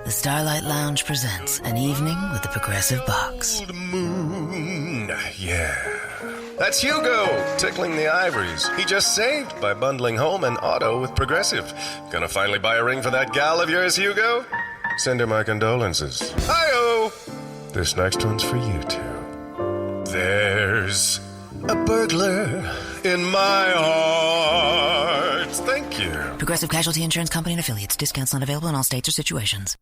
The Starlight Lounge presents An Evening with the Progressive Box. Old moon, yeah. That's Hugo, tickling the ivories. He just saved by bundling home and auto with Progressive. Gonna finally buy a ring for that gal of yours, Hugo? Send her my condolences. Hi-oh! This next one's for you two. There's a burglar in my heart. Thank you. Progressive Casualty Insurance Company and Affiliates. Discounts not available in all states or situations.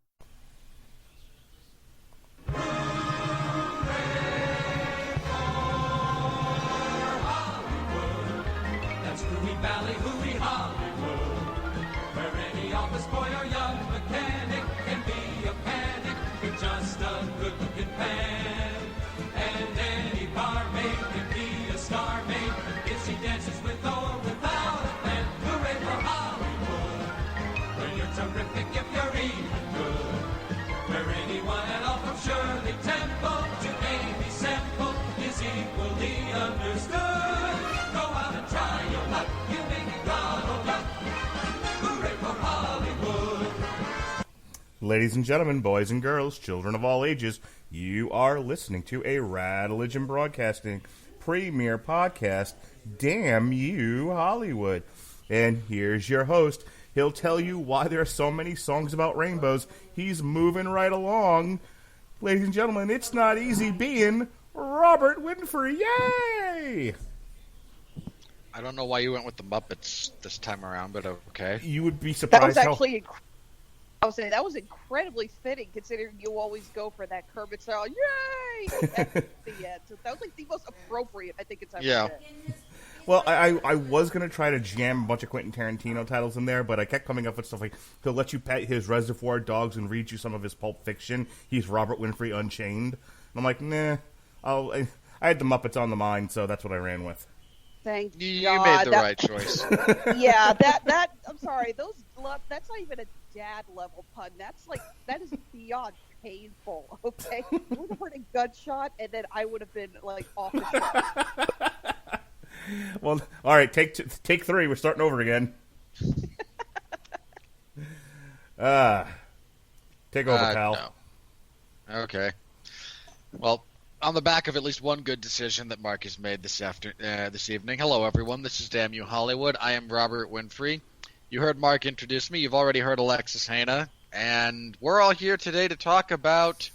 Ladies and gentlemen, boys and girls, children of all ages, you are listening to a Radulich and Broadcasting premiere podcast, Damn You Hollywood. And here's your host. He'll tell you why there are so many songs about rainbows. He's moving right along. Ladies and gentlemen, it's not easy being Robert Winfree. Yay! I don't know why you went with the Muppets this time around, but okay. You would be surprised that was incredibly fitting, considering you always go for that Kermit style. Yay! That was like the most appropriate I think it's ever been. Well, I was going to try to jam a bunch of Quentin Tarantino titles in there, but I kept coming up with stuff like, he'll let you pet his Reservoir Dogs and read you some of his Pulp Fiction. He's Robert Winfree Unchained. And I'm like, nah, I had the Muppets on the mind, so that's what I ran with. Thank you God. made the right choice. Yeah, that I'm sorry, that's not even a dad level pun. That is beyond painful, okay? You would have heard a gunshot, and then I would have been, like, off the track. Well, all right, take three. We're starting over again. Take over, pal. No. Okay. Well, on the back of at least one good decision that Mark has made this evening. Hello, everyone. This is Damn You Hollywood. I am Robert Winfree. You heard Mark introduce me. You've already heard Alexis Hejna. And we're all here today to talk about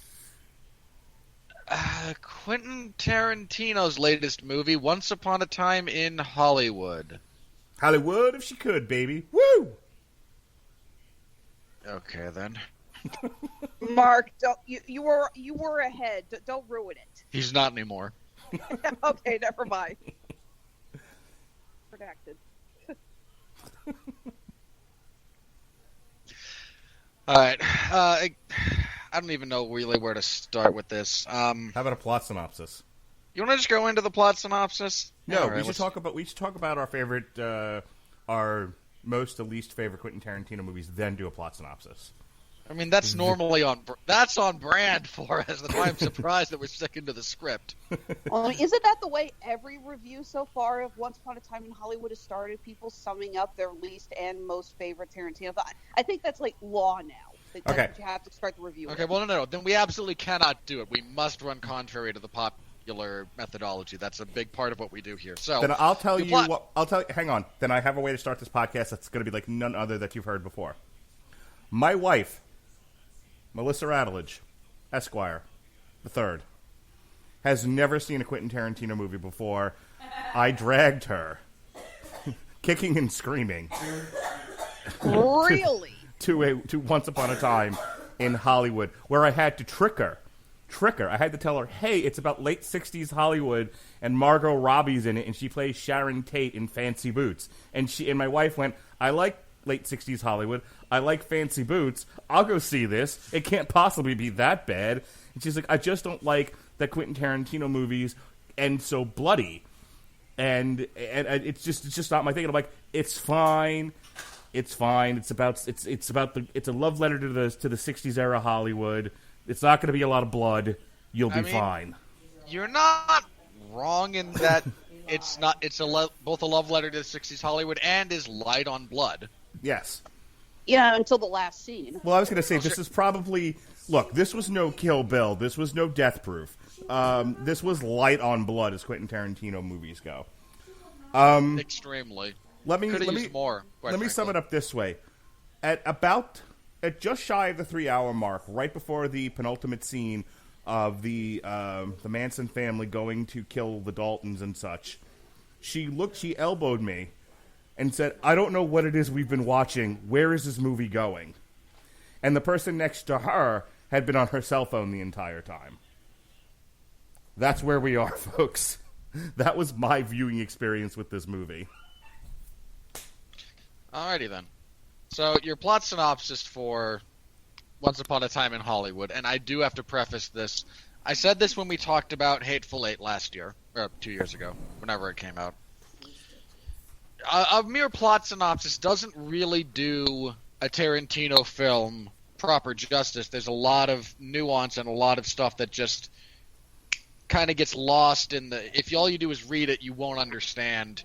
Quentin Tarantino's latest movie, Once Upon a Time in Hollywood. Hollywood if she could, baby. Woo! Okay, then. Mark, you were ahead. Don't ruin it. He's not anymore. Okay, never mind. Redacted. All right. I don't even know really where to start with this. How about a plot synopsis? You want to just go into the plot synopsis? No, right, we should talk about our favorite, our most to least favorite Quentin Tarantino movies, then do a plot synopsis. I mean, that's normally on brand for us. That's why I'm surprised that we're sticking to the script. Isn't that the way every review so far of Once Upon a Time in Hollywood has started? People summing up their least and most favorite Tarantino. I think that's like law now. That's okay. what you have to start the review Okay, with. well, no. Then we absolutely cannot do it. We must run contrary to the popular methodology. That's a big part of what we do here. So then I'll tell you what. Hang on. Then I have a way to start this podcast that's going to be like none other that you've heard before. My wife, Melissa Radulich, Esquire, the third, has never seen a Quentin Tarantino movie before. I dragged her, kicking and screaming, Really? to Once Upon a Time in Hollywood, where I had to trick her. I had to tell her, hey, it's about late 60s Hollywood, and Margot Robbie's in it, and she plays Sharon Tate in Fancy Boots. And my wife went, I like late 60s Hollywood. I like Fancy Boots. I'll go see this. It can't possibly be that bad. And she's like, I just don't like that Quentin Tarantino movies end so bloody. And it's just not my thing. And I'm like, it's fine. It's fine. It's a love letter to the 60s era Hollywood. It's not going to be a lot of blood. You'll be fine. You're not wrong in that it's not. It's both a love letter to the 60s Hollywood and is light on blood. Yes. Yeah, until the last scene. Well, I was going to say, this is probably... Look, this was no Kill Bill. This was no Death Proof. This was light on blood, as Quentin Tarantino movies go. Extremely. Let me sum it up this way. At just shy of the 3-hour mark, right before the penultimate scene of the Manson family going to kill the Daltons and such, she elbowed me and said, "I don't know what it is we've been watching. Where is this movie going?" And the person next to her had been on her cell phone the entire time. That's where we are, folks. That was my viewing experience with this movie. Alrighty then. So, your plot synopsis for Once Upon a Time in Hollywood, and I do have to preface this. I said this when we talked about Hateful Eight last year, or 2 years ago, whenever it came out. A mere plot synopsis doesn't really do a Tarantino film proper justice. There's a lot of nuance and a lot of stuff that just kind of gets lost in the... If all you do is read it, you won't understand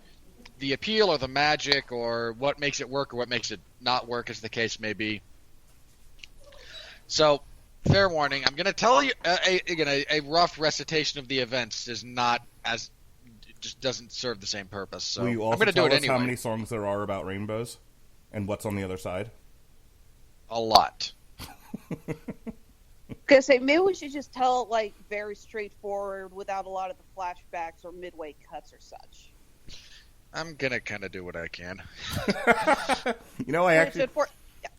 the appeal or the magic or what makes it work or what makes it not work, as the case may be. So, fair warning, I'm going to tell you, a rough recitation of the events is not as... It just doesn't serve the same purpose. So Will you also I'm going to do it anyway. How many songs there are about rainbows? And what's on the other side? A lot. Okay, say maybe we should just tell it like very straightforward without a lot of the flashbacks or midway cuts or such. I'm gonna kind of do what I can.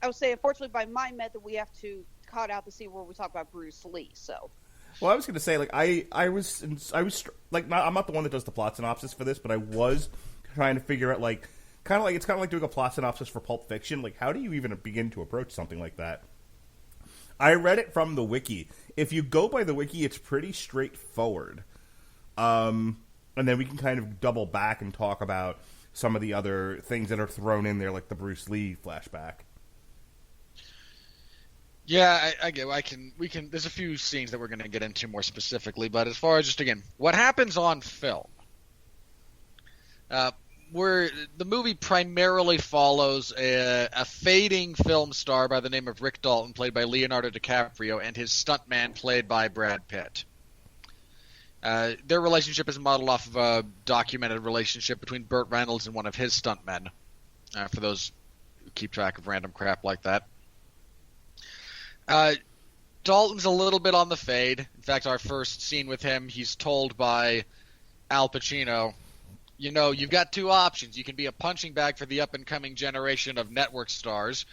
I would say, unfortunately, by my method, we have to cut out the scene where we talk about Bruce Lee. So, well, I was going to say, like, I was like, I'm not the one that does the plot synopsis for this, but I was trying to figure out, like, it's kind of like doing a plot synopsis for Pulp Fiction. Like, how do you even begin to approach something like that? I read it from the wiki. If you go by the wiki, it's pretty straightforward. And then we can kind of double back and talk about some of the other things that are thrown in there, like the Bruce Lee flashback. Yeah, I get. We can. There's a few scenes that we're going to get into more specifically, but as far as just again, what happens on film, where the movie primarily follows a fading film star by the name of Rick Dalton, played by Leonardo DiCaprio, and his stuntman, played by Brad Pitt. Their relationship is modeled off of a documented relationship between Burt Reynolds and one of his stuntmen, for those who keep track of random crap like that. Dalton's a little bit on the fade. In fact, our first scene with him, he's told by Al Pacino, you've got two options. You can be a punching bag for the up-and-coming generation of network stars,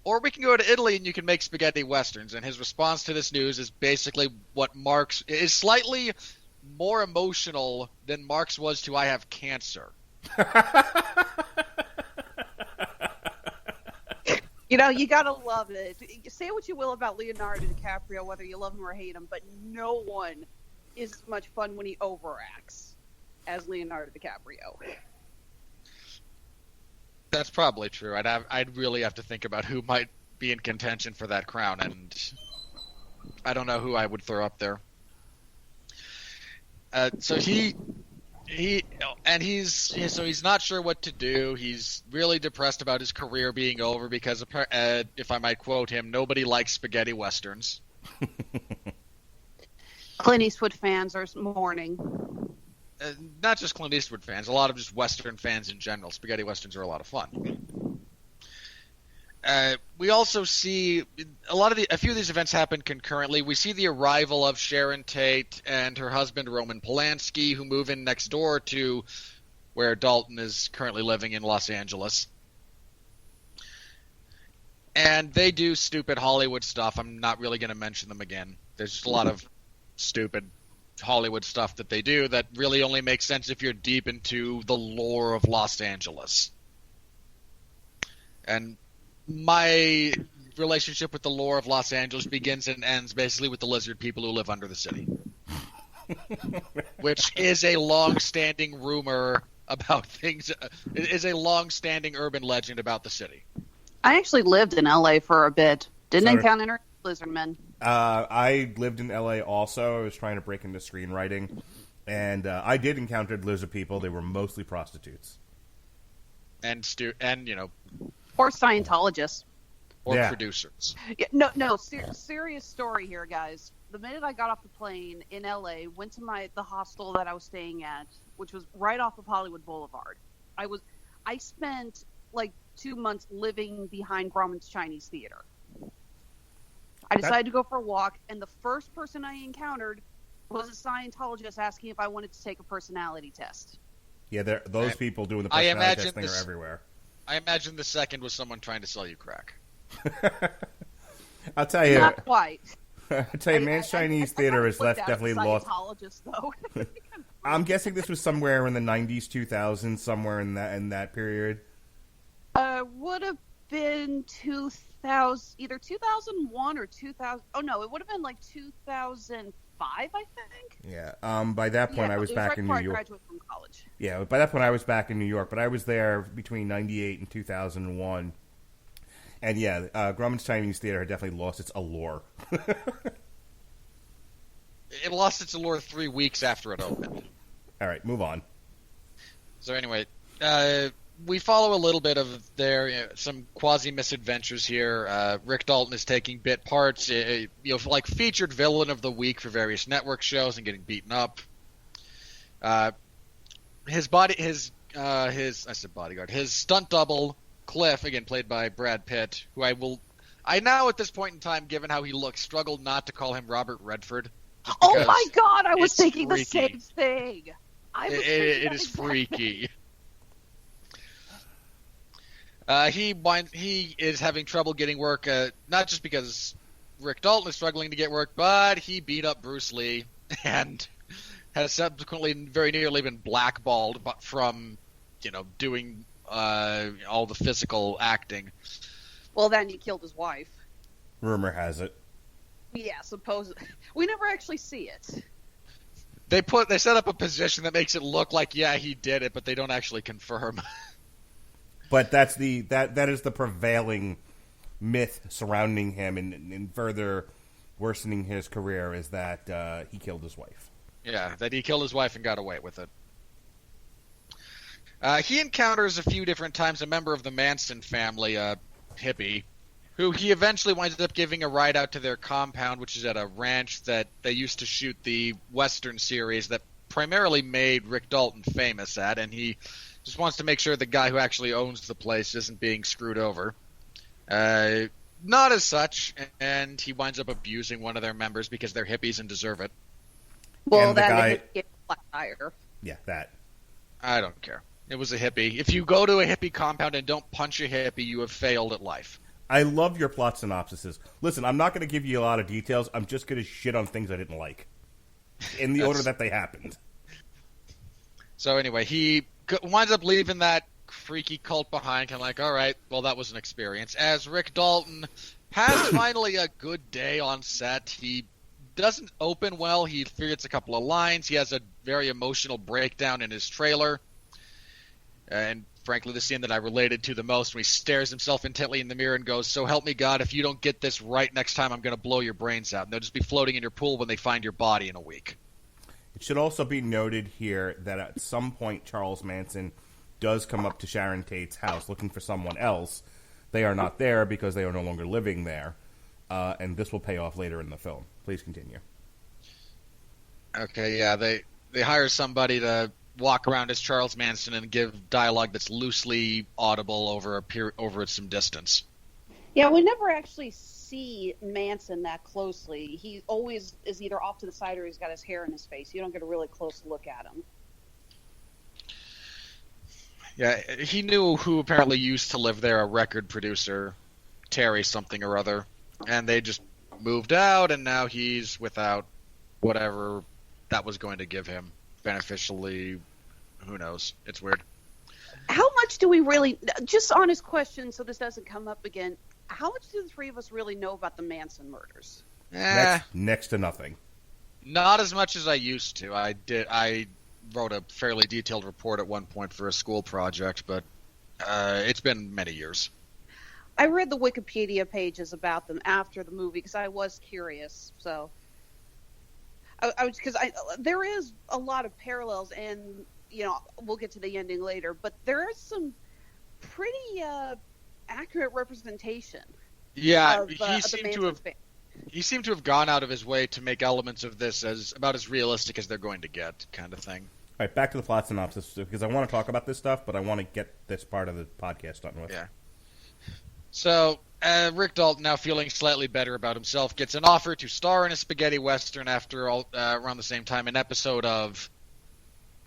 or we can go to Italy and you can make spaghetti westerns. And his response to this news is basically what Marx is slightly more emotional than Marx was to "I have cancer." You gotta love it. Say what you will about Leonardo DiCaprio, whether you love him or hate him, but no one is as much fun when he overacts as Leonardo DiCaprio. That's probably true. I'd really have to think about who might be in contention for that crown, and I don't know who I would throw up there. So he's not sure what to do. He's really depressed about his career being over because, if I might quote him, nobody likes spaghetti westerns. Clint Eastwood fans are mourning. Not just Clint Eastwood fans, a lot of just Western fans in general. Spaghetti westerns are a lot of fun. We also see a few of these events happen concurrently. We see the arrival of Sharon Tate and her husband Roman Polanski, who move in next door to where Dalton is currently living in Los Angeles. And they do stupid Hollywood stuff. I'm not really going to mention them again. There's just a lot of stupid Hollywood stuff that they do that really only makes sense if you're deep into the lore of Los Angeles. And my relationship with the lore of Los Angeles begins and ends basically with the lizard people who live under the city. Which is a long-standing rumor about things. It is a long-standing urban legend about the city. I actually lived in LA for a bit. Didn't encounter lizardmen. I lived in LA also. I was trying to break into screenwriting. And I did encounter lizard people. They were mostly prostitutes. And or Scientologists. or Yeah. producers. Yeah, no, serious story here, guys. The minute I got off the plane in LA, went to the hostel that I was staying at, which was right off of Hollywood Boulevard. I spent like 2 months living behind Grauman's Chinese Theater. I decided to go for a walk, and the first person I encountered was a Scientologist asking if I wanted to take a personality test. Yeah, those people doing the I personality imagine testing are everywhere. I imagine the second was someone trying to sell you crack. I'll tell you. Not quite. I'll tell you, Man's Chinese Theater has definitely lost. Scientologist, though. I'm guessing this was somewhere in the 90s, 2000s, somewhere in that period. Would have been 2000, either 2001 or 2000. Oh no, it would have been like 2005, I think. Yeah. By that point, I was back in New York. I graduated from college. Yeah, by that point, I was back in New York, but I was there between 98 and 2001. And yeah, Grauman's Chinese Theater had definitely lost its allure. It lost its allure 3 weeks after it opened. All right, move on. So anyway, we follow a little bit of some quasi-misadventures here. Rick Dalton is taking bit parts, like featured villain of the week for various network shows and getting beaten up. His stunt double, Cliff, again played by Brad Pitt, who I now at this point in time, given how he looks, struggled not to call him Robert Redford. Oh my God, I was thinking the same thing. It is freaky. He is having trouble getting work, not just because Rick Dalton is struggling to get work, but he beat up Bruce Lee and has subsequently very nearly been blackballed from, doing all the physical acting. Well, then he killed his wife. Rumor has it. Yeah, supposedly. We never actually see it. They set up a position that makes it look like, yeah, he did it, but they don't actually confirm. But that is the prevailing myth surrounding him, and further worsening his career is that he killed his wife. Yeah, that he killed his wife and got away with it. He encounters a few different times a member of the Manson family, hippie, who he eventually winds up giving a ride out to their compound, which is at a ranch that they used to shoot the Western series that primarily made Rick Dalton famous at, and he just wants to make sure the guy who actually owns the place isn't being screwed over. Not as such, and he winds up abusing one of their members because they're hippies and deserve it. Well, and the guy, get flat tire. Yeah, that. I don't care. It was a hippie. If you go to a hippie compound and don't punch a hippie, you have failed at life. I love your plot synopsises. Listen, I'm not going to give you a lot of details. I'm just going to shit on things I didn't like in the order that they happened. So anyway, he winds up leaving that freaky cult behind. Kind of like, all right, well, that was an experience. As Rick Dalton has finally a good day on set, he doesn't open well. He forgets a couple of lines. He has a very emotional breakdown in his trailer. And frankly, the scene that I related to the most, when he stares himself intently in the mirror and goes, "So help me God, if you don't get this right next time, I'm going to blow your brains out." And they'll just be floating in your pool when they find your body in a week. It should also be noted here that at some point Charles Manson does come up to Sharon Tate's house looking for someone else. They are not there because they are no longer living there. And this will pay off later in the film. Please continue. Okay, yeah, they hire somebody to walk around as Charles Manson and give dialogue that's loosely audible over some distance. Yeah, we never actually see Manson that closely. He always is either off to the side or he's got his hair in his face. You don't get a really close look at him. Yeah, he knew who apparently used to live there, a record producer, Terry something or other, and they just moved out, and now he's without whatever that was going to give him. Beneficially, who knows? It's weird. How much do we really, just honest question so this doesn't come up again, how much do the three of us really know about the Manson murders? Next to nothing. Not as much as I used to. I wrote a fairly detailed report at one point for a school project, but it's been many years. I read the Wikipedia pages about them after the movie because I was curious, so... Because there is a lot of parallels, and we'll get to the ending later. But there is some pretty accurate representation. Yeah, of, he of the seemed to Manson have family. he seemed to have gone out of his way to make elements of this as about as realistic as they're going to get, kind of thing. All right, back to the plot synopsis, because I want to talk about this stuff, but I want to get this part of the podcast done with. Yeah. So, Rick Dalton, now feeling slightly better about himself, gets an offer to star in a spaghetti western after around the same time, an episode of,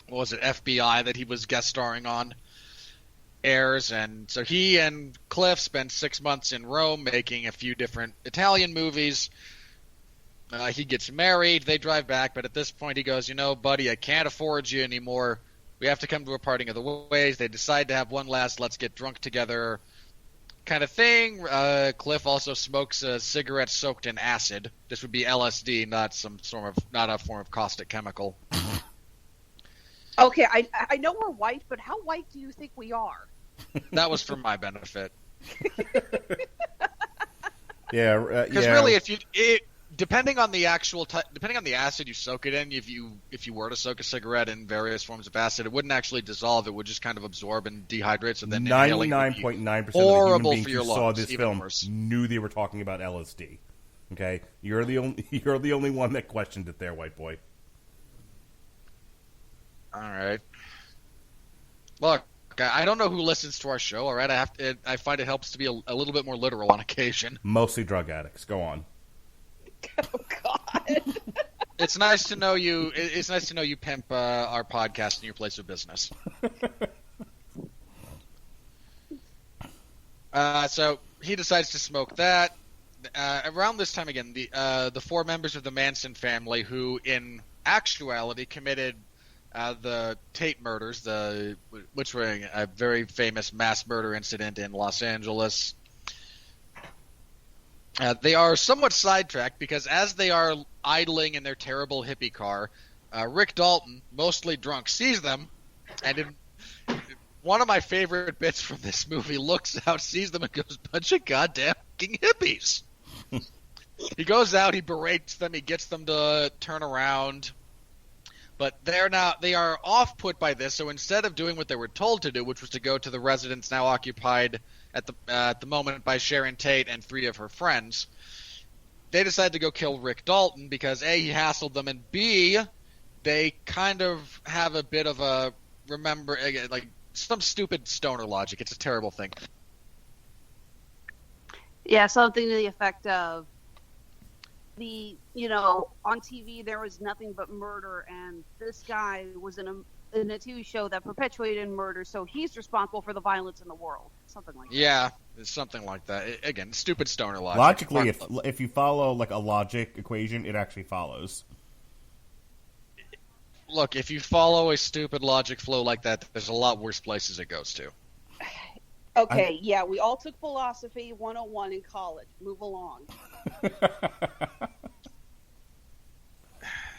what was it, FBI that he was guest starring on airs. And so he and Cliff spend 6 months in Rome making a few different Italian movies. He gets married, they drive back, but at this point he goes, buddy, I can't afford you anymore. We have to come to a parting of the ways. They decide to have one last let's get drunk together kind of thing. Cliff also smokes a cigarette soaked in acid. This would be LSD, not a form of caustic chemical. Okay, I know we're white, but how white do you think we are? That was for my benefit. Yeah, because really, depending on the depending on the acid you soak it in, if you were to soak a cigarette in various forms of acid, it wouldn't actually dissolve. It would just kind of absorb and dehydrate. So then 99.9% of the human beings who saw this film knew they were talking about LSD. Okay, you're the only one that questioned it there, white boy. All right. Look, I don't know who listens to our show. All right, I find it helps to be a little bit more literal on occasion. Mostly drug addicts. Go on. Oh God. It's nice to know you. It's nice to know you pimp our podcast in your place of business. So he decides to smoke that. Around this time again, the four members of the Manson family, who in actuality committed the Tate murders, which were a very famous mass murder incident in Los Angeles. They are somewhat sidetracked because as they are idling in their terrible hippie car, Rick Dalton, mostly drunk, sees them, and in one of my favorite bits from this movie, looks out, sees them, and goes, "Bunch of goddamn fucking hippies." He goes out, he berates them, he gets them to turn around, but they are off-put by this. So instead of doing what they were told to do, which was to go to the residence now occupied at the moment by Sharon Tate and three of her friends, they decide to go kill Rick Dalton because A, he hassled them, and B, they kind of have a bit of a like some stupid stoner logic. It's a terrible thing. Yeah, something to the effect of on TV there was nothing but murder, and this guy was in a TV show that perpetuated murder, so he's responsible for the violence in the world. Something like that. Yeah, it's something like that. Again, stupid stoner logic. Logically, if you follow like a logic equation, it actually follows. Look, if you follow a stupid logic flow like that, there's a lot worse places it goes to. Okay, yeah, we all took philosophy 101 in college. Move along.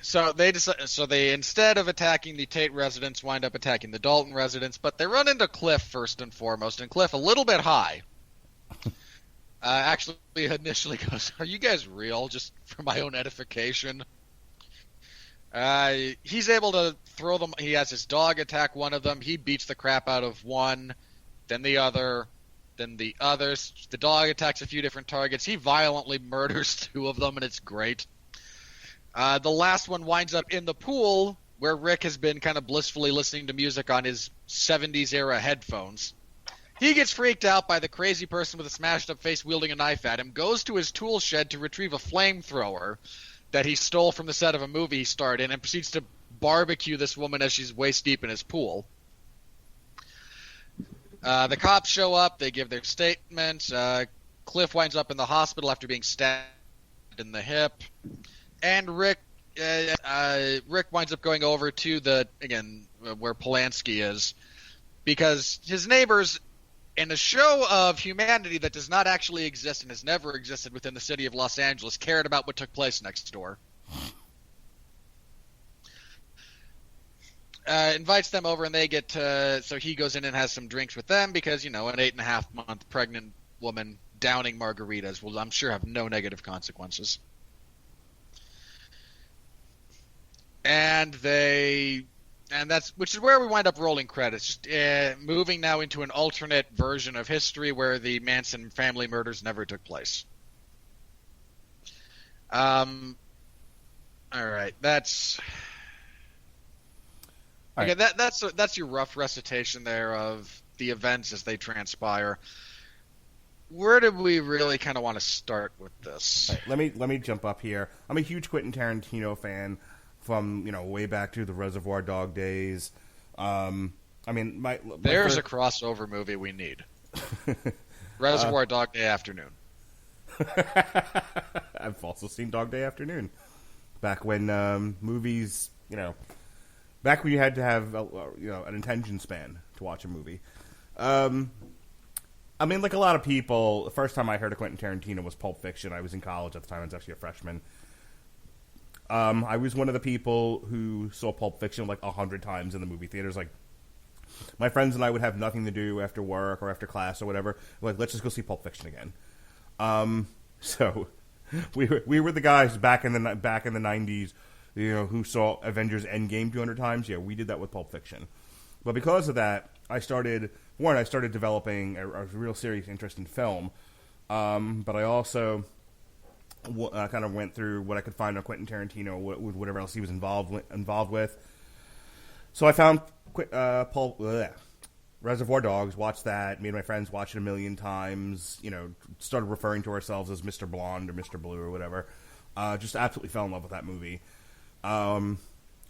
So they instead of attacking the Tate residence, wind up attacking the Dalton residence, but they run into Cliff first and foremost, and Cliff, a little bit high, actually initially goes, "Are you guys real?" Just for my own edification. He's able to throw them. He has his dog attack one of them. He beats the crap out of one, then the other, then the others. The dog attacks a few different targets. He violently murders two of them, and it's great. The last one winds up in the pool where Rick has been kind of blissfully listening to music on his 70s era headphones. He gets freaked out by the crazy person with a smashed up face wielding a knife at him, goes to his tool shed to retrieve a flamethrower that he stole from the set of a movie he starred in, and proceeds to barbecue this woman as she's waist deep in his pool. The cops show up, they give their statement. Cliff winds up in the hospital after being stabbed in the hip. And Rick winds up going over to where Polanski is, because his neighbors, in a show of humanity that does not actually exist and has never existed within the city of Los Angeles, cared about what took place next door. Invites them over, and they get so he goes in and has some drinks with them because, an 8.5-month pregnant woman downing margaritas will, I'm sure, have no negative consequences. And they And which is where we wind up rolling credits, just moving now into an alternate version of history where the Manson family murders never took place. All right, that's okay. That's your rough recitation there of the events as they transpire. Where did we really kind of want to start with this? Right, let me jump up here. I'm a huge Quentin Tarantino fan from way back to the Reservoir Dog days. I mean, there's a crossover movie we need. Reservoir Dog Day Afternoon. I've also seen Dog Day Afternoon. Back when movies, back when you had to have an attention span to watch a movie. I mean, like a lot of people, the first time I heard of Quentin Tarantino was Pulp Fiction. I was in college at the time. I was actually a freshman. I was one of the people who saw Pulp Fiction like 100 times in the movie theaters. Like, my friends and I would have nothing to do after work or after class or whatever. Like, let's just go see Pulp Fiction again. So we were the guys back in the 90s, who saw Avengers Endgame 200 times. Yeah, we did that with Pulp Fiction. But because of that, I started developing a real serious interest in film. But I also kind of went through what I could find on Quentin Tarantino, whatever else he was involved with. So I found Reservoir Dogs, watched that, made my friends watch it a million times, started referring to ourselves as Mr. Blonde or Mr. Blue or whatever. Just absolutely fell in love with that movie.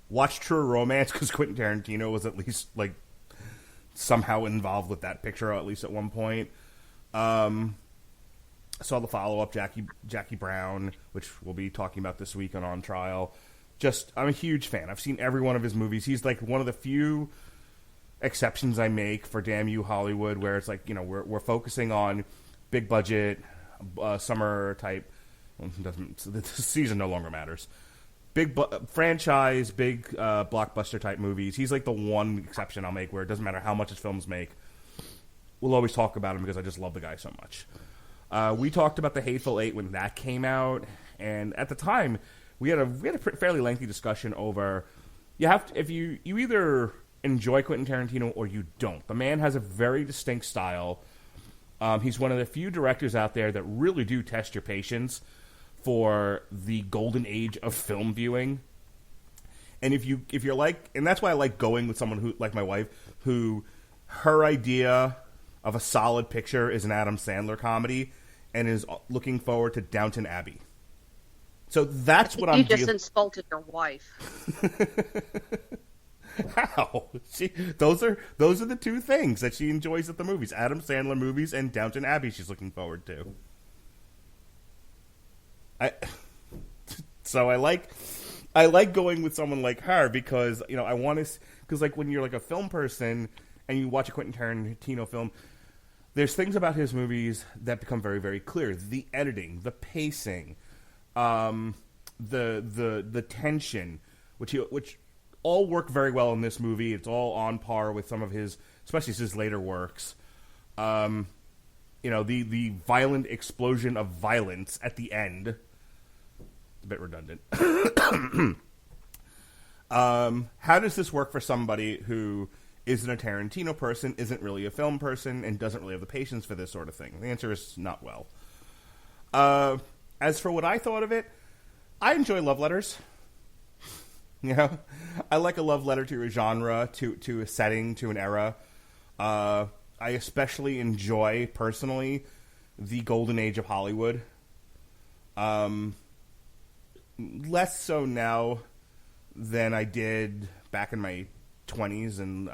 Watched True Romance because Quentin Tarantino was at least, like, somehow involved with that picture, at least at one point. Saw the follow-up, Jackie Brown, which we'll be talking about this week on Trial. I'm a huge fan. I've seen every one of his movies. He's, like, one of the few exceptions I make for Damn You Hollywood, where it's like, we're focusing on big budget, summer type. The season no longer matters. Big franchise, big blockbuster type movies. He's like the one exception I'll make where it doesn't matter how much his films make. We'll always talk about him because I just love the guy so much. We talked about The Hateful Eight when that came out, and at the time we had a fairly lengthy discussion over if you either enjoy Quentin Tarantino or you don't. The man has a very distinct style. He's one of the few directors out there that really do test your patience for the golden age of film viewing. And if you're like, and that's why I like going with someone who, like my wife, who her idea of a solid picture is an Adam Sandler comedy and is looking forward to Downton Abbey. So that's what I'm. You just insulted your wife. How? Those are the two things that she enjoys at the movies: Adam Sandler movies and Downton Abbey. She's looking forward to. So I like going with someone like her because I want to, because like when you're like a film person and you watch a Quentin Tarantino film, there's things about his movies that become very, very clear: the editing, the pacing, the tension, which all work very well in this movie. It's all on par with some of his, especially his later works. The violent explosion of violence at the end. A bit redundant. How does this work for somebody who isn't a Tarantino person, isn't really a film person, and doesn't really have the patience for this sort of thing? The answer is not well. As for what I thought of it, I enjoy love letters. I like a love letter to a genre, to a setting, to an era. I especially enjoy, personally, the golden age of Hollywood. Less so now than I did back in my 20s and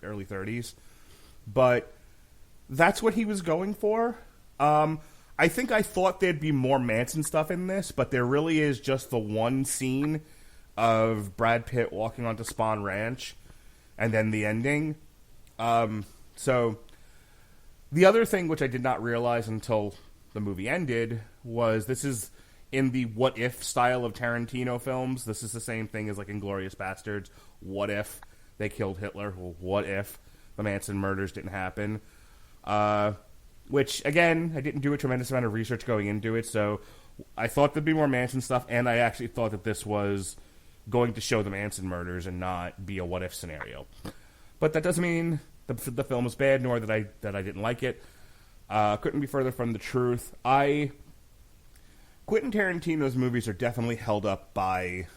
early 30s. But that's what he was going for. I think I thought there'd be more Manson stuff in this, but there really is just the one scene of Brad Pitt walking onto Spawn Ranch and then the ending. So the other thing which I did not realize until the movie ended was this is in the what if style of Tarantino films. This is the same thing as like Inglourious Bastards. What if they killed Hitler? Well, what if the Manson murders didn't happen? Which, again, I didn't do a tremendous amount of research going into it, so I thought there'd be more Manson stuff, and I actually thought that this was going to show the Manson murders and not be a what-if scenario. But that doesn't mean the film is bad, nor that I didn't like it. Couldn't be further from the truth. Quentin Tarantino's movies are definitely held up by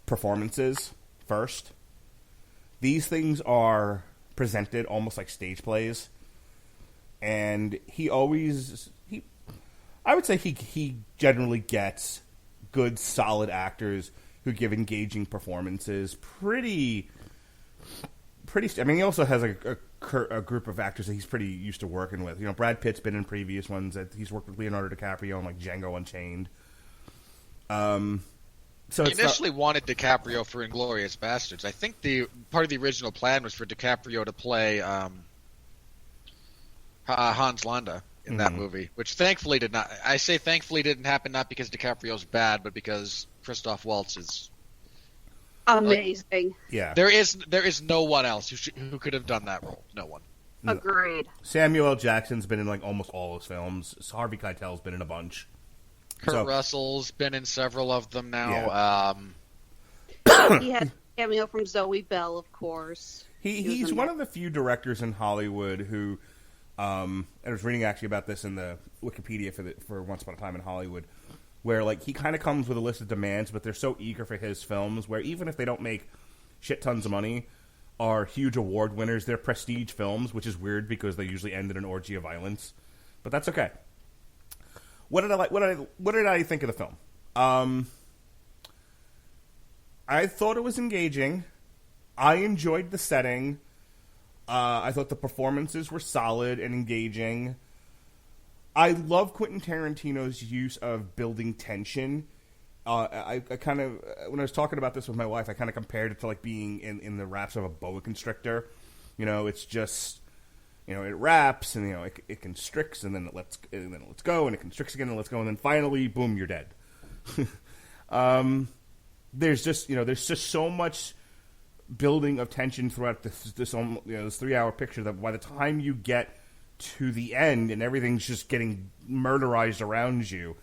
performances first. These things are presented almost like stage plays, and I would say he generally gets good, solid actors who give engaging performances. Pretty. I mean, he also has a group of actors that he's pretty used to working with. You know, Brad Pitt's been in previous ones. He's worked with Leonardo DiCaprio on like Django Unchained. So he initially wanted DiCaprio for Inglourious Bastards. I think the part of the original plan was for DiCaprio to play Hans Landa in that movie, which thankfully did not. I say thankfully didn't happen, not because DiCaprio's bad, but because Christoph Waltz is amazing. Yeah, there is no one else who could have done that role. No one. Agreed. Samuel L. Jackson's been in like almost all his films. Harvey Keitel's been in a bunch. Kurt Russell's been in several of them now. Yeah. He had a cameo from Zoe Bell, of course. He's one of the few directors in Hollywood who, I was reading actually about this in the Wikipedia for Once Upon a Time in Hollywood, where like he kind of comes with a list of demands, but they're so eager for his films, where even if they don't make shit tons of money, are huge award winners. They're prestige films, which is weird because they usually end in an orgy of violence, but that's okay. What did I like? What did I think of the film? I thought it was engaging. I enjoyed the setting. I thought the performances were solid and engaging. I love Quentin Tarantino's use of building tension. I kind of, when I was talking about this with my wife, I kind of compared it to like being in the wraps of a boa constrictor. You know, it's just, you know, it wraps and, you know, it constricts and then it lets go and it constricts again and lets go and then finally, boom, you're dead. There's just so much building of tension throughout this 3-hour picture that by the time you get to the end and everything's just getting murderized around you,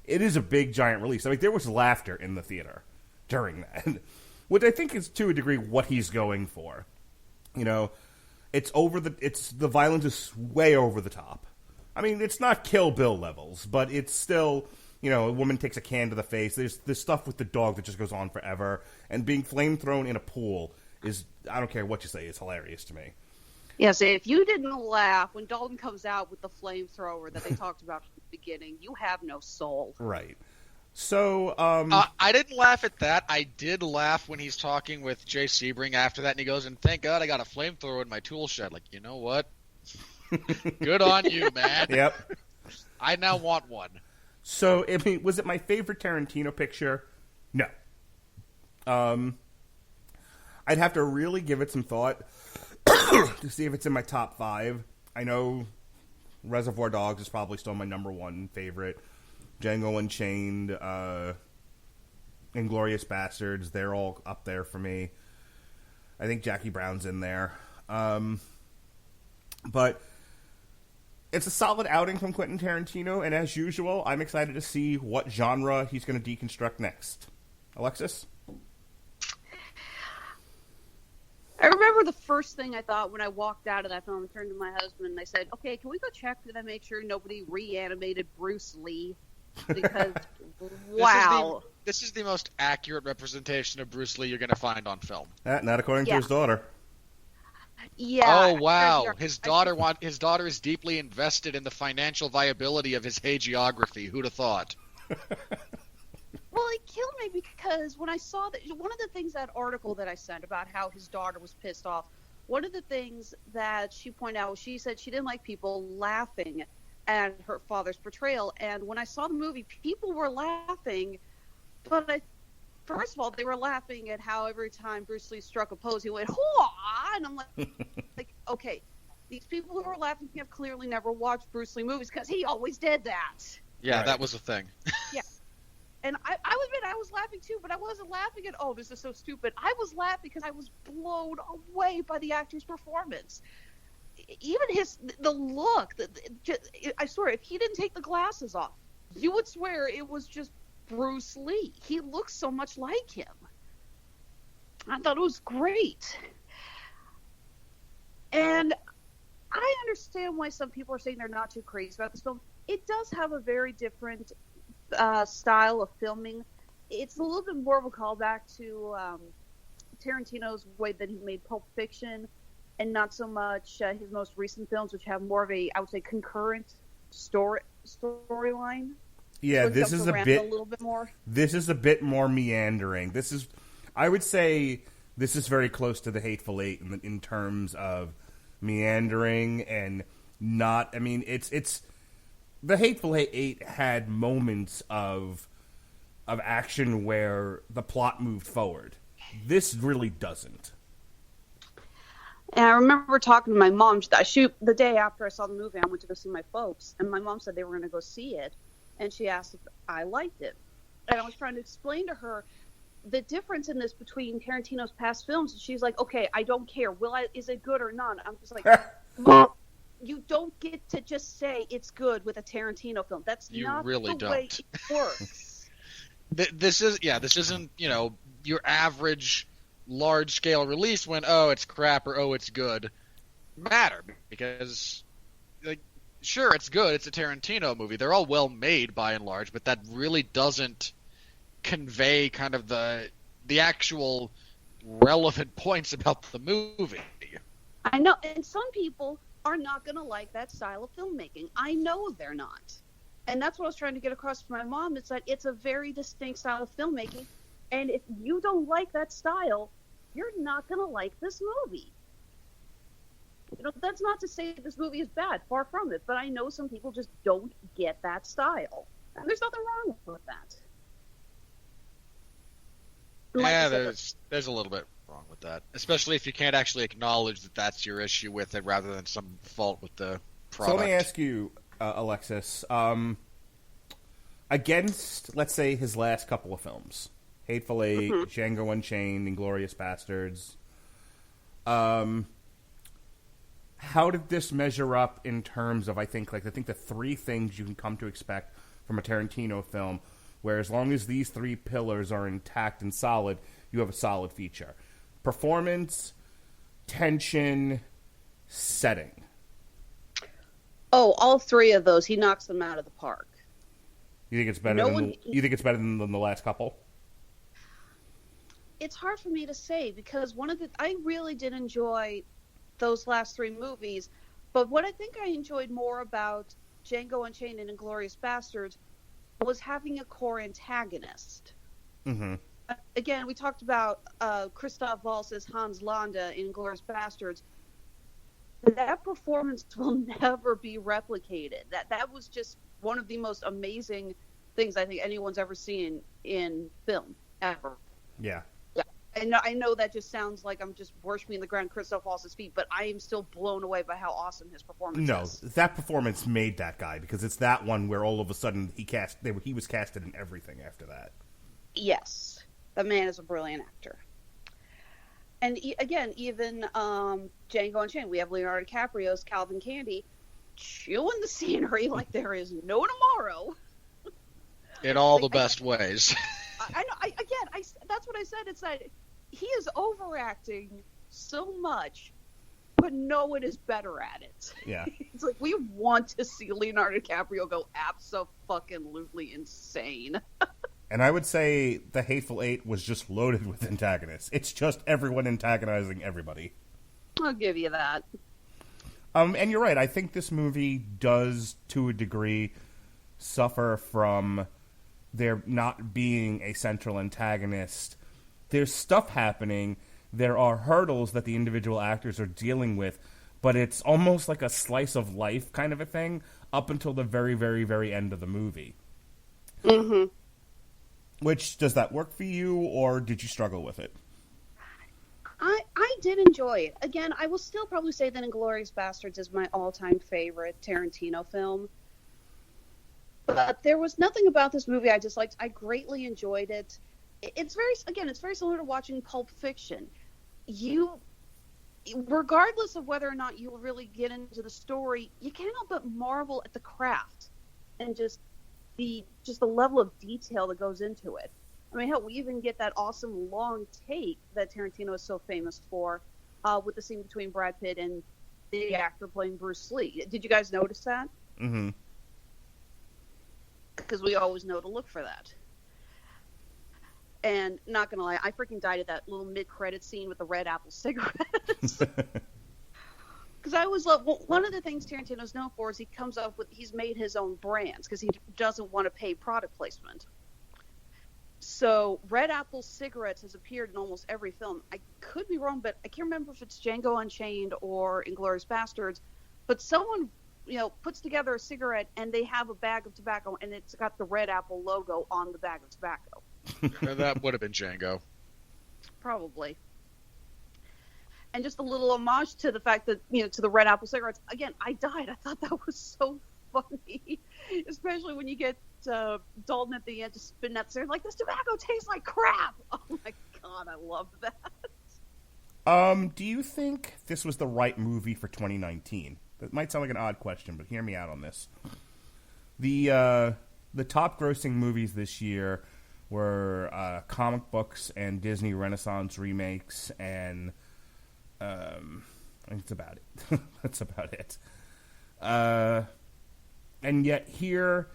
it is a big giant release. I mean, there was laughter in the theater during that, which I think is to a degree what he's going for. You know, the violence is way over the top. I mean, it's not Kill Bill levels, but it's still, you know, a woman takes a can to the face. There's this stuff with the dog that just goes on forever, and being flame thrown in a pool is, I don't care what you say, it's hilarious to me. Yes, if you didn't laugh when Dalton comes out with the flamethrower that they talked about from the beginning, you have no soul. Right. So, I didn't laugh at that. I did laugh when he's talking with Jay Sebring after that, and he goes, and thank God I got a flamethrower in my tool shed. Like, you know what? Good on you, man. Yep. I now want one. So, I mean, was it my favorite Tarantino picture? No. I'd have to really give it some thought to see if it's in my top 5. I know Reservoir Dogs is probably still my number 1 favorite. Django Unchained, Inglourious Bastards, they're all up there for me. I think Jackie Brown's in there. But it's a solid outing from Quentin Tarantino, and as usual, I'm excited to see what genre he's going to deconstruct next. Alexis? I remember the first thing I thought when I walked out of that film and turned to my husband and I said, okay, can we go check that I make sure nobody reanimated Bruce Lee? Because, wow. This is the most accurate representation of Bruce Lee you're going to find on film. Not according to his daughter. Yeah. Oh, wow. His daughter is deeply invested in the financial viability of his hagiography. Who'd have thought? Well, it killed me because when I saw that, one of the things, that article that I sent about how his daughter was pissed off, one of the things that she pointed out, she said she didn't like people laughing at her father's portrayal. And when I saw the movie, people were laughing, but first of all, they were laughing at how every time Bruce Lee struck a pose, he went, "Hoo-ah!" And I'm like, okay, these people who are laughing have clearly never watched Bruce Lee movies because he always did that. Yeah, Right. That was a thing. Yeah. And I would admit I was laughing too, but I wasn't laughing at, oh, this is so stupid. I was laughing because I was blown away by the actor's performance. Even the look, I swear, if he didn't take the glasses off, you would swear it was just Bruce Lee. He looks so much like him. I thought it was great. And I understand why some people are saying they're not too crazy about this film. It does have a very different style of filming. It's a little bit more of a callback to Tarantino's way that he made Pulp Fiction, and not so much his most recent films, which have more of a, I would say, concurrent storyline. Yeah, So this is a little bit more. This is a bit more meandering. I would say, this is very close to the Hateful Eight in terms of meandering and not. I mean, it's the Hateful Eight had moments of action where the plot moved forward. This really doesn't. And I remember talking to my mom. The day after I saw the movie, I went to go see my folks, and my mom said they were going to go see it, and she asked if I liked it. And I was trying to explain to her the difference in this between Tarantino's past films. And she's like, "Okay, I don't care. Is it good or not?" I'm just like, Mom, you don't get to just say it's good with a Tarantino film. That's not really the way it works. This isn't, your average large-scale release when, oh, it's crap or, oh, it's good, matter. Because, sure, it's good. It's a Tarantino movie. They're all well-made, by and large, but that really doesn't convey kind of the actual relevant points about the movie. I know, and some people are not going to like that style of filmmaking. I know they're not. And that's what I was trying to get across to my mom. It's that it's a very distinct style of filmmaking. And if you don't like that style, you're not going to like this movie. That's not to say this movie is bad. Far from it. But I know some people just don't get that style. And there's nothing wrong with that. There's a little bit wrong with that. Especially if you can't actually acknowledge that that's your issue with it rather than some fault with the product. So let me ask you, Alexis, against, let's say, his last couple of films, Hateful Eight, Django Unchained, Inglourious Bastards, how did this measure up in terms of, I think the three things you can come to expect from a Tarantino film, where as long as these three pillars are intact and solid, you have a solid feature: performance, tension, setting. Oh, all three of those, he knocks them out of the park. You think it's better than the last couple? It's hard for me to say because I really did enjoy those last three movies, but what I think I enjoyed more about Django Unchained and Inglourious Bastards was having a core antagonist. Mm-hmm. Again, we talked about Christoph Waltz's Hans Landa in Inglourious Bastards. That performance will never be replicated. That was just one of the most amazing things I think anyone's ever seen in film, ever. Yeah. And I know that just sounds like I'm just worshiping the ground Christoph Waltz's feet, but I am still blown away by how awesome his performance is. No, that performance made that guy, because it's that one where all of a sudden he was casted in everything after that. Yes. The man is a brilliant actor. And again, even Django Unchained, we have Leonardo DiCaprio's Calvin Candy chewing the scenery like there is no tomorrow. In all the best ways. I know. That's what I said. It's that he is overacting so much, but no one is better at it. Yeah. It's like we want to see Leonardo DiCaprio go abso-fucking-lutely insane. And I would say the Hateful Eight was just loaded with antagonists. It's just everyone antagonizing everybody. I'll give you that. And you're right. I think this movie does, to a degree, suffer from there not being a central antagonist. There's stuff happening. There are hurdles that the individual actors are dealing with, but it's almost like a slice of life kind of a thing up until the very, very, very end of the movie. Mm-hmm. Which, does that work for you, or did you struggle with it? I did enjoy it. Again, I will still probably say that Inglourious Bastards is my all-time favorite Tarantino film. But there was nothing about this movie I disliked. I greatly enjoyed it. It's very similar to watching Pulp Fiction. Regardless of whether or not you really get into the story, you can't help but marvel at the craft and just the level of detail that goes into it. I mean, hell, we even get that awesome long take that Tarantino is so famous for, with the scene between Brad Pitt and the actor playing Bruce Lee. Did you guys notice that? Mm-hmm. Because we always know to look for that. And not gonna lie, I freaking died at that little mid-credit scene with the red apple cigarettes. Because I always love, one of the things Tarantino's known for is he's made his own brands because he doesn't want to pay product placement. So Red Apple cigarettes has appeared in almost every film. I could be wrong, but I can't remember if it's Django Unchained or Inglourious Bastards. But someone, puts together a cigarette and they have a bag of tobacco and it's got the Red Apple logo on the bag of tobacco. That would have been Django. Probably. And just a little homage to the fact that, to the Red Apple cigarettes. Again, I died. I thought that was so funny, especially when you get Dalton at the end just spitting up there like, this tobacco tastes like crap. Oh my god, I love that. Do you think this was the right movie for 2019? That might sound like an odd question, but hear me out on this. The top grossing movies this year were comic books and Disney Renaissance remakes, and I think that's about it. That's about it. And yet here,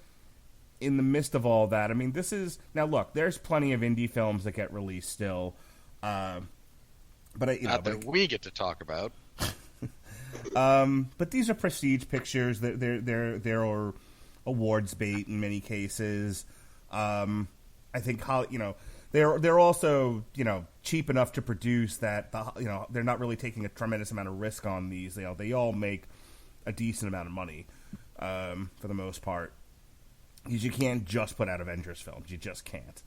in the midst of all that, I mean, this is... Now, look, there's plenty of indie films that get released still. But we get to talk about. But these are prestige pictures. They're awards bait in many cases. I think, they're also, cheap enough to produce that, they're not really taking a tremendous amount of risk on these. They all make a decent amount of money, for the most part. Because you can't just put out Avengers films. You just can't.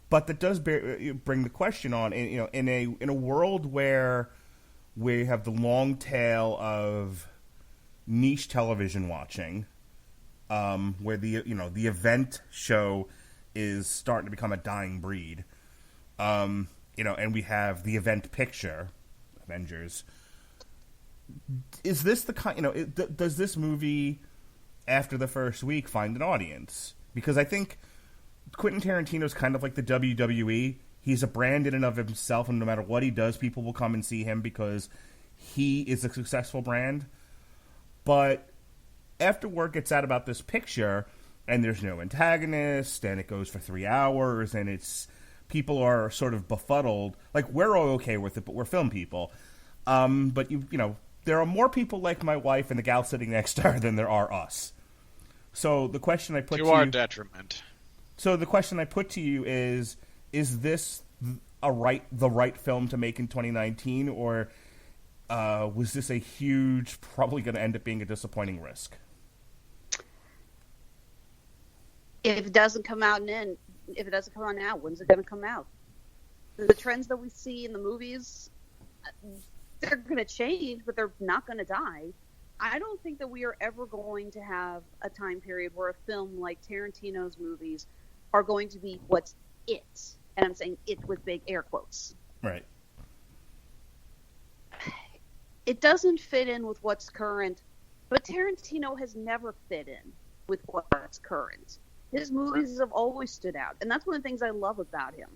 But that does bring the question on, in a world where we have the long tail of niche television watching, where the event show is starting to become a dying breed, and we have the event picture, Avengers. Is this the kind? Does this movie, after the first week, find an audience? Because I think Quentin Tarantino's kind of like the WWE. He's a brand in and of himself, and no matter what he does, people will come and see him because he is a successful brand. But after word gets out about this picture, and there's no antagonist, and it goes for 3 hours, and people are sort of befuddled. Like, we're all okay with it, but we're film people. But there are more people like my wife and the gal sitting next to her than there are us. So the question I put to our you... detriment. So the question I put to you is this the right film to make in 2019, or was this a huge, probably going to end up being a disappointing risk? If it doesn't come out now, when's it going to come out? The trends that we see in the movies, they're going to change, but they're not going to die. I don't think that we are ever going to have a time period where a film like Tarantino's movies are going to be what's it. And I'm saying it with big air quotes. Right. It doesn't fit in with what's current, but Tarantino has never fit in with what's current. His movies have always stood out, and that's one of the things I love about him.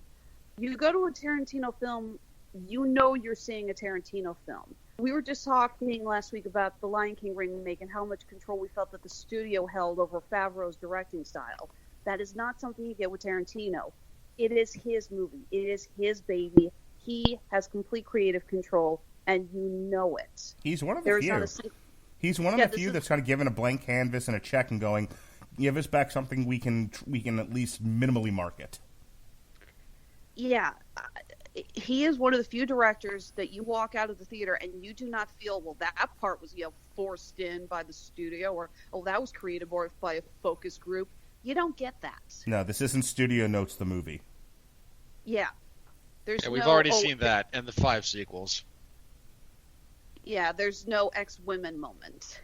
You go to a Tarantino film, you're seeing a Tarantino film. We were just talking last week about the Lion King remake and how much control we felt that the studio held over Favreau's directing style. That is not something you get with Tarantino. It is his movie. It is his baby. He has complete creative control, and you know it. He's one of the few. He's one of the few that's kind of given a blank canvas and a check and going, give us back something we can at least minimally market. Yeah. He is one of the few directors that you walk out of the theater and you do not feel, well, that part was forced in by the studio, or, oh, that was created by a focus group. You don't get that. No, this isn't Studio Notes, the movie. Yeah. We've already seen that in the 5 sequels. Yeah, there's no ex-women moment.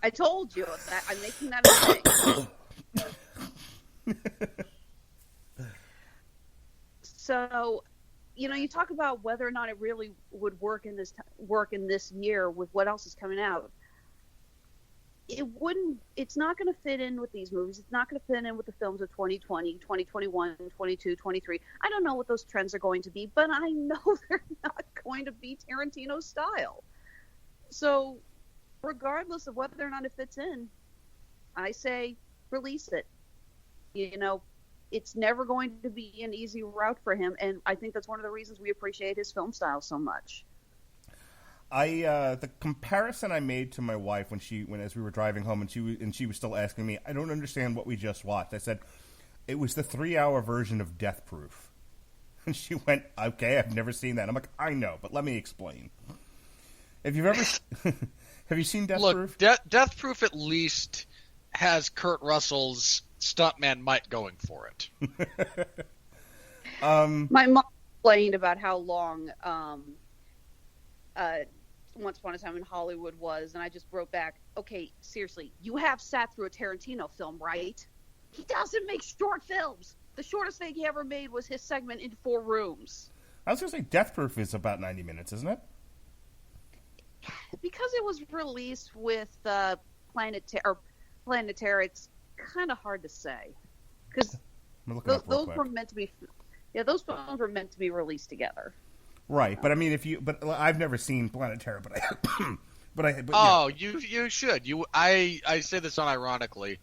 I told you that. I'm making that a thing. So, you talk about whether or not it really would work in this year with what else is coming out. it's not going to fit in with these movies. It's not going to fit in with the films of 2020, 2021, 22, 23. I don't know what those trends are going to be, but I know they're not going to be Tarantino style. So regardless of whether or not it fits in, I say release it. You know, it's never going to be an easy route for him, and I think that's one of the reasons we appreciate his film style so much. The comparison I made to my wife as we were driving home and she was still asking me, I don't understand what we just watched. I said it was the 3-hour version of Death Proof, and she went, okay, I've never seen that. I'm like, I know, but let me explain. If you've ever have you seen Death Proof? Death Proof at least has Kurt Russell's stuntman Mike going for it. My mom explained about how long Once Upon a Time in Hollywood was, and I just wrote back, okay, seriously, you have sat through a Tarantino film, right? He doesn't make short films. The shortest thing he ever made was his segment in 4 rooms. I was going to say Death Proof is about 90 minutes, isn't it? Because it was released with Planetary, it's kind of hard to say. Because those were meant to be, those films were meant to be released together. Right, but I mean, but I've never seen Planetary, you should. I say this unironically.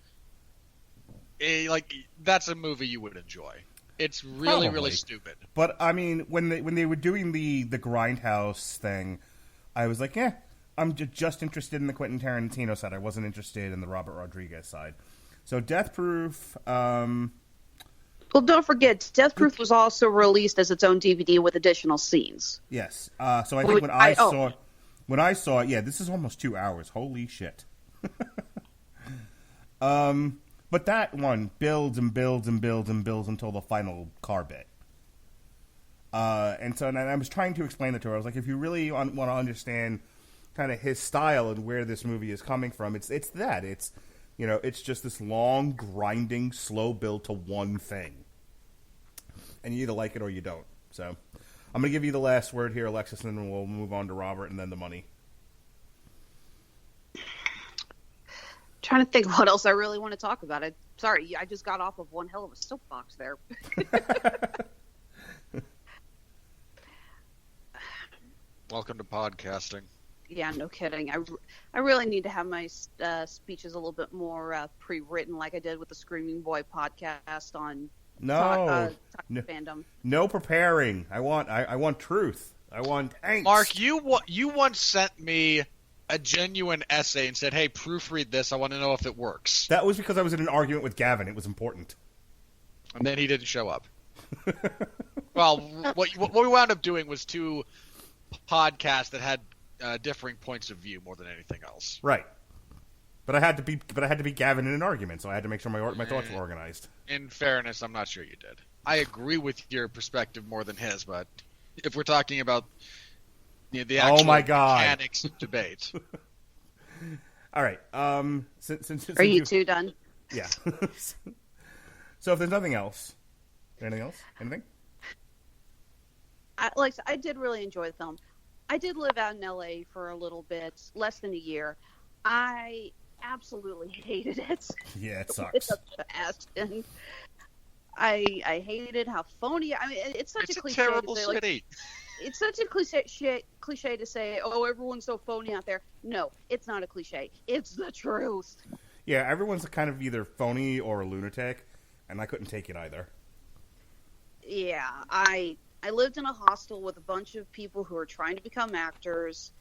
That's a movie you would enjoy. It's really, really stupid. But I mean, when they were doing the Grindhouse thing, I was like, I'm just interested in the Quentin Tarantino side. I wasn't interested in the Robert Rodriguez side. So Death Proof. Well, don't forget, Death Proof was also released as its own DVD with additional scenes. Yes. So I think when I saw it, this is almost 2 hours. Holy shit. But that one builds and builds and builds and builds until the final car bit. And I was trying to explain it to her. I was like, if you really want to understand kind of his style and where this movie is coming from, it's that. It's, it's just this long, grinding, slow build to one thing. And you either like it or you don't. So I'm going to give you the last word here, Alexis, and then we'll move on to Robert and then the money. Trying to think what else I really want to talk about. Sorry, I just got off of one hell of a soapbox there. Welcome to podcasting. Yeah, no kidding. I really need to have my speeches a little bit more pre-written, like I did with the Screaming Boy podcast on fandom. No preparing. I want truth. I want angst. Mark, you once sent me a genuine essay and said, "Hey, proofread this. I want to know if it works." That was because I was in an argument with Gavin. It was important. And then he didn't show up. Well, what we wound up doing was 2 podcasts that had differing points of view more than anything else. Right. But I had to be Gavin in an argument, so I had to make sure my thoughts were organized. In fairness, I'm not sure you did. I agree with your perspective more than his, but if we're talking about the actual mechanics of debate. All right. Since are you two done? Yeah. So if there's nothing else, anything else? Anything? I did really enjoy the film. I did live out in LA for a little bit, less than a year. I absolutely hated it. Yeah, it sucks. It's a passion. I hated how phony. I mean, it's such a cliche. Terrible city. It's such a cliche to say, "Oh, everyone's so phony out there." No, it's not a cliche. It's the truth. Yeah, everyone's kind of either phony or a lunatic, and I couldn't take it either. Yeah, I lived in a hostel with a bunch of people who were trying to become actors.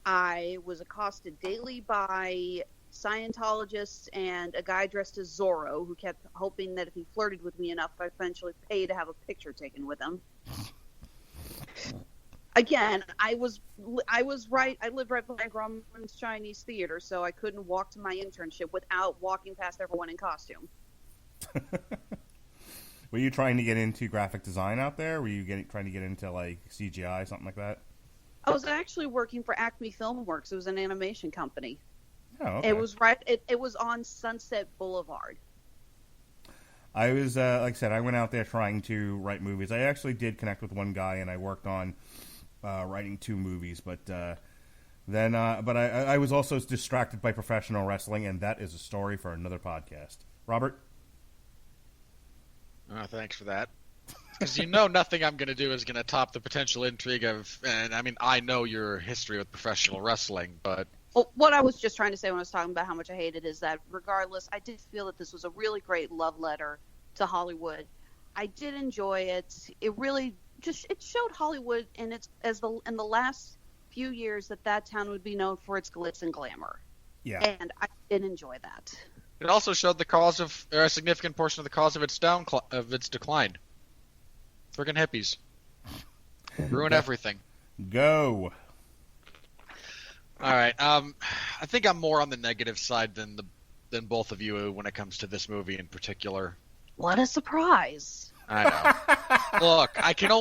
I was accosted daily by Scientologists and a guy dressed as Zorro who kept hoping that if he flirted with me enough, I'd eventually pay to have a picture taken with him. Again, I was right. I lived right behind Grauman's Chinese Theater, so I couldn't walk to my internship without walking past everyone in costume. Were you trying to get into graphic design out there? Were you trying to get into like CGI, something like that? I was actually working for Acme Filmworks. It was an animation company. Oh, okay. It was right. It was on Sunset Boulevard. I was, like I said, I went out there trying to write movies. I actually did connect with one guy, and I worked on writing 2 movies, but Then, but I was also distracted by professional wrestling, and that is a story for another podcast. Robert? Thanks for that. Because you know nothing I'm going to do is going to top the potential intrigue of, and I mean, I know your history with professional wrestling, but... Well, what I was just trying to say when I was talking about how much I hated is that regardless, I did feel that this was a really great love letter to Hollywood. I did enjoy it. It really just, it showed Hollywood in the last few years that town would be known for its glitz and glamour. Yeah. And I did enjoy that. It also showed the cause of, or a significant portion of the cause of its decline. Friggin' hippies. Ruin everything. Go. All right. I think I'm more on the negative side than both of you when it comes to this movie in particular. What a surprise. I know. Look, I can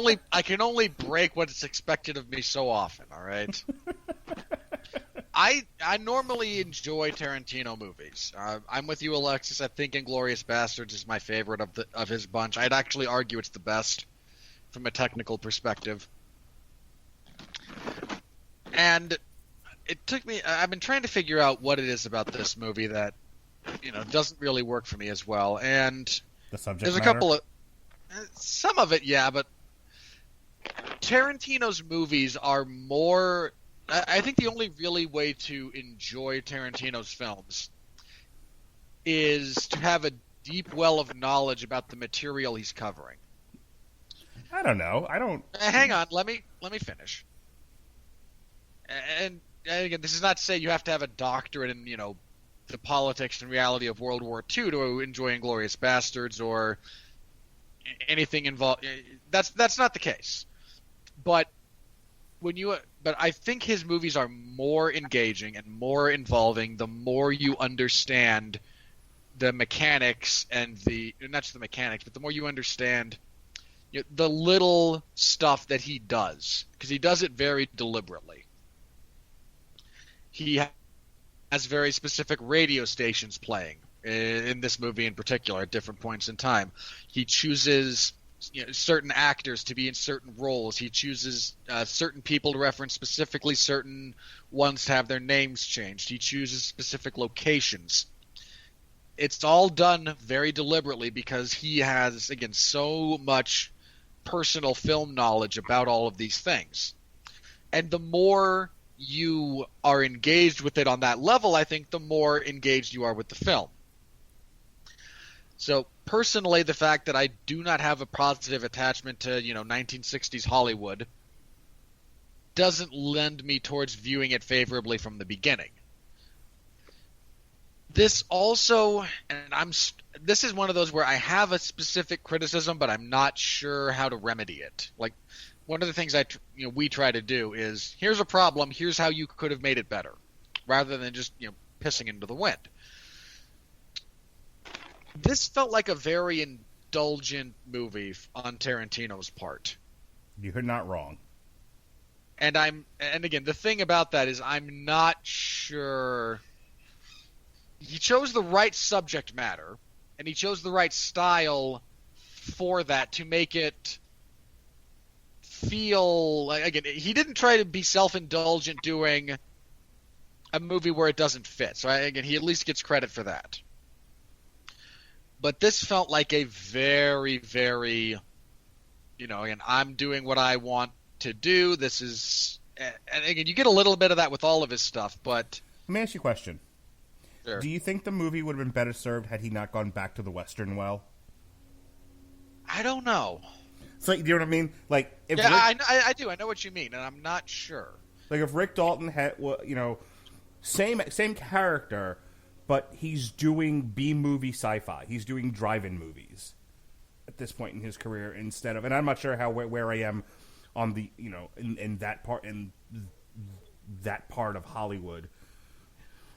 only break what's expected of me so often, all right? I normally enjoy Tarantino movies. I'm with you, Alexis. I think Inglourious Basterds is my favorite of his bunch. I'd actually argue it's the best from a technical perspective. And it took me. I've been trying to figure out what it is about this movie that doesn't really work for me as well. And the subject there's a matter? couple of some of it, yeah, but Tarantino's movies are more. I think the only really way to enjoy Tarantino's films is to have a deep well of knowledge about the material he's covering. I don't know. I don't. Hang on, let me finish. And again, this is not to say you have to have a doctorate in the politics and reality of World War II to enjoy Inglourious Basterds or anything involved. That's not the case. But I think his movies are more engaging and more involving the more you understand the mechanics and not just the mechanics, but the more you understand the little stuff that he does, because he does it very deliberately. He has very specific radio stations playing in this movie in particular at different points in time. He chooses certain actors to be in certain roles. He chooses certain people to reference specifically, certain ones to have their names changed. He chooses specific locations. It's all done very deliberately because he has, again, so much personal film knowledge about all of these things. And the more you are engaged with it on that level, I think the more engaged you are with the film. So personally, the fact that I do not have a positive attachment to 1960s Hollywood doesn't lend me towards viewing it favorably from the beginning. This also, and this is one of those where I have a specific criticism, but I'm not sure how to remedy it. Like, one of the things we try to do is, here's a problem, here's how you could have made it better, rather than just pissing into the wind. This felt like a very indulgent movie on Tarantino's part. You're not wrong. And again, the thing about that is I'm not sure. He chose the right subject matter, and he chose the right style for that to make it feel like, again, he didn't try to be self-indulgent doing a movie where it doesn't fit. So again, he at least gets credit for that. But this felt like a very, very, again, I'm doing what I want to do. This is, and again, you get a little bit of that with all of his stuff, but... Let me ask you a question. Sure. Do you think the movie would have been better served had he not gone back to the Western well? I don't know. So, you know what I mean? Like, if I do. I know what you mean, and I'm not sure. Like, if Rick Dalton had, same character, but he's doing B-movie sci-fi. He's doing drive-in movies at this point in his career instead of, and I'm not sure where I am on the, in that part of Hollywood,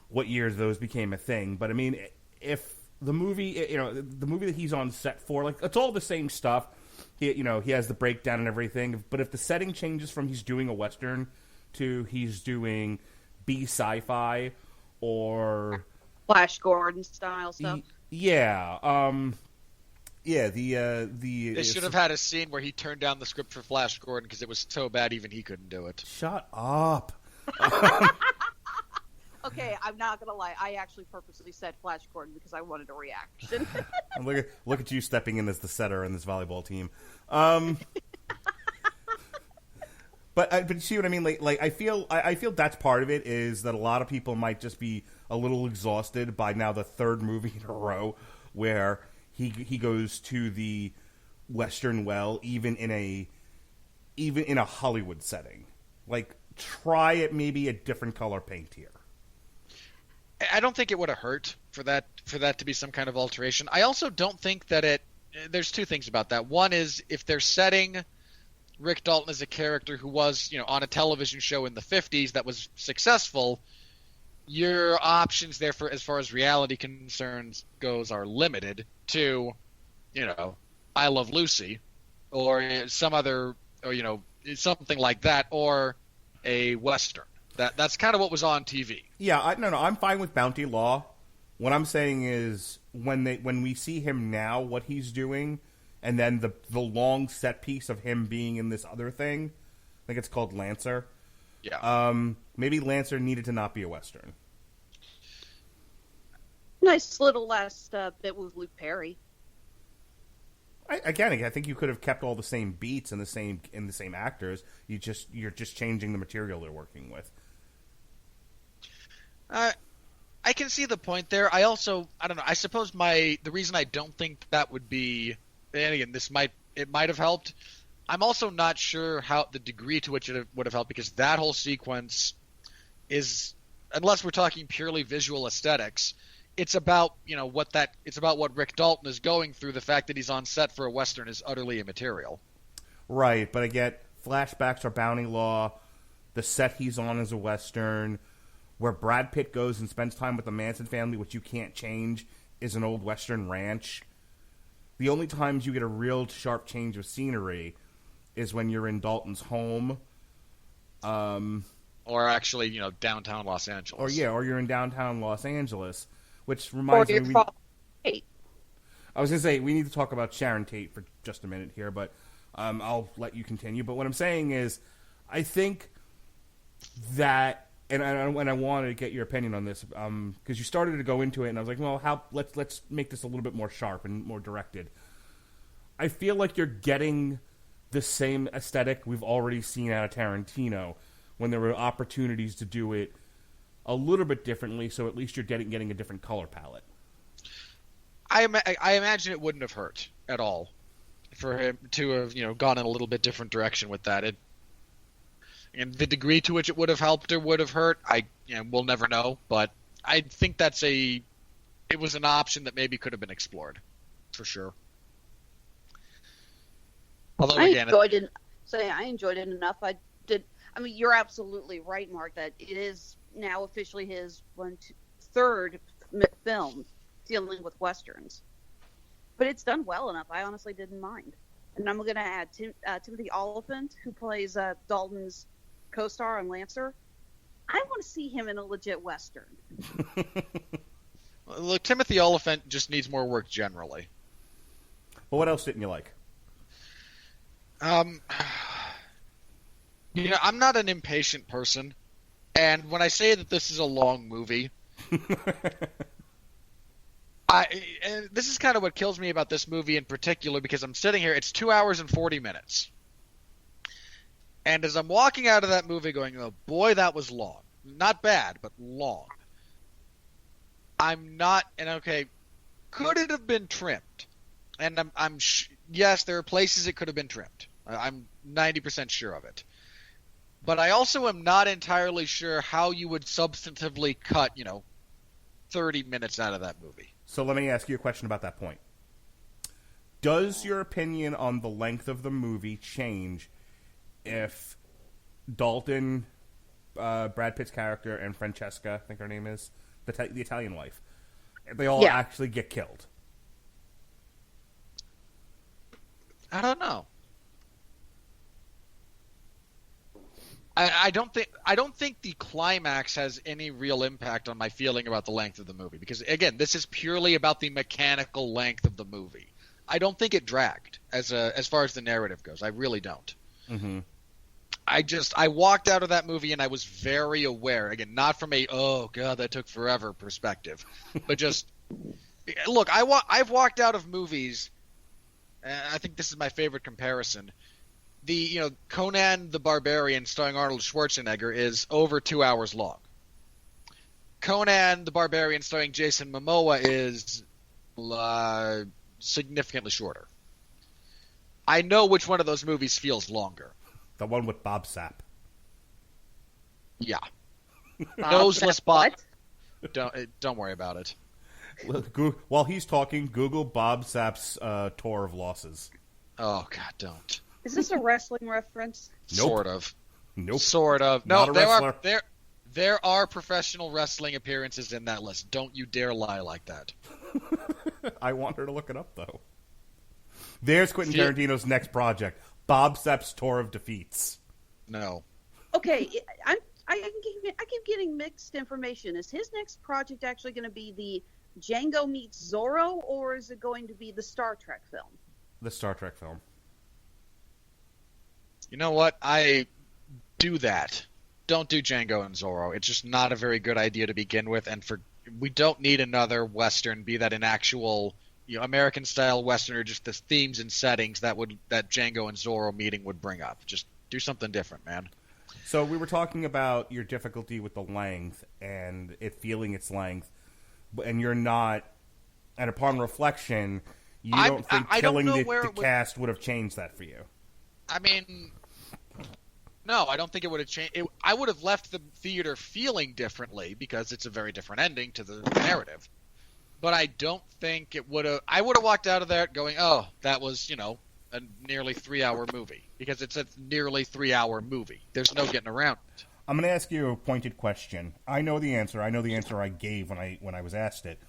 what years those became a thing. But I mean, if the movie, the movie that he's on set for, like, it's all the same stuff. He has the breakdown and everything. But if the setting changes from he's doing a Western to he's doing B sci-fi or Flash Gordon style stuff. They should have had a scene where he turned down the script for Flash Gordon because it was so bad even he couldn't do it. Shut up. Okay, I'm not gonna lie. I actually purposely said Flash Gordon because I wanted a reaction. Look at you stepping in as the setter in this volleyball team. But you see what I mean? Like I feel that's part of it, is that a lot of people might just be a little exhausted by now the third movie in a row where he goes to the Western well, even in a Hollywood setting. Like, try it maybe a different color paint here. I don't think it would have hurt for that to be some kind of alteration. I also don't think that there's two things about that. One is, if they're setting Rick Dalton as a character who was, on a television show in the 50s that was successful, your options there as far as reality concerns goes are limited to, I Love Lucy or some other, or, something like that, or a Western. That's kind of what was on TV. Yeah, I'm fine with Bounty Law. What I'm saying is, when we see him now, what he's doing, and then the long set piece of him being in this other thing, I think it's called Lancer. Yeah. Maybe Lancer needed to not be a Western. Nice little last bit with Luke Perry. I think you could have kept all the same beats and the same actors. You're just changing the material they're working with. I can see the point there. I don't know. I suppose the reason I don't think that would be, and again, it might have helped. I'm also not sure how the degree to which it would have helped, because that whole sequence is, unless we're talking purely visual aesthetics, it's about what Rick Dalton is going through. The fact that he's on set for a Western is utterly immaterial. Right, but I get flashbacks are Bounty Law. The set he's on is a Western. Where Brad Pitt goes and spends time with the Manson family, which you can't change, is an old Western ranch. The only times you get a real sharp change of scenery is when you're in Dalton's home. Or actually, downtown Los Angeles. Or you're in downtown Los Angeles, which reminds me... I was going to say, we need to talk about Sharon Tate for just a minute here, but I'll let you continue. But what I'm saying is, I think that... And I wanted to get your opinion on this, because you started to go into it, and I was like, well, let's make this a little bit more sharp and more directed. I feel like you're getting the same aesthetic we've already seen out of Tarantino, when there were opportunities to do it a little bit differently, so at least you're getting a different color palette. I imagine it wouldn't have hurt at all for him to have gone in a little bit different direction with that. And the degree to which it would have helped or would have hurt, we'll never know. But I think it was an option that maybe could have been explored, for sure. Although I enjoyed it enough. You're absolutely right, Mark, that it is now officially his third film dealing with Westerns. But it's done well enough. I honestly didn't mind. And I'm going to add Timothy Olyphant, who plays Dalton's co-star on Lancer. I want to see him in a legit Western. Look, Timothy Olyphant just needs more work generally. Well, what else didn't you like? I'm not an impatient person, and when I say that this is a long movie, and this is kind of what kills me about this movie in particular, because I'm sitting here, it's 2 hours and 40 minutes. And as I'm walking out of that movie going, oh boy, that was long. Not bad, but long. Could it have been trimmed? And yes, there are places it could have been trimmed. I'm 90% sure of it. But I also am not entirely sure how you would substantively cut, 30 minutes out of that movie. So let me ask you a question about that point. Does your opinion on the length of the movie change if Dalton, Brad Pitt's character, and Francesca, I think her name is, the Italian wife, they all actually get killed? I don't know. I don't think the climax has any real impact on my feeling about the length of the movie, because again, this is purely about the mechanical length of the movie. I don't think it dragged as far as the narrative goes. I really don't. Mm-hmm. I walked out of that movie and I was very aware, again, not from a, oh God, that took forever perspective, but just, look, I've walked out of movies, and I think this is my favorite comparison. Conan the Barbarian starring Arnold Schwarzenegger is over 2 hours long. Conan the Barbarian starring Jason Momoa is significantly shorter. I know which one of those movies feels longer. The one with Bob Sapp. Yeah. Noseless Bob. Don't worry about it. While he's talking, Google Bob Sapp's tour of losses. Oh God, don't. Is this a wrestling reference? Nope. Sort of. Nope. Sort of. Not No, a wrestler. there are professional wrestling appearances in that list. Don't you dare lie like that. I want her to look it up, though. There's Quentin Tarantino's next project, Bob Sapp's Tour of Defeats. No. Okay, I keep getting mixed information. Is his next project actually going to be the Django meets Zorro, or is it going to be the Star Trek film? The Star Trek film. You know what? I do that. Don't do Django and Zorro. It's just not a very good idea to begin with, and we don't need another Western, be that an actual American-style Western or just the themes and settings that Django and Zorro meeting would bring up. Just do something different, man. So we were talking about your difficulty with the length and it feeling its length, and you're not. And upon reflection, you don't think killing the cast would have changed that for you. I mean, no, I don't think it would have changed. I would have left the theater feeling differently because it's a very different ending to the narrative. But I don't think it would have. I would have walked out of there going, "Oh, that was a nearly 3-hour movie," because it's a nearly 3-hour movie. There's no getting around it. I'm going to ask you a pointed question. I know the answer. I know the answer I gave when I was asked it.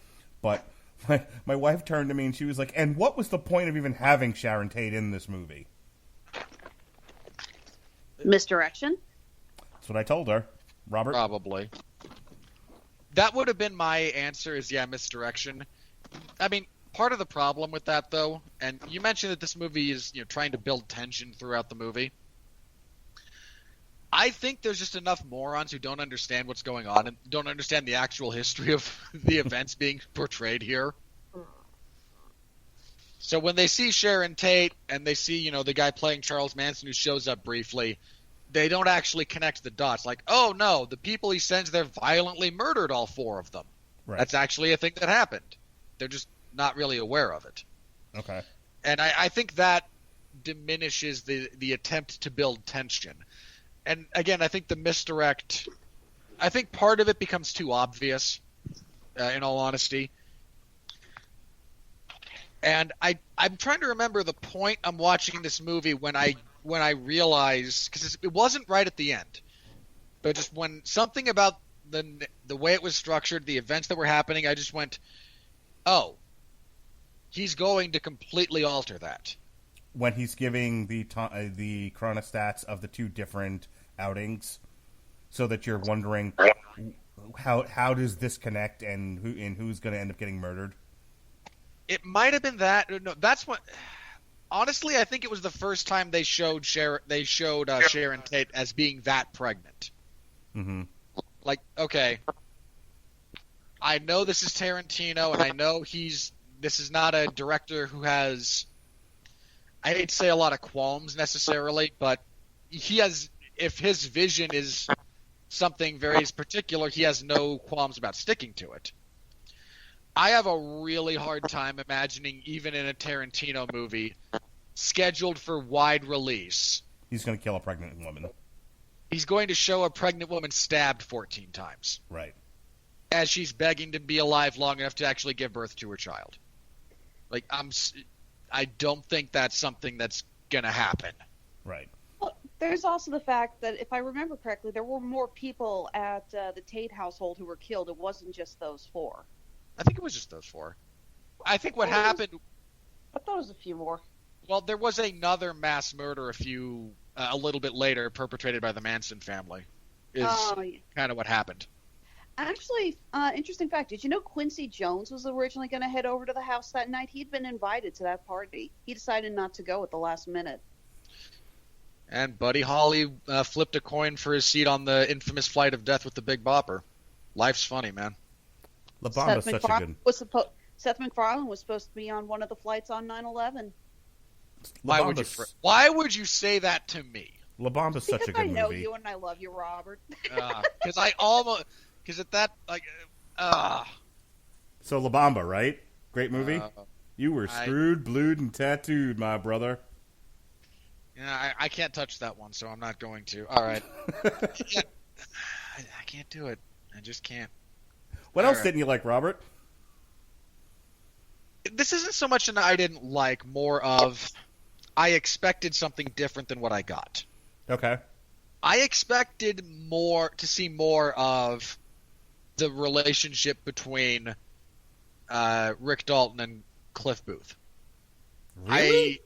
But my wife turned to me and she was like, "And what was the point of even having Sharon Tate in this movie?" Misdirection? That's what I told her. Robert? Probably. That would have been my answer is, yeah, misdirection. I mean, part of the problem with that, though, and you mentioned that this movie is trying to build tension throughout the movie. I think there's just enough morons who don't understand what's going on and don't understand the actual history of the events being portrayed here. So when they see Sharon Tate and they see, the guy playing Charles Manson who shows up briefly, they don't actually connect the dots. Like, oh no, the people he sends there violently murdered all 4 of them. Right. That's actually a thing that happened. They're just not really aware of it. Okay. And I think that diminishes the attempt to build tension. And again, I think the misdirect, I think part of it becomes too obvious, in all honesty. And I'm trying to remember the point I'm watching this movie when I realized, because it wasn't right at the end, but just when something about the way it was structured, the events that were happening, I just went, oh, he's going to completely alter that. When he's giving the chronostats of the 2 different outings, so that you're wondering how does this connect and who's going to end up getting murdered. It might have been that. No, that's what. Honestly, I think it was the first time they showed Sharon Tate as being that pregnant. Mm-hmm. Like, okay, I know this is Tarantino, and I know this is not a director who has, I hate to say a lot of qualms necessarily, but he has, if his vision is something very particular, he has no qualms about sticking to it. I have a really hard time imagining, even in a Tarantino movie, scheduled for wide release, he's going to kill a pregnant woman. He's going to show a pregnant woman stabbed 14 times. Right. As she's begging to be alive long enough to actually give birth to her child. Like, I don't think that's something that's going to happen. Right. Well, there's also the fact that, if I remember correctly, there were more people at the Tate household who were killed. It wasn't just those 4. I think it was just those 4. I think what happened... I thought it was a few more. Well, there was another mass murder a little bit later, perpetrated by the Manson family. Is kind of what happened. Actually, interesting fact. Did you know Quincy Jones was originally going to head over to the house that night? He'd been invited to that party. He decided not to go at the last minute. And Buddy Holly flipped a coin for his seat on the infamous Flight of Death with the Big Bopper. Life's funny, man. La Bamba's such a good... Seth MacFarlane was supposed to be on one of the flights on 9/11. Why would you say that to me? La Bamba's such a good movie. Because I know you and I love you, Robert. Because at that, So La Bamba, right? Great movie? You were screwed, blued, and tattooed, my brother. Yeah, I can't touch that one, so I'm not going to. All right. I can't do it. I just can't. What else didn't you like, Robert? This isn't so much an I didn't like, more of I expected something different than what I got. Okay. I expected to see more of the relationship between Rick Dalton and Cliff Booth. Really?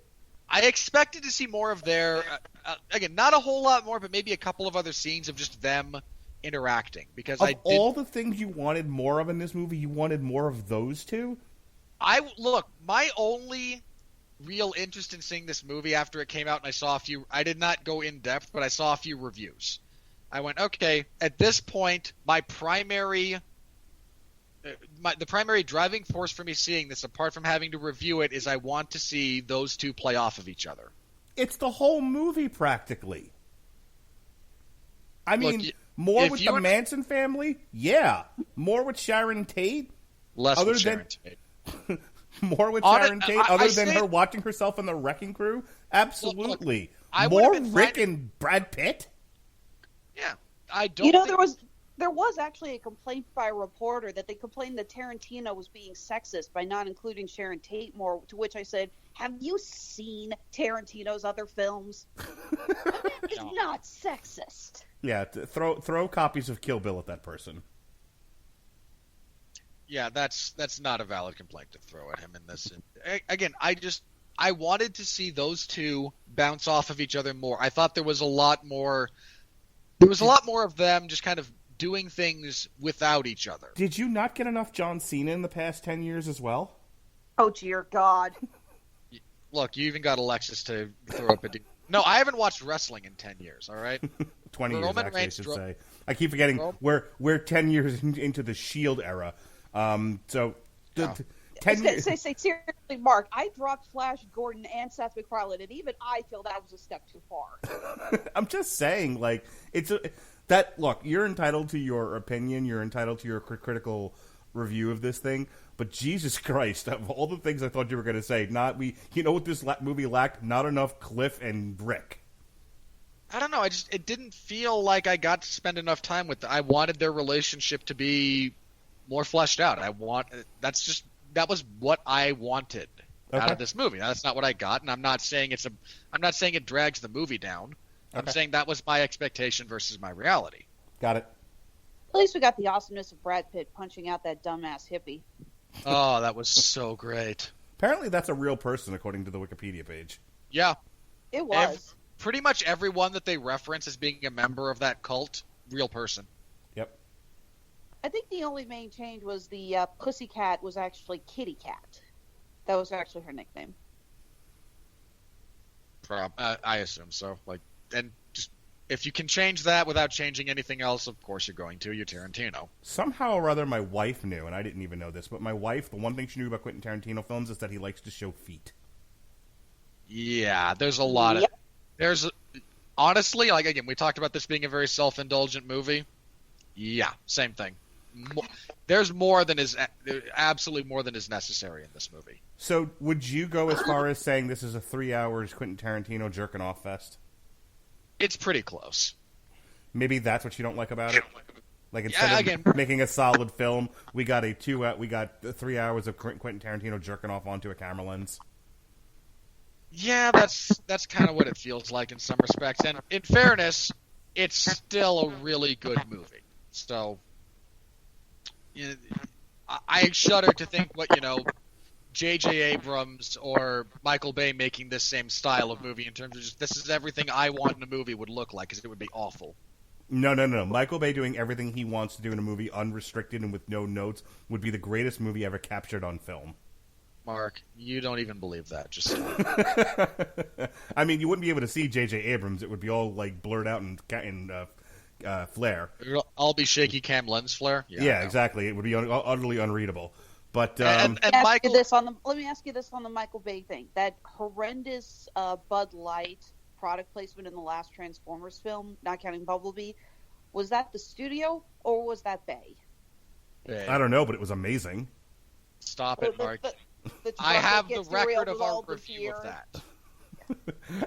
I expected to see more of their again, not a whole lot more, but maybe a couple of other scenes of just them interacting. Because all the things you wanted more of in this movie, you wanted more of those two? My only real interest in seeing this movie after it came out, and I did not go in depth, but I saw a few reviews. I went, okay, at this point, the primary driving force for me seeing this, apart from having to review it, is I want to see those two play off of each other. It's the whole movie, practically. I mean, more with the Manson family? Yeah. More with Sharon Tate? Less with Sharon Tate. More with Sharon Tate, other than her watching herself in the Wrecking Crew? Absolutely. More Rick and Brad Pitt? Yeah. I don't there was actually a complaint by a reporter that they complained that Tarantino was being sexist by not including Sharon Tate more, to which I said, have you seen Tarantino's other films? It's not sexist. Yeah, throw copies of Kill Bill at that person. Yeah, that's not a valid complaint to throw at him in this. Again, I wanted to see those two bounce off of each other more. I thought there was a lot more of them just kind of doing things without each other. Did you not get enough John Cena in the past 10 years as well? Oh, dear God. Look, you even got Alexis to throw up a... No, I haven't watched wrestling in 10 years, all right? 20 years, actually, I should say. I keep forgetting we're 10 years into the Shield era. 10 years... Say, seriously, Mark, I dropped Flash Gordon and Seth MacFarlane, and even I feel that was a step too far. I'm just saying, like, look, you're entitled to your opinion, you're entitled to your critical review of this thing, but Jesus Christ, of all the things I thought you were going to say, you know what this movie lacked? Not enough Cliff and Rick. I don't know, it didn't feel like I got to spend enough time with them. I wanted their relationship to be more fleshed out. That was what I wanted out of this movie. Now, that's not what I got, and I'm not saying it drags the movie down. I'm saying that was my expectation versus my reality. Got it. At least we got the awesomeness of Brad Pitt punching out that dumbass hippie. Oh, that was so great. Apparently that's a real person, according to the Wikipedia page. Yeah. It was. Pretty much everyone that they reference as being a member of that cult, real person. Yep. I think the only main change was the Pussycat was actually Kitty Cat. That was actually her nickname. I assume so. And just if you can change that without changing anything else, of course you're going to. You're Tarantino. Somehow or other, my wife knew, and I didn't even know this, but my wife, the one thing she knew about Quentin Tarantino films is that he likes to show feet. Yeah, there's a lot of... Honestly, again, we talked about this being a very self-indulgent movie. Yeah, same thing. There's absolutely more than is necessary in this movie. So, would you go as far as saying this is a 3 hours Quentin Tarantino jerking off fest? It's pretty close. Maybe that's what you don't like about it. Like instead of making a solid film, we got 3 hours of Quentin Tarantino jerking off onto a camera lens. Yeah, that's kind of what it feels like in some respects. And in fairness, it's still a really good movie. So, I shudder to think what, J.J. Abrams or Michael Bay making this same style of movie in terms of just, this is everything I want in a movie would look like, because it would be awful. No. Michael Bay doing everything he wants to do in a movie unrestricted and with no notes would be the greatest movie ever captured on film. Mark, you don't even believe that. Just stop. I mean, you wouldn't be able to see J.J. Abrams. It would be all like blurred out in flare. It'll all be shaky cam lens flare. Yeah, exactly. It would be utterly unreadable. But and Let me Michael, ask you this on the Michael Bay thing. That horrendous Bud Light product placement in the last Transformers film, not counting Bumblebee, was that the studio or was that Bay? I don't know, but it was amazing. Stop it, Mark. The I truck have that the gets record derailed of with our all the review beer. of that.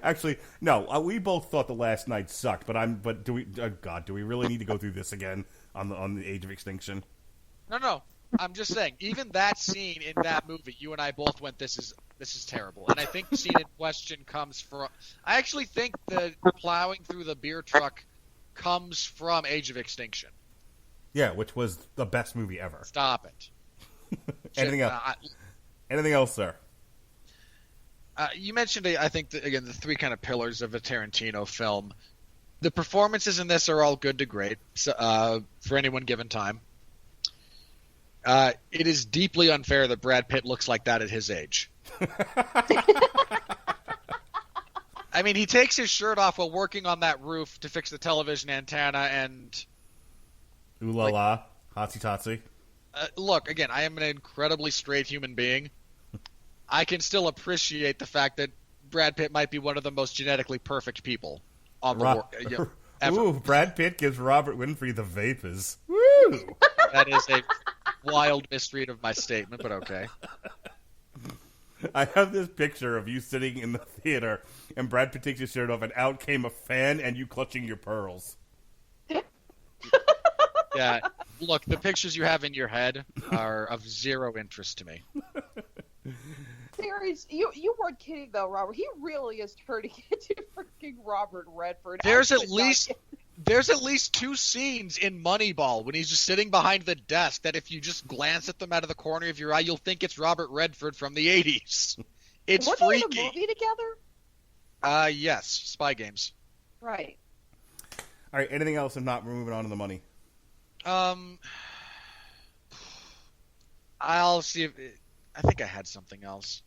Actually, no. We both thought the last night sucked, but do we? God, do we really need to go through this again on the Age of Extinction? No. I'm just saying, even that scene in that movie, you and I both went, this is terrible. And I think the scene in question comes from. I actually think the plowing through the beer truck comes from Age of Extinction. Yeah, which was the best movie ever. Stop it. Anything else? Anything else, sir? You mentioned, I think, again, the three kind of pillars of a Tarantino film. The performances in this are all good to great for anyone given time. It is deeply unfair that Brad Pitt looks like that at his age. I mean, he takes his shirt off while working on that roof to fix the television antenna, and Ooh la la, hotsy totsy. Look, again, I am an incredibly straight human being. I can still appreciate the fact that Brad Pitt might be one of the most genetically perfect people on the world. Ooh, Brad Pitt gives Robert Winfree the vapors. Woo! That is a wild misread of my statement, but okay. I have this picture of you sitting in the theater, and Brad Pitt takes his shirt off, and out came a fan, and you clutching your pearls. Yeah, look, the pictures you have in your head are of zero interest to me. Series, you weren't kidding though, Robert. He really is turning into freaking Robert Redford. There's at least two scenes in Moneyball when he's just sitting behind the desk that if you just glance at them out of the corner of your eye, you'll think it's Robert Redford from the 80s. It's Weren't freaky. they in a movie together? Yes, Spy Games. Right. All right, anything else? If not, we're moving on to the money. I'll see if I think I had something else.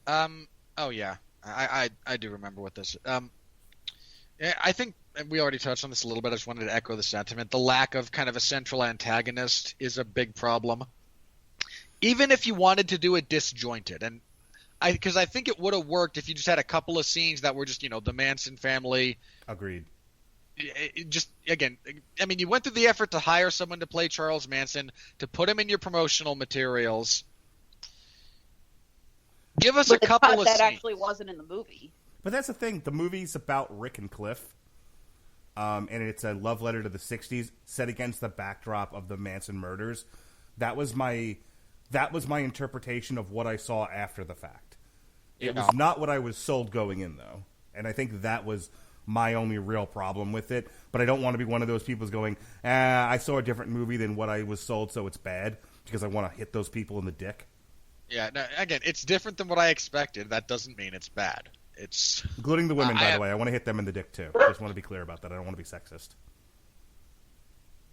Oh yeah, I do remember what this. I think we already touched on this a little bit. I just wanted to echo the sentiment. The lack of kind of a central antagonist is a big problem. Even if you wanted to do it disjointed, and because I think it would have worked if you just had a couple of scenes that were just the Manson family. Agreed. Just again, I mean, you went through the effort to hire someone to play Charles Manson, to put him in your promotional materials. Give us a couple of that scenes. actually wasn't in the movie. But that's the thing. The movie's about Rick and Cliff, and it's a love letter to the '60s set against the backdrop of the Manson murders. That was my interpretation of what I saw after the fact. It was not what I was sold going in, though, and I think that was my only real problem with it. But I don't want to be one of those people going, I saw a different movie than what I was sold, so it's bad, because I want to hit those people in the dick. Yeah, no, again, it's different than what I expected. That doesn't mean it's bad. It's including the women, by the way. I want to hit them in the dick, too. Just want to be clear about that. I don't want to be sexist.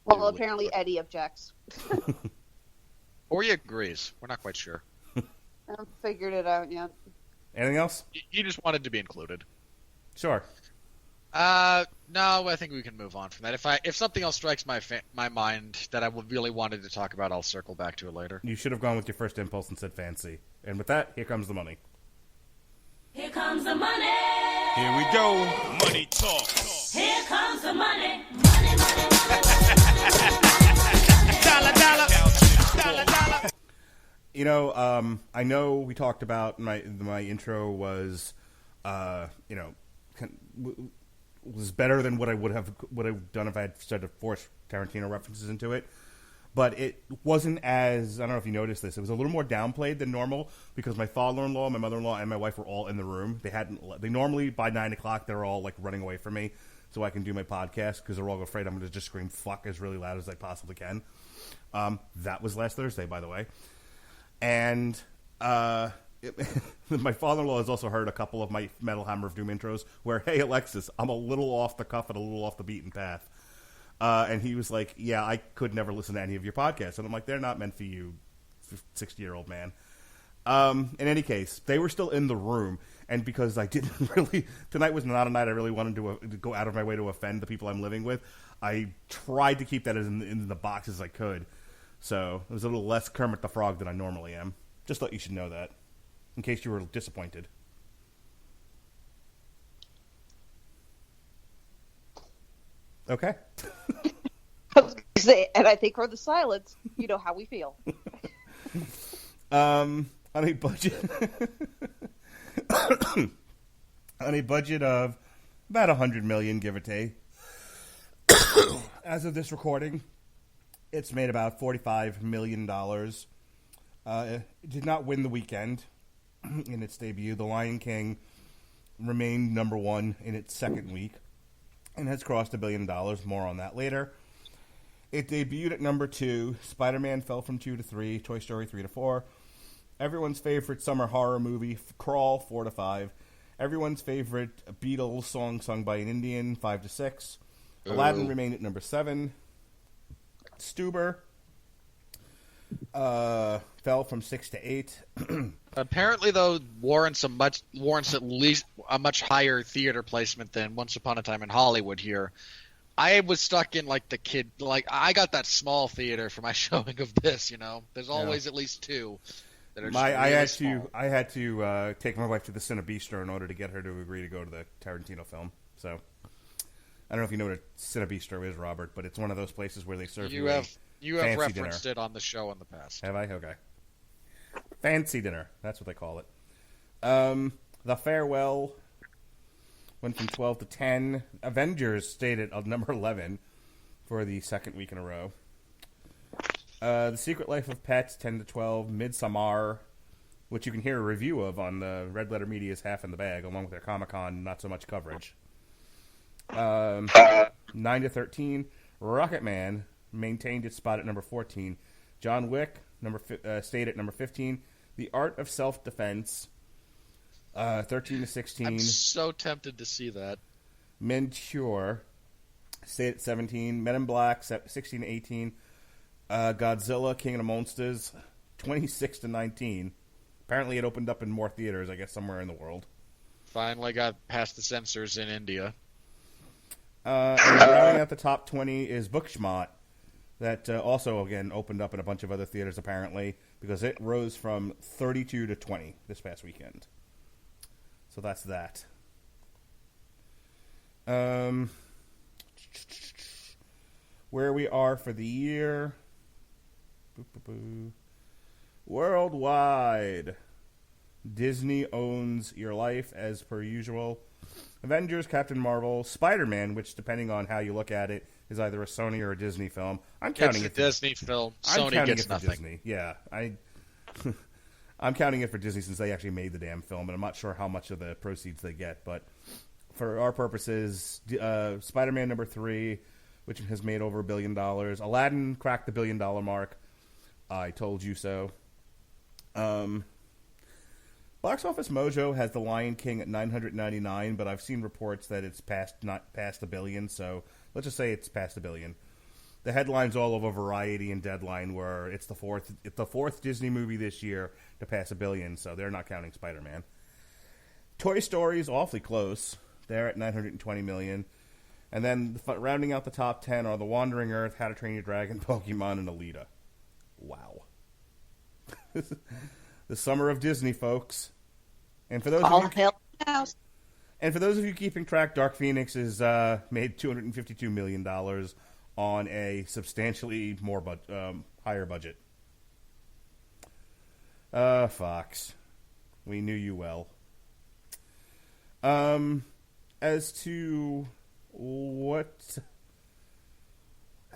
Well, apparently Eddie objects. Or he agrees. We're not quite sure. I haven't figured it out yet. Anything else? You just wanted to be included. Sure. No, I think we can move on from that. If something else strikes my mind that I really wanted to talk about, I'll circle back to it later. You should have gone with your first impulse and said fancy. And with that, here comes the money. Here comes the money. Here we go. Money talk. Here comes the money. Money, money, money. Dollar, dollar. Dollar, dollar. I know we talked about my intro was, was better than what I would have done if I had started to force Tarantino references into it. But it wasn't as, I don't know if you noticed this, it was a little more downplayed than normal because my father-in-law, my mother-in-law, and my wife were all in the room. They normally, by 9 o'clock, they're all like running away from me so I can do my podcast because they're all afraid I'm going to just scream fuck as really loud as I possibly can. That was last Thursday, by the way. And my father-in-law has also heard a couple of my Metal Hammer of Doom intros where, hey, Alexis, I'm a little off the cuff and a little off the beaten path. And he was like, yeah, I could never listen to any of your podcasts. And I'm like, they're not meant for you, 60-year-old man. In any case, they were still in the room, and because I didn't really, tonight was not a night I really wanted to go out of my way to offend the people I'm living with. I tried to keep that in the box as I could, so it was a little less Kermit the Frog than I normally am. Just thought you should know that, in case you were disappointed. Okay. And I think from the silence, you know how we feel. On a budget, on a budget of about $100 million, give or take. As of this recording, it's made about $45 million. It did not win the weekend in its debut. The Lion King remained number one in its second week and has crossed $1 billion. More on that later. It debuted at number 2. Spider-Man fell from 2 to 3. Toy Story 3 to 4. Everyone's favorite summer horror movie, Crawl, 4 to 5. Everyone's favorite Beatles song sung by an Indian, 5 to 6. Aladdin remained at number 7. Stuber fell from 6 to 8. Apparently, though, warrants at least a much higher theater placement than Once Upon a Time in Hollywood here. I was stuck in I got that small theater for my showing of this. There's always at least 2 that are. I had to take my wife to the Cinebistro in order to get her to agree to go to the Tarantino film. So I don't know if you know what a Cinebistro is, Robert, but it's one of those places where they serve you have dinner. referenced it on the show in the past. Have I? Okay. Fancy dinner. That's what they call it. The Farewell went from 12 to 10. Avengers stayed at number 11 for the second week in a row. The Secret Life of Pets, 10 to 12. Midsommar, which you can hear a review of on the Red Letter Media's Half in the Bag, along with their Comic-Con not so much coverage. 9 to 13. Rocketman maintained its spot at number 14. John Wick stayed at number 15. The Art of Self-Defense, 13 to 16. I'm so tempted to see that. Mentor stayed at 17. Men in Black, 16 to 18. Godzilla, King of the Monsters, 26 to 19. Apparently it opened up in more theaters, I guess, somewhere in the world. Finally got past the censors in India. And rounding out the top 20 is Bookshot, that also, again, opened up in a bunch of other theaters, apparently, because it rose from 32 to 20 this past weekend. So that's that. Where we are for the year. Worldwide. Disney owns your life, as per usual. Avengers, Captain Marvel, Spider-Man, which, depending on how you look at it, is either a Sony or a Disney film. I'm counting it for Disney film. Sony gets nothing. Disney. Yeah, I'm counting it for Disney since they actually made the damn film, and I'm not sure how much of the proceeds they get. But for our purposes, Spider-Man number 3, which has made over $1 billion. Aladdin cracked the $1 billion mark. I told you so. Box Office Mojo has The Lion King at 999, but I've seen reports that it's not past $1 billion, so let's just say it's past $1 billion. The headlines all over Variety and Deadline were it's the fourth Disney movie this year to pass $1 billion, so they're not counting Spider-Man. Toy Story is awfully close. They're at $920 million. And then rounding out the top 10 are The Wandering Earth, How to Train Your Dragon, Pokemon, and Alita. Wow. The summer of Disney, folks. And for those of you keeping track, Dark Phoenix has made $252 million on a substantially more higher budget. Fox, we knew you well. As to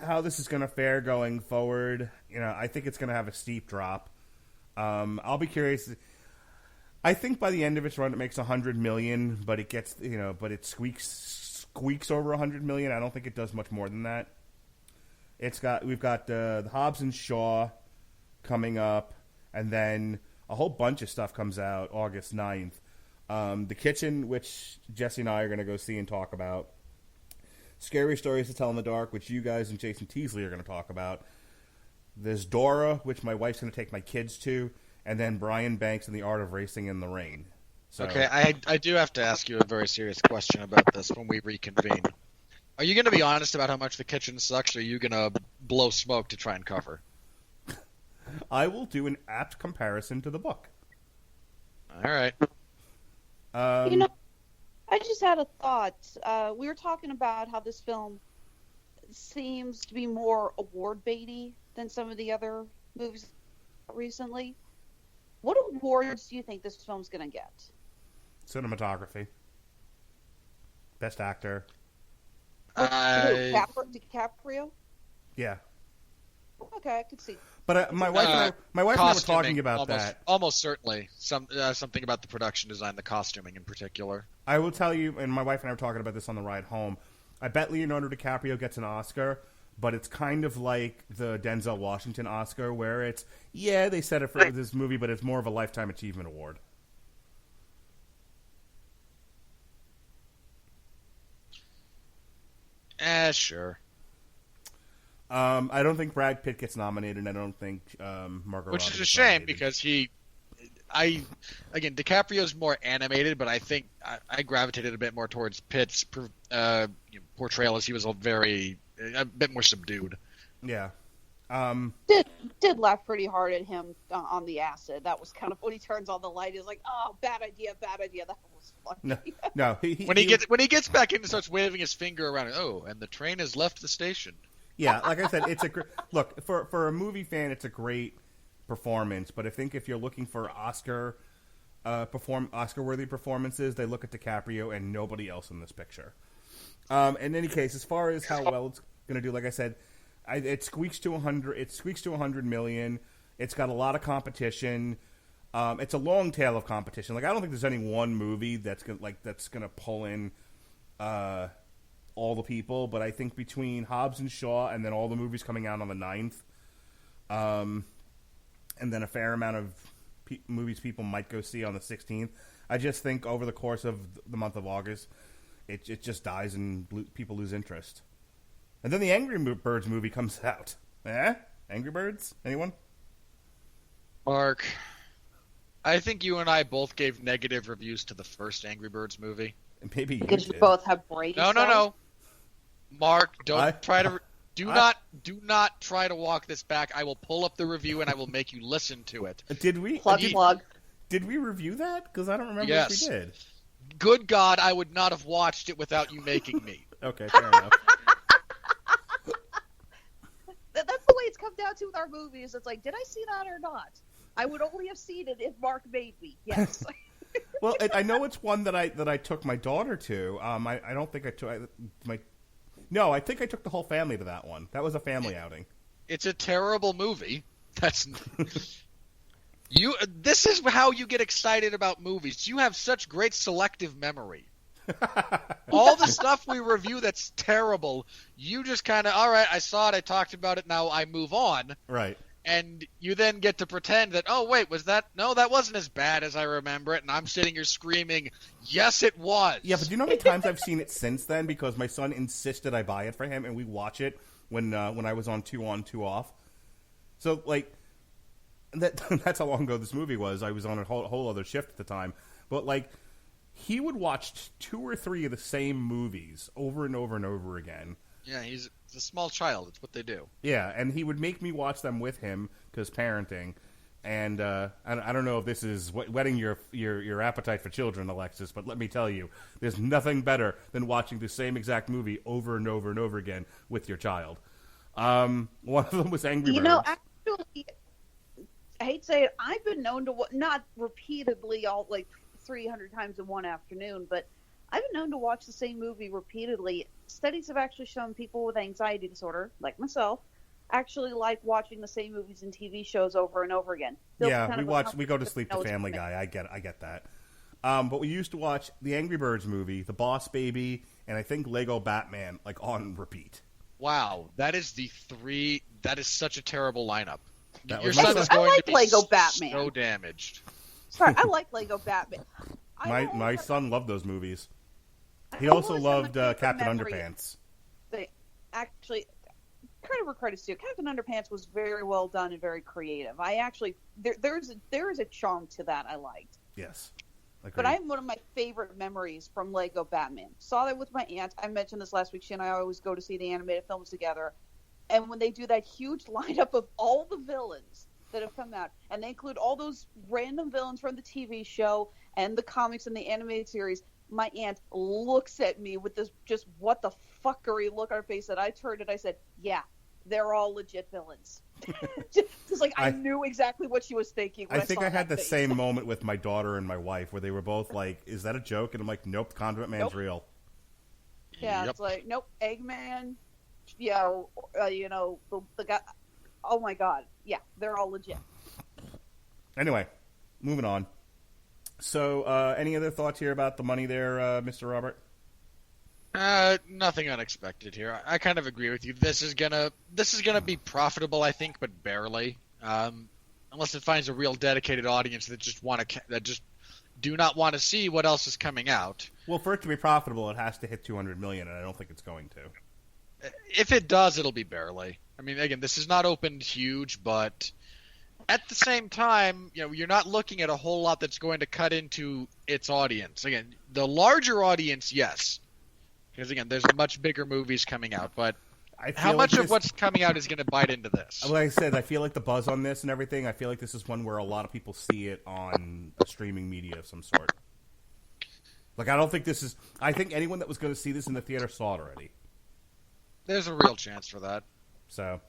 how this is going to fare going forward, I think it's going to have a steep drop. I'll be curious. I think by the end of its run, it makes $100 million, but it gets, but it squeaks over $100 million. I don't think it does much more than that. We've got the Hobbs and Shaw coming up, and then a whole bunch of stuff comes out August 9th. The Kitchen, which Jesse and I are going to go see and talk about. Scary Stories to Tell in the Dark, which you guys and Jason Teasley are going to talk about. There's Dora, which my wife's going to take my kids to. and then Brian Banks in The Art of Racing in the Rain. So, Okay, I do have to ask you a very serious question about this when we reconvene. Are you going to be honest about how much the kitchen sucks, or are you going to blow smoke to try and cover? I will do an apt comparison to the book. All right. I just had a thought. We were talking about how this film seems to be more award baity than some of the other movies recently. What awards do you think this film's going to get? Cinematography. Best actor. DiCaprio? Yeah. Okay, I could see. But my wife and I were talking about that. Almost certainly. Something about the production design, the costuming in particular. I will tell you, and my wife and I were talking about this on the ride home, I bet Leonardo DiCaprio gets an Oscar, but it's kind of like the Denzel Washington Oscar, where it's, they said it for this movie, but it's more of a Lifetime Achievement Award. Sure. I don't think Brad Pitt gets nominated, and I don't think Margot Which Robbie is a gets shame, nominated. because DiCaprio's more animated, but I think I gravitated a bit more towards Pitt's portrayal, as he was a bit more subdued. Yeah. Did laugh pretty hard at him on the acid. That was kind of when he turns on the light. He's like, "Oh, bad idea, bad idea." That was funny. No. When he gets back in and starts waving his finger around, and the train has left the station. Yeah, like I said, it's a look for a movie fan. It's a great performance, but I think if you're looking for Oscar-worthy performances, they look at DiCaprio and nobody else in this picture. In any case, as far as how well it's going to do, like I said, it squeaks to 100. It squeaks to 100 million. It's got a lot of competition. It's a long tail of competition. Like I don't think there's any one movie that's gonna pull in all the people. But I think between Hobbs and Shaw and then all the movies coming out on the 9th, and then a fair amount of movies people might go see on the 16th, I just think over the course of the month of August, it just dies and people lose interest. And then the Angry Birds movie comes out. Angry Birds? Anyone? Mark, I think you and I both gave negative reviews to the first Angry Birds movie. And maybe Because you you both have brain cells. No. Mark, do not try to walk this back. I will pull up the review and I will make you listen to it. Did we? Plug. Did we review that? Because I don't remember Yes. if we did. Good God, I would not have watched it without you making me. Okay, fair enough. That's the way it's come down to with our movies. It's like, did I see that or not? I would only have seen it if Mark made me. Yes. Well, I know it's one that I took my daughter to. I don't think I took No, I think I took the whole family to that one. That was a family outing. It's a terrible movie. This is how you get excited about movies. You have such great selective memory. All the stuff we review that's terrible, you just kind of, all right, I saw it, I talked about it, now I move on. Right. And you then get to pretend that, oh, wait, that wasn't as bad as I remember it, and I'm sitting here screaming, yes, it was. Yeah, but do you know how many times I've seen it since then? Because my son insisted I buy it for him, and we watch it when I was on 2 on, 2 off. So, like, that's how long ago this movie was. I was on a whole other shift at the time. But, like, he would watch 2 or 3 of the same movies over and over and over again. Yeah, he's a small child. It's what they do. Yeah, and he would make me watch them with him because parenting. And I don't know if this is whetting your appetite for children, Alexis, but let me tell you, there's nothing better than watching the same exact movie over and over and over again with your child. One of them was Angry Birds. Actually, I hate to say it, I've been known to not repeatedly, all like 300 times in one afternoon, but I've been known to watch the same movie repeatedly. Studies have actually shown people with anxiety disorder, like myself, actually like watching the same movies and TV shows over and over again. We go to sleep to Family Guy. I get that. But we used to watch the Angry Birds movie, The Boss Baby, and I think Lego Batman, like on repeat. Wow, that is such a terrible lineup. Your son son is going to be Lego Batman. so damaged. Sorry, I like Lego Batman. My son loved those movies. He also loved Captain Underpants. Actually, credit where credit's due. Captain Underpants was very well done and very creative. I actually there is a charm to that I liked. Yes. Agreed. But I have one of my favorite memories from Lego Batman. Saw that with my aunt. I mentioned this last week. She and I always go to see the animated films together. And when they do that huge lineup of all the villains that have come out, and they include all those random villains from the TV show and the comics and the animated series, my aunt looks at me with this just what the fuckery look on her face, and I turned and I said, yeah, they're all legit villains. Just like I knew exactly what she was thinking. When I think I had the face. same moment with my daughter and my wife where they were both like, is that a joke? And I'm like, nope, Condiment Man's real. Yeah, It's like, nope, Eggman, the guy, oh my god, yeah, they're all legit. Anyway, moving on. So, any other thoughts here about the money there, Mr. Robert? Nothing unexpected here. I kind of agree with you. This is gonna be profitable, I think, but barely. Unless it finds a real dedicated audience that just do not want to see what else is coming out. Well, for it to be profitable, it has to hit $200 million, and I don't think it's going to. If it does, it'll be barely. I mean, again, this is not opened huge, but at the same time, you're not looking at a whole lot that's going to cut into its audience. Again, the larger audience, yes. Because, again, there's much bigger movies coming out, but how much of what's coming out is going to bite into this? Like I said, I feel like the buzz on this and everything, I feel like this is one where a lot of people see it on a streaming media of some sort. Like, I don't think this is... I think anyone that was going to see this in the theater saw it already. There's a real chance for that. So,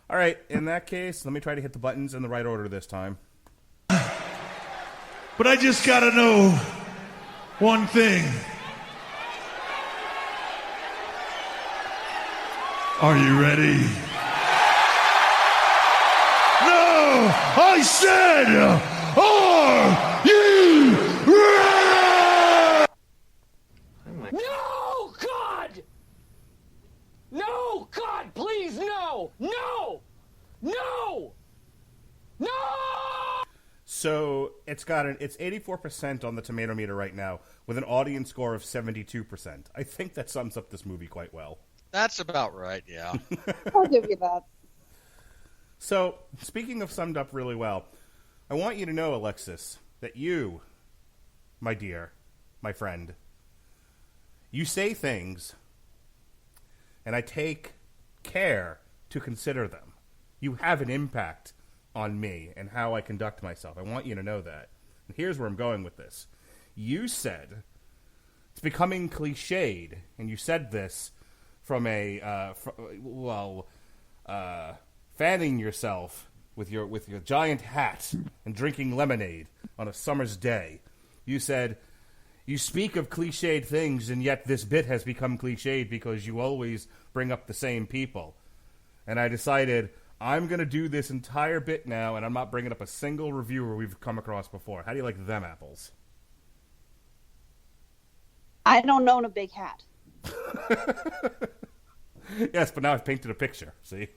all right, in that case, let me try to hit the buttons in the right order this time. But I just got to know one thing. Are you ready? No! I said, are you ready? No, God! No, God, please, no! No! No! No! So it's 84% on the tomato meter right now with an audience score of 72%. I think that sums up this movie quite well. That's about right, yeah. I'll give you that. So, speaking of summed up really well, I want you to know, Alexis, that you, my dear, my friend, you say things, and I take care to consider them. You have an impact on me and how I conduct myself. I want you to know that. And here's where I'm going with this. You said, it's becoming cliched, and you said this from fanning yourself with your giant hat and drinking lemonade on a summer's day. You said, you speak of cliched things, and yet this bit has become cliched because you always bring up the same people. And I decided, I'm going to do this entire bit now, and I'm not bringing up a single reviewer we've come across before. How do you like them apples? I don't own a big hat. Yes, but now I've painted a picture, see?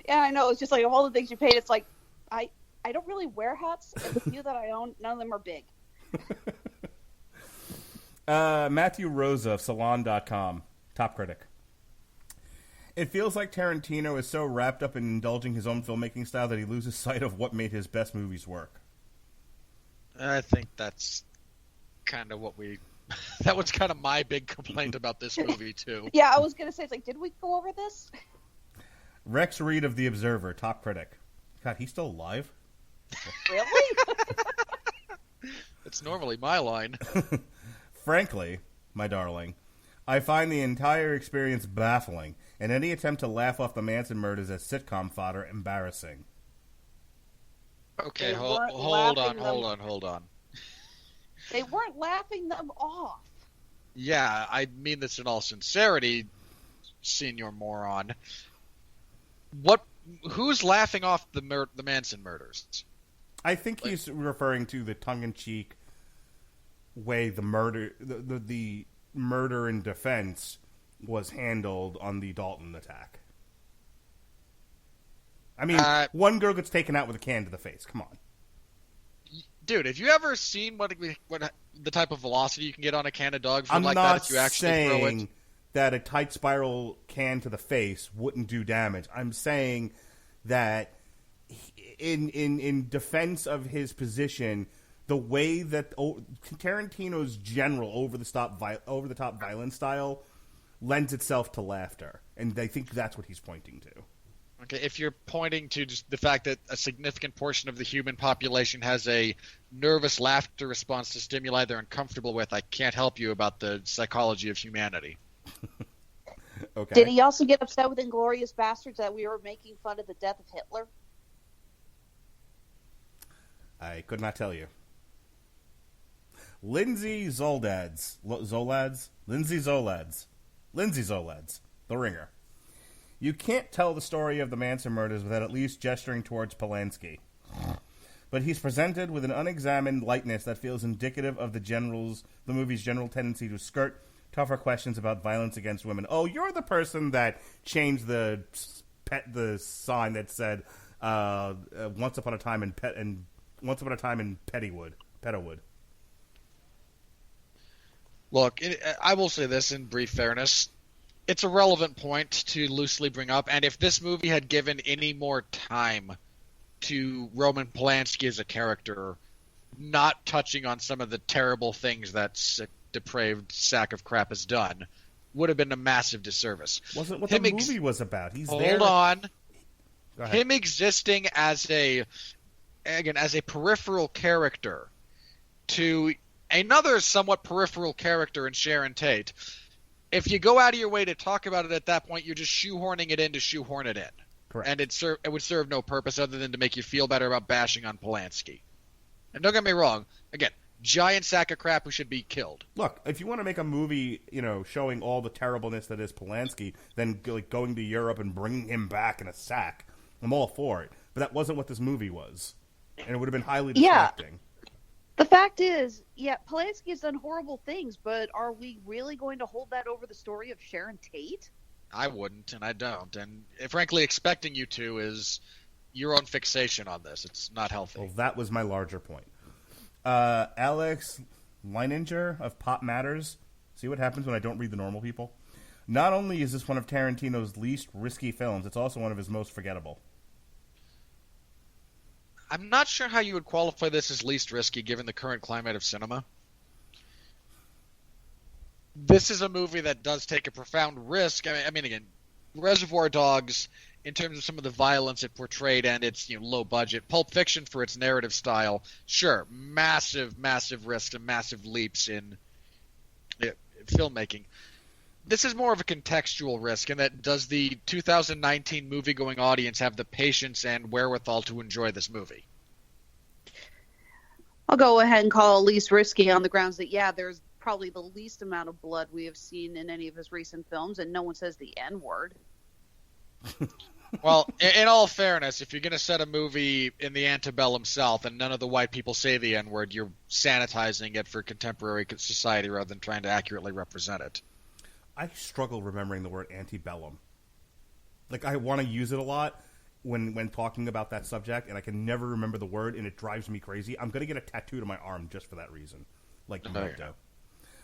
Yeah, I know. It's just like of all the things you paint, it's like I don't really wear hats, and the few that I own, none of them are big. Matthew Rosa of Salon.com, top critic. It feels like Tarantino is so wrapped up in indulging his own filmmaking style that he loses sight of what made his best movies work. I think that's kind of that was kind of my big complaint about this movie, too. Yeah, I was going to say, it's like, did we go over this? Rex Reed of The Observer, top critic. God, he's still alive? Really? It's normally my line. Frankly, my darling, I find the entire experience baffling, and any attempt to laugh off the Manson murders as sitcom fodder embarrassing. Okay, They hold weren't on. They weren't laughing them off. Yeah, I mean this in all sincerity, senior moron. Who's laughing off the Manson murders? I think he's referring to the tongue-in-cheek way the murder in defense was handled on the Dalton attack. I mean, one girl gets taken out with a can to the face. Come on. Dude, have you ever seen what the type of velocity you can get on a can of dog food I'm like not that if you actually throw it? that a tight spiral can to the face wouldn't do damage. I'm saying that in defense of his position, the way that Tarantino's general over the top violence style lends itself to laughter, and I think that's what he's pointing to. Okay, if you're pointing to just the fact that a significant portion of the human population has a nervous laughter response to stimuli they're uncomfortable with, I can't help you about the psychology of humanity. Okay. Did he also get upset with Inglourious Bastards that we were making fun of the death of Hitler? I could not tell you. Lindsay Zoldads. Lindsay Zolads. The Ringer. You can't tell the story of the Manson murders without at least gesturing towards Polanski. But he's presented with an unexamined lightness that feels indicative of the movie's general tendency to skirt tougher questions about violence against women. Oh, you're the person that changed the sign that said "Once upon a time in Pettiwood." Look, I will say this in brief fairness. It's a relevant point to loosely bring up, and if this movie had given any more time to Roman Polanski as a character, not touching on some of the terrible things that sick, depraved sack of crap has done, would have been a massive disservice. Wasn't what the movie was about. Hold on. Him existing as a peripheral character to another somewhat peripheral character in Sharon Tate. If you go out of your way to talk about it at that point, you're just shoehorning it in to shoehorn it in. Correct. And it would serve no purpose other than to make you feel better about bashing on Polanski. And don't get me wrong, again, giant sack of crap who should be killed. Look, if you want to make a movie, showing all the terribleness that is Polanski, then going to Europe and bringing him back in a sack, I'm all for it. But that wasn't what this movie was. And it would have been highly distracting. The fact is, Polanski has done horrible things, but are we really going to hold that over the story of Sharon Tate? I wouldn't, and I don't. And frankly, expecting you to is your own fixation on this. It's not healthy. Well, that was my larger point. Alex Leininger of Pop Matters. See what happens when I don't read the normal people? Not only is this one of Tarantino's least risky films, it's also one of his most forgettable. I'm not sure how you would qualify this as least risky given the current climate of cinema. This is a movie that does take a profound risk. I mean, again, Reservoir Dogs, in terms of some of the violence it portrayed and its low budget. Pulp Fiction, for its narrative style, sure, massive risks and massive leaps in filmmaking. This is more of a contextual risk, in that does the 2019 movie-going audience have the patience and wherewithal to enjoy this movie? I'll go ahead and call it least risky on the grounds that, there's probably the least amount of blood we have seen in any of his recent films, and no one says the N-word. Well, in all fairness, if you're going to set a movie in the antebellum South and none of the white people say the N-word, you're sanitizing it for contemporary society rather than trying to accurately represent it. I struggle remembering the word antebellum. Like, I want to use it a lot when talking about that subject, and I can never remember the word, and it drives me crazy. I'm going to get a tattoo to my arm just for that reason. Like you might do.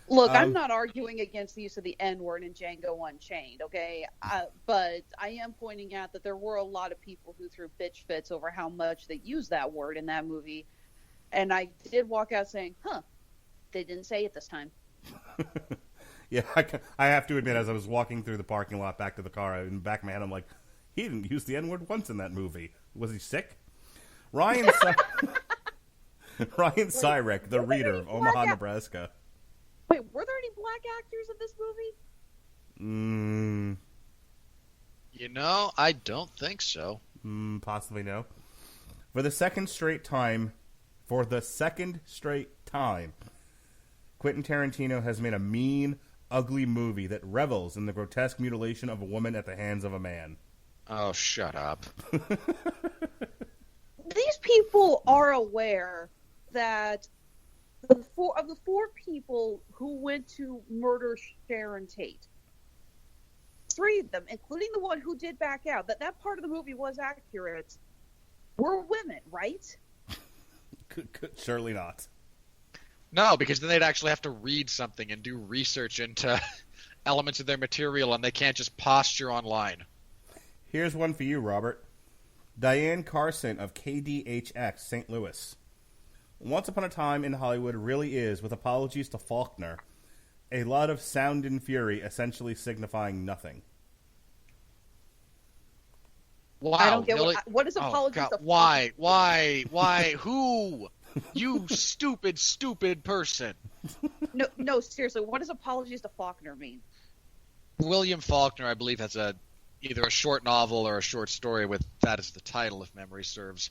Look, I'm not arguing against the use of the N-word in Django Unchained, okay? But I am pointing out that there were a lot of people who threw bitch fits over how much they used that word in that movie. And I did walk out saying, they didn't say it this time. Yeah, I have to admit, as I was walking through the parking lot back to the car, in the back of my head, I'm like, he didn't use the N-word once in that movie. Was he sick? Ryan Syrek, the reader of Omaha, Nebraska. Wait, were there any black actors in this movie? I don't think so. Possibly no. For the second straight time, Quentin Tarantino has made a mean, ugly movie that revels in the grotesque mutilation of a woman at the hands of a man. Oh, shut up. These people are aware that of the four people who went to murder Sharon Tate, 3 of them, including the one who did back out, that part of the movie was accurate, were women, right? Surely not. No, because then they'd actually have to read something and do research into elements of their material and they can't just posture online. Here's one for you, Robert. Diane Carson of KDHX, St. Louis. Once Upon a Time in Hollywood really is, with apologies to Faulkner, a lot of sound and fury essentially signifying nothing. Wow. I don't get really? what is apologies God, to why, who? You stupid person. No, seriously, what does apologies to Faulkner mean? William Faulkner, I believe, has either a short novel or a short story with that as the title, if memory serves.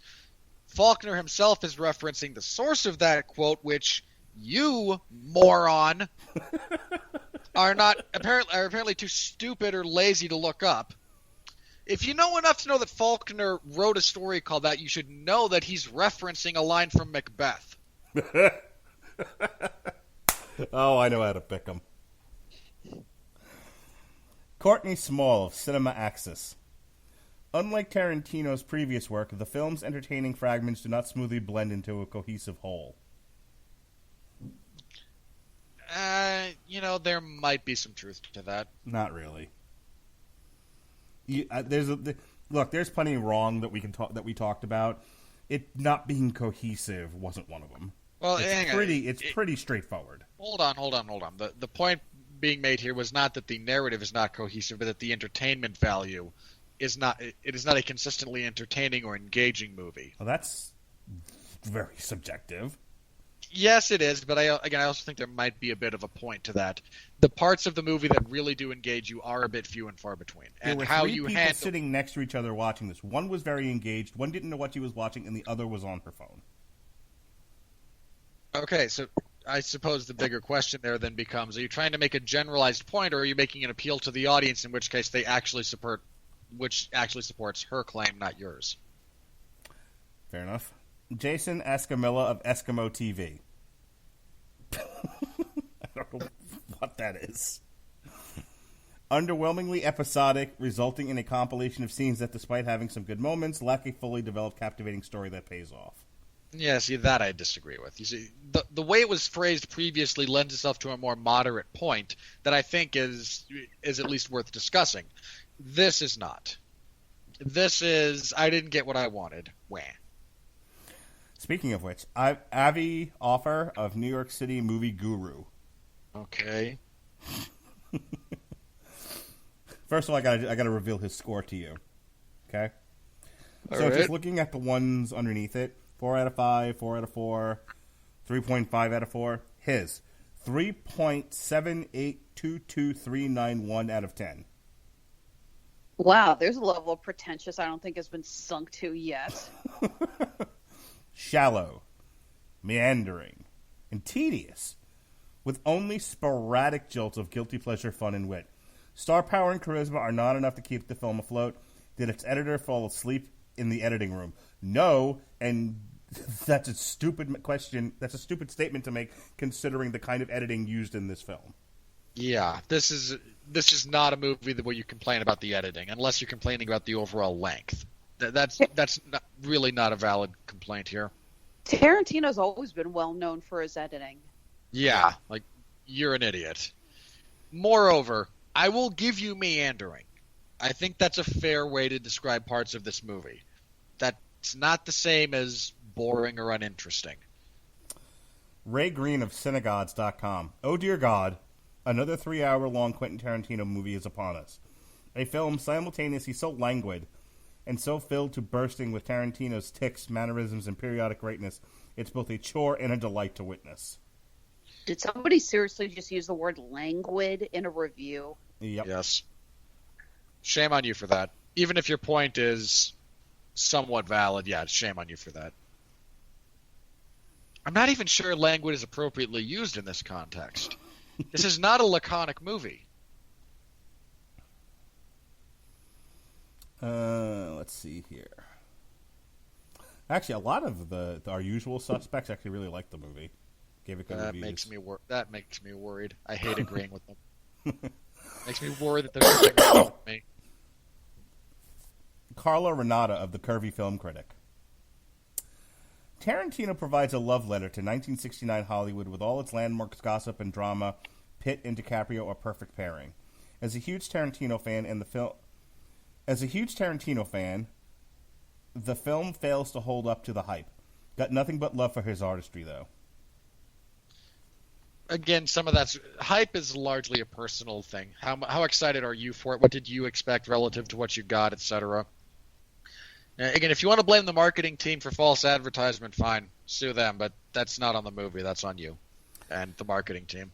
Faulkner himself is referencing the source of that quote, which you, moron, are apparently too stupid or lazy to look up. If you know enough to know that Faulkner wrote a story called that, you should know that he's referencing a line from Macbeth. Oh, I know how to pick them. Courtney Small of Cinema Axis. Unlike Tarantino's previous work, the film's entertaining fragments do not smoothly blend into a cohesive whole. There might be some truth to that. Not really. There's plenty wrong that we talked about. It not being cohesive wasn't one of them. Well, it's pretty straightforward. Hold on. The point being made here was not that the narrative is not cohesive, but that the entertainment value is not. It is not a consistently entertaining or engaging movie. Well, that's very subjective. Yes, it is, but I also think there might be a bit of a point to that. The parts of the movie that really do engage you are a bit few and far between. There were three people sitting next to each other watching this. One was very engaged, one didn't know what she was watching, and the other was on her phone. Okay, so I suppose the bigger question there then becomes, are you trying to make a generalized point, or are you making an appeal to the audience, in which case they actually supports her claim, not yours? Fair enough. Jason Escamilla of Eskimo TV. I don't know what that is. Underwhelmingly episodic, resulting in a compilation of scenes that, despite having some good moments, lack a fully developed, captivating story that pays off. Yeah, see, that I disagree with. You see, the way it was phrased previously lends itself to a more moderate point that I think is at least worth discussing. This is not. This is, I didn't get what I wanted. Wah. Speaking of which, Avi Offer of New York City Movie Guru. Okay. First of all, I gotta reveal his score to you. Okay? All so right. Just looking at the ones underneath it, 4 out of 5, 4 out of 4, 3.5 out of 4. His 3.7822391 out of 10. Wow, there's a level of pretentious I don't think has been sunk to yet. Shallow, meandering, and tedious, with only sporadic jolts of guilty pleasure, fun, and wit. Star power and charisma are not enough to keep the film afloat. Did its editor fall asleep in the editing room? No, and that's a stupid question. That's a stupid statement to make, considering the kind of editing used in this film. Yeah, this is not a movie where you complain about the editing, unless you're complaining about the overall length. That's really not a valid complaint here. Tarantino's always been well known for his editing. Yeah, like, you're an idiot. Moreover, I will give you meandering. I think that's a fair way to describe parts of this movie. That's not the same as boring or uninteresting. Ray Green of Synagogues.com. Oh dear God, another 3-hour-long Quentin Tarantino movie is upon us. A film simultaneously so languid and so filled to bursting with Tarantino's tics, mannerisms, and periodic greatness, it's both a chore and a delight to witness. Did somebody seriously just use the word languid in a review? Yep. Yes. Shame on you for that. Even if your point is somewhat valid, yeah, shame on you for that. I'm not even sure languid is appropriately used in this context. This is not a laconic movie. Let's see here. Actually, a lot of our usual suspects actually really liked the movie. Gave it good reviews. That makes me worried. I hate agreeing with them. Makes me worried that there's something wrong with me. Carla Renata of the Curvy Film Critic. Tarantino provides a love letter to 1969 Hollywood with all its landmarks, gossip, and drama. Pitt and DiCaprio are perfect pairing. As a huge Tarantino fan, the film fails to hold up to the hype. Got nothing but love for his artistry, though. Again, some of that's hype is largely a personal thing. How excited are you for it? What did you expect relative to what you got, etc.? Again, if you want to blame the marketing team for false advertisement, fine, sue them. But that's not on the movie. That's on you and the marketing team.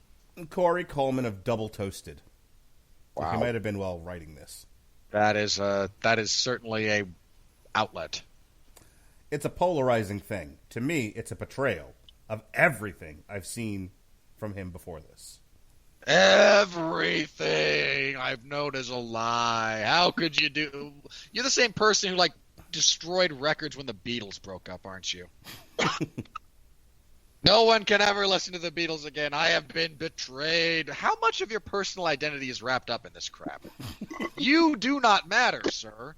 Corey Coleman of Double Toasted. Wow, he might have been while writing this. That is certainly a outlet. It's a polarizing thing. To me, it's a portrayal of everything I've seen from him before this. Everything I've known is a lie. How could you do? You're the same person who destroyed records when the Beatles broke up, aren't you? No one can ever listen to the Beatles again. I have been betrayed. How much of your personal identity is wrapped up in this crap? You do not matter, sir.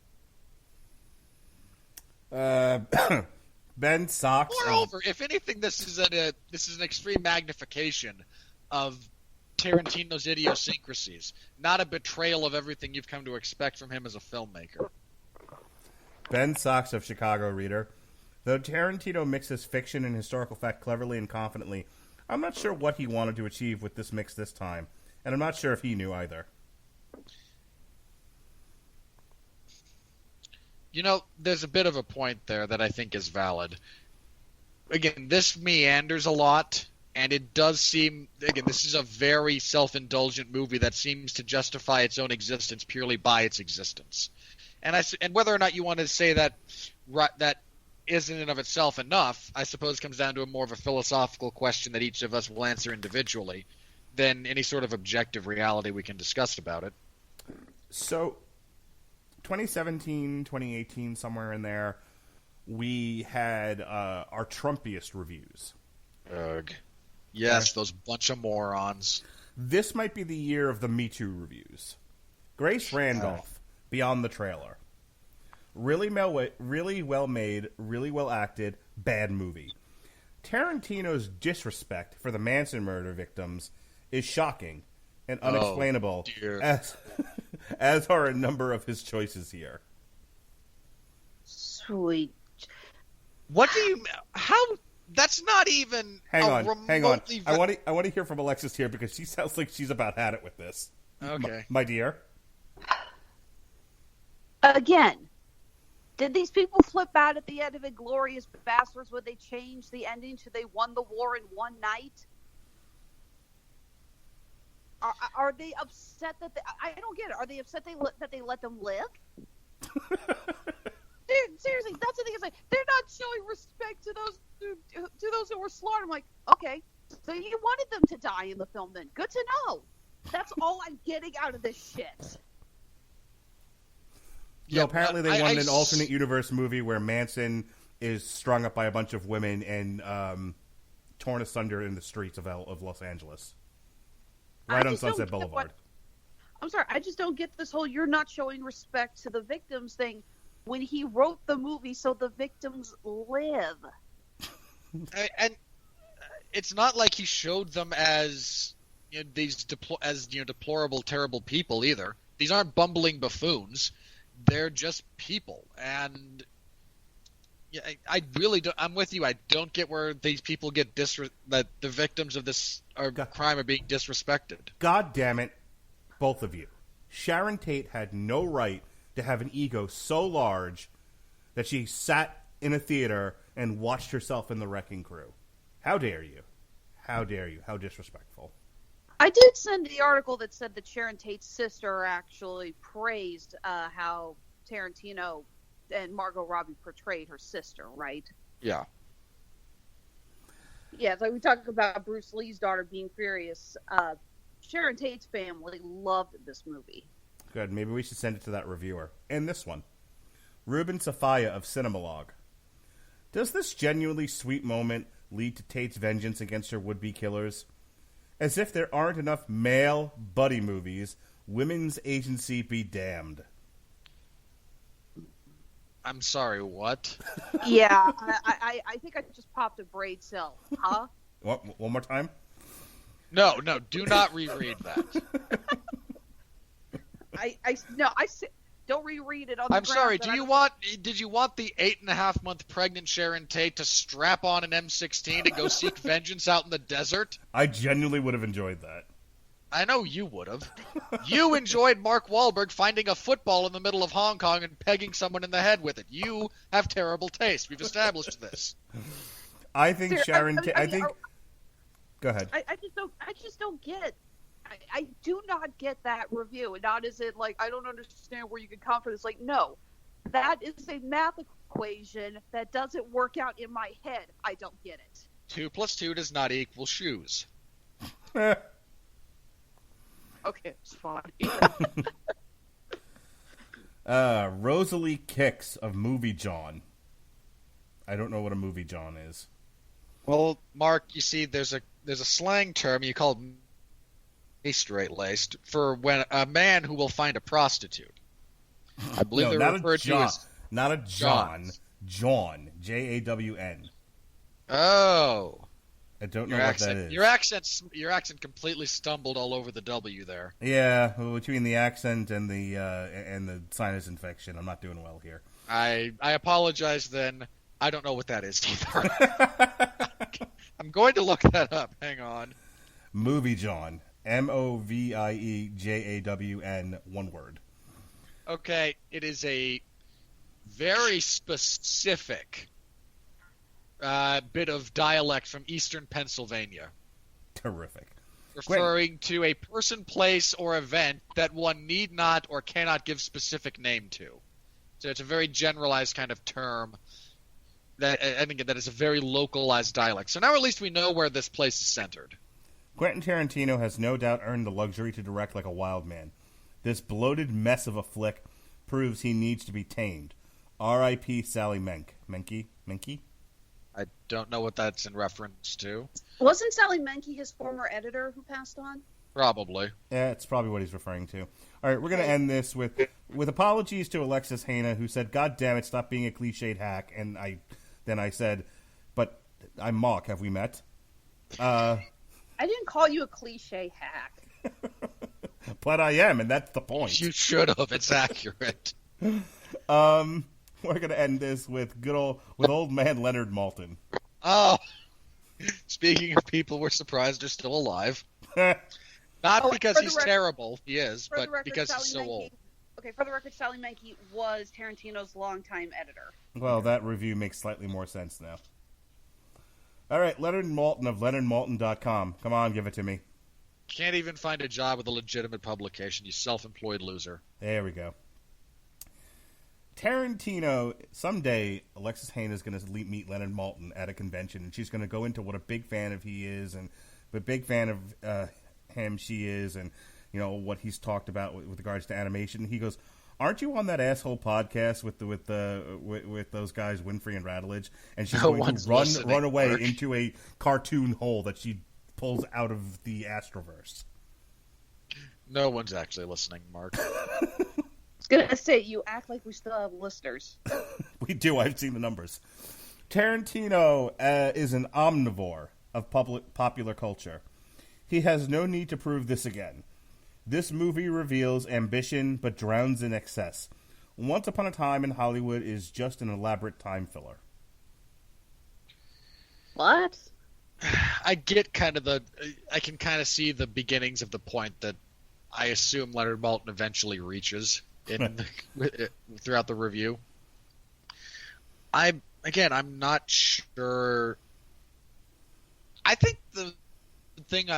Ben Socks. Moreover, if anything, this is an extreme magnification of Tarantino's idiosyncrasies, not a betrayal of everything you've come to expect from him as a filmmaker. Ben Socks of Chicago Reader. Though Tarantino mixes fiction and historical fact cleverly and confidently, I'm not sure what he wanted to achieve with this mix this time, and I'm not sure if he knew either. You know, there's a bit of a point there that I think is valid. Again, this meanders a lot, and it does seem, again, this is a very self-indulgent movie that seems to justify its own existence purely by its existence. And whether or not you want to say that that isn't in of itself enough, I suppose comes down to a more of a philosophical question that each of us will answer individually than any sort of objective reality we can discuss about it. So, 2017, 2018, somewhere in there, we had our Trumpiest reviews. Ugh. Yes, those bunch of morons. This might be the year of the Me Too reviews. Grace Randolph, Beyond the Trailer. Really well made, really well acted, bad movie. Tarantino's disrespect for the Manson murder victims is shocking and unexplainable, as are a number of his choices here. Sweet. What do you? How? That's not even. Hang on. I want to hear from Alexis here because she sounds like she's about had it with this. Okay, my dear. Again, did these people flip out at the end of Inglourious Basterds when they changed the ending to they won the war in one night? Are they upset that I don't get it. Are they upset that they let them live? Dude, seriously, that's the thing. Is like they're not showing respect to those who were slaughtered. I'm like, okay, so you wanted them to die in the film, then? Good to know. That's all I'm getting out of this shit. Yeah, apparently they wanted an alternate universe movie where Manson is strung up by a bunch of women and torn asunder in the streets of Los Angeles. Right on Sunset Boulevard. I'm sorry, I just don't get this whole you're not showing respect to the victims thing when he wrote the movie so the victims live. And it's not like he showed them as deplorable, terrible people either. These aren't bumbling buffoons. They're just people, and yeah, I really don't. I'm with you. I don't get where these people get that the victims of this crime are being disrespected. God damn it, both of you! Sharon Tate had no right to have an ego so large that she sat in a theater and watched herself in The Wrecking Crew. How dare you? How dare you? How disrespectful! I did send the article that said that Sharon Tate's sister actually praised how Tarantino and Margot Robbie portrayed her sister, right? Yeah. Yeah, it's like we talk about Bruce Lee's daughter being furious. Sharon Tate's family loved this movie. Good. Maybe we should send it to that reviewer. And this one. Ruben Safaya of Cinemalog. Does this genuinely sweet moment lead to Tate's vengeance against her would-be killers? As if there aren't enough male buddy movies, women's agency be damned. I'm sorry, what? Yeah, I think I just popped a brain cell. Huh? One more time? No, do not reread that. Don't reread it on the I'm sorry. grounds Did you want the 8.5-month pregnant Sharon Tate to strap on an M16 and go seek vengeance out in the desert? I genuinely would have enjoyed that. I know you would have. You enjoyed Mark Wahlberg finding a football in the middle of Hong Kong and pegging someone in the head with it. You have terrible taste. We've established this. I think Sharon Tate. Go ahead. I just don't get. I do not get that review. And not as it like I don't understand where you can come from. It's like no, that is a math equation that doesn't work out in my head. I don't get it. 2 + 2 does not equal shoes. Okay, it's fine. Rosalie Kicks of Movie John. I don't know what a Movie John is. Well, Mark, you see, there's a slang term you call straight-laced for when a man who will find a prostitute. I believe they're referred to as not a John. John. Jawn. Oh. I don't know what that is. Your accent completely stumbled all over the W there. Yeah, between the accent and the sinus infection, I'm not doing well here. I apologize then. I don't know what that is either. I'm going to look that up. Hang on. Movie John. MOVIEJAWN, one word. Okay, it is a very specific bit of dialect from eastern Pennsylvania. Terrific. Referring to a person, place, or event that one need not or cannot give specific name to. So it's a very generalized kind of term. And again, that is a very localized dialect. So now at least we know where this place is centered. Quentin Tarantino has no doubt earned the luxury to direct like a wild man. This bloated mess of a flick proves he needs to be tamed. R.I.P. Sally Menke? I don't know what that's in reference to. Wasn't Sally Menke his former editor who passed on? Probably. Yeah, it's probably what he's referring to. All right, we're going to end this with apologies to Alexis Hejna, who said, "God damn it, stop being a cliched hack." And I said, "But I'm Mock. Have we met?" I didn't call you a cliche hack. But I am, and that's the point. You should have. It's accurate. We're going to end this with old man Leonard Maltin. Oh, speaking of people we're surprised are still alive. Not because he's terrible, he is, but because he's so old. Okay, for the record, Sally Menke was Tarantino's longtime editor. Well, that review makes slightly more sense now. All right, Leonard Maltin of LeonardMaltin.com. Come on, give it to me. Can't even find a job with a legitimate publication, you self-employed loser. There we go. Tarantino, someday, Alexis Hejna is going to meet Leonard Maltin at a convention, and she's going to go into what a big fan of he is, and what a big fan of him she is, and what he's talked about with regards to animation. He goes, "Aren't you on that asshole podcast with those guys Winfree and Radulich?" And she's going to run away into a cartoon hole that she pulls out of the Astroverse. No one's actually listening, Mark. I was gonna say you act like we still have listeners. We do. I've seen the numbers. Tarantino is an omnivore of popular culture. He has no need to prove this again. This movie reveals ambition but drowns in excess. Once Upon a Time in Hollywood is just an elaborate time filler. What? I can kind of see the beginnings of the point that I assume Leonard Maltin eventually reaches throughout the review. I'm not sure. I think the thing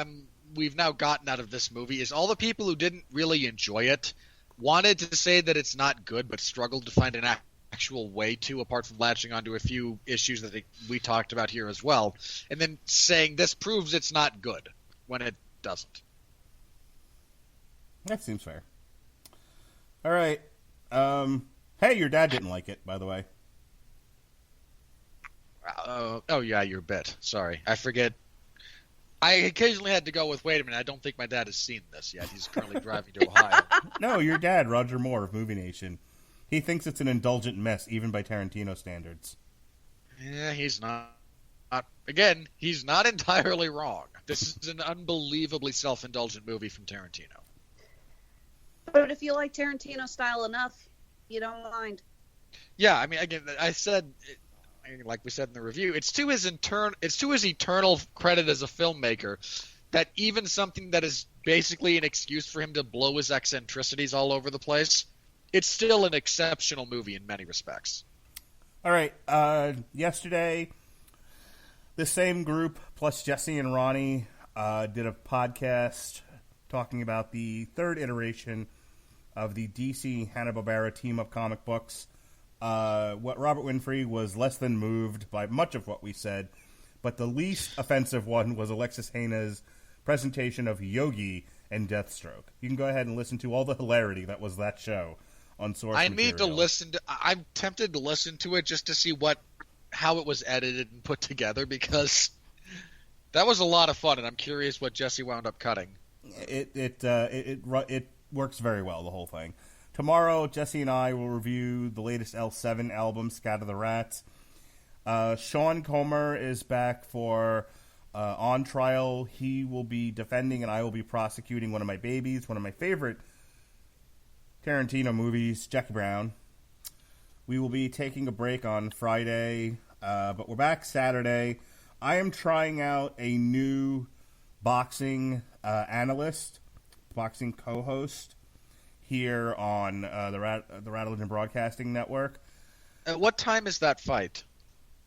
we've now gotten out of this movie is all the people who didn't really enjoy it wanted to say that it's not good, but struggled to find an actual way to, apart from latching onto a few issues that we talked about here as well, and then saying this proves it's not good when it doesn't. That seems fair. All right. Hey, your dad didn't like it, by the way. Oh yeah, your bit. Sorry, I forget. I occasionally had to go with, wait a minute, I don't think my dad has seen this yet. He's currently driving to Ohio. No, your dad, Roger Moore of Movie Nation. He thinks it's an indulgent mess, even by Tarantino standards. Yeah, he's not. Again, he's not entirely wrong. This is an unbelievably self-indulgent movie from Tarantino. But if you like Tarantino style enough, you don't mind. Yeah, I mean, again, I said, like we said in the review, it's to his eternal credit as a filmmaker that even something that is basically an excuse for him to blow his eccentricities all over the place, it's still an exceptional movie in many respects. All right. Yesterday, the same group plus Jesse and Ronnie did a podcast talking about the third iteration of the DC Hanna-Barbera team-up comic books. What Robert Winfree was less than moved by much of what we said, but the least offensive one was Alexis Hejna's presentation of Yogi and Deathstroke. You can go ahead and listen to all the hilarity that was that show on source I material. need to listen to. I'm tempted to listen to it just to see how it was edited and put together, because that was a lot of fun, and I'm curious what Jesse wound up cutting. It works very well, the whole thing. Tomorrow, Jesse and I will review the latest L7 album, Scatter the Rats. Sean Comer is back for On Trial. He will be defending and I will be prosecuting one of my babies, one of my favorite Tarantino movies, Jackie Brown. We will be taking a break on Friday, but we're back Saturday. I am trying out a new boxing analyst, boxing co-host here on the Radulich and Broadcasting Network. At what time is that fight?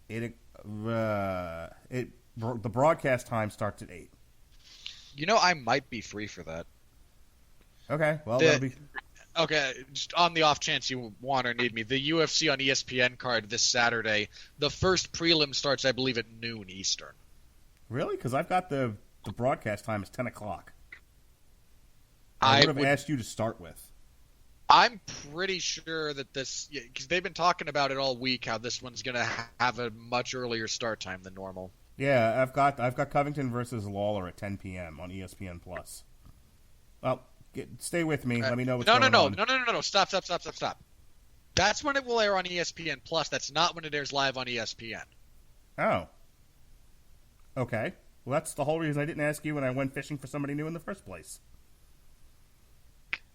The broadcast time starts at 8. You know, I might be free for that. Okay, well, that'll be... Okay, just on the off chance you want or need me, the UFC on ESPN card this Saturday, the first prelim starts, I believe, at noon Eastern. Really? Because I've got the broadcast time is 10 o'clock. I would have asked you to start with. I'm pretty sure that this, because they've been talking about it all week, how this one's going to have a much earlier start time than normal. Yeah, I've got Covington versus Lawler at 10 p.m. on ESPN Plus. Well, stay with me. Let me know what's going on. No. Stop. That's when it will air on ESPN Plus. That's not when it airs live on ESPN. Oh. Okay. Well, that's the whole reason I didn't ask you when I went fishing for somebody new in the first place.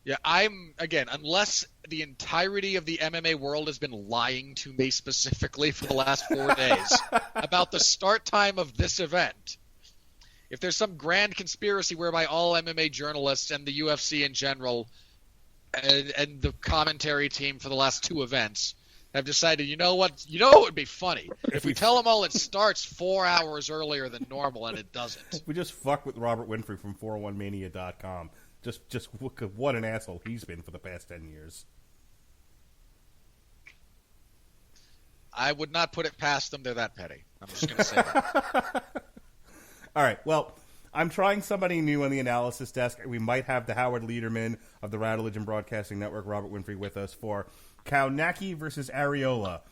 Yeah, unless the entirety of the MMA world has been lying to me specifically for the last 4 days about the start time of this event. If there's some grand conspiracy whereby all MMA journalists and the UFC in general and the commentary team for the last 2 events have decided, you know what would be funny? If we tell them all it starts 4 hours earlier than normal and it doesn't. We just fuck with Robert Winfree from 401mania.com. Just what an asshole he's been for the past 10 years. I would not put it past them. They're that petty. I'm just going to say that. All right. Well, I'm trying somebody new on the analysis desk. We might have the Howard Lederman of the Radulich and Broadcasting Network, Robert Winfree, with us for Kaunaki versus Areola,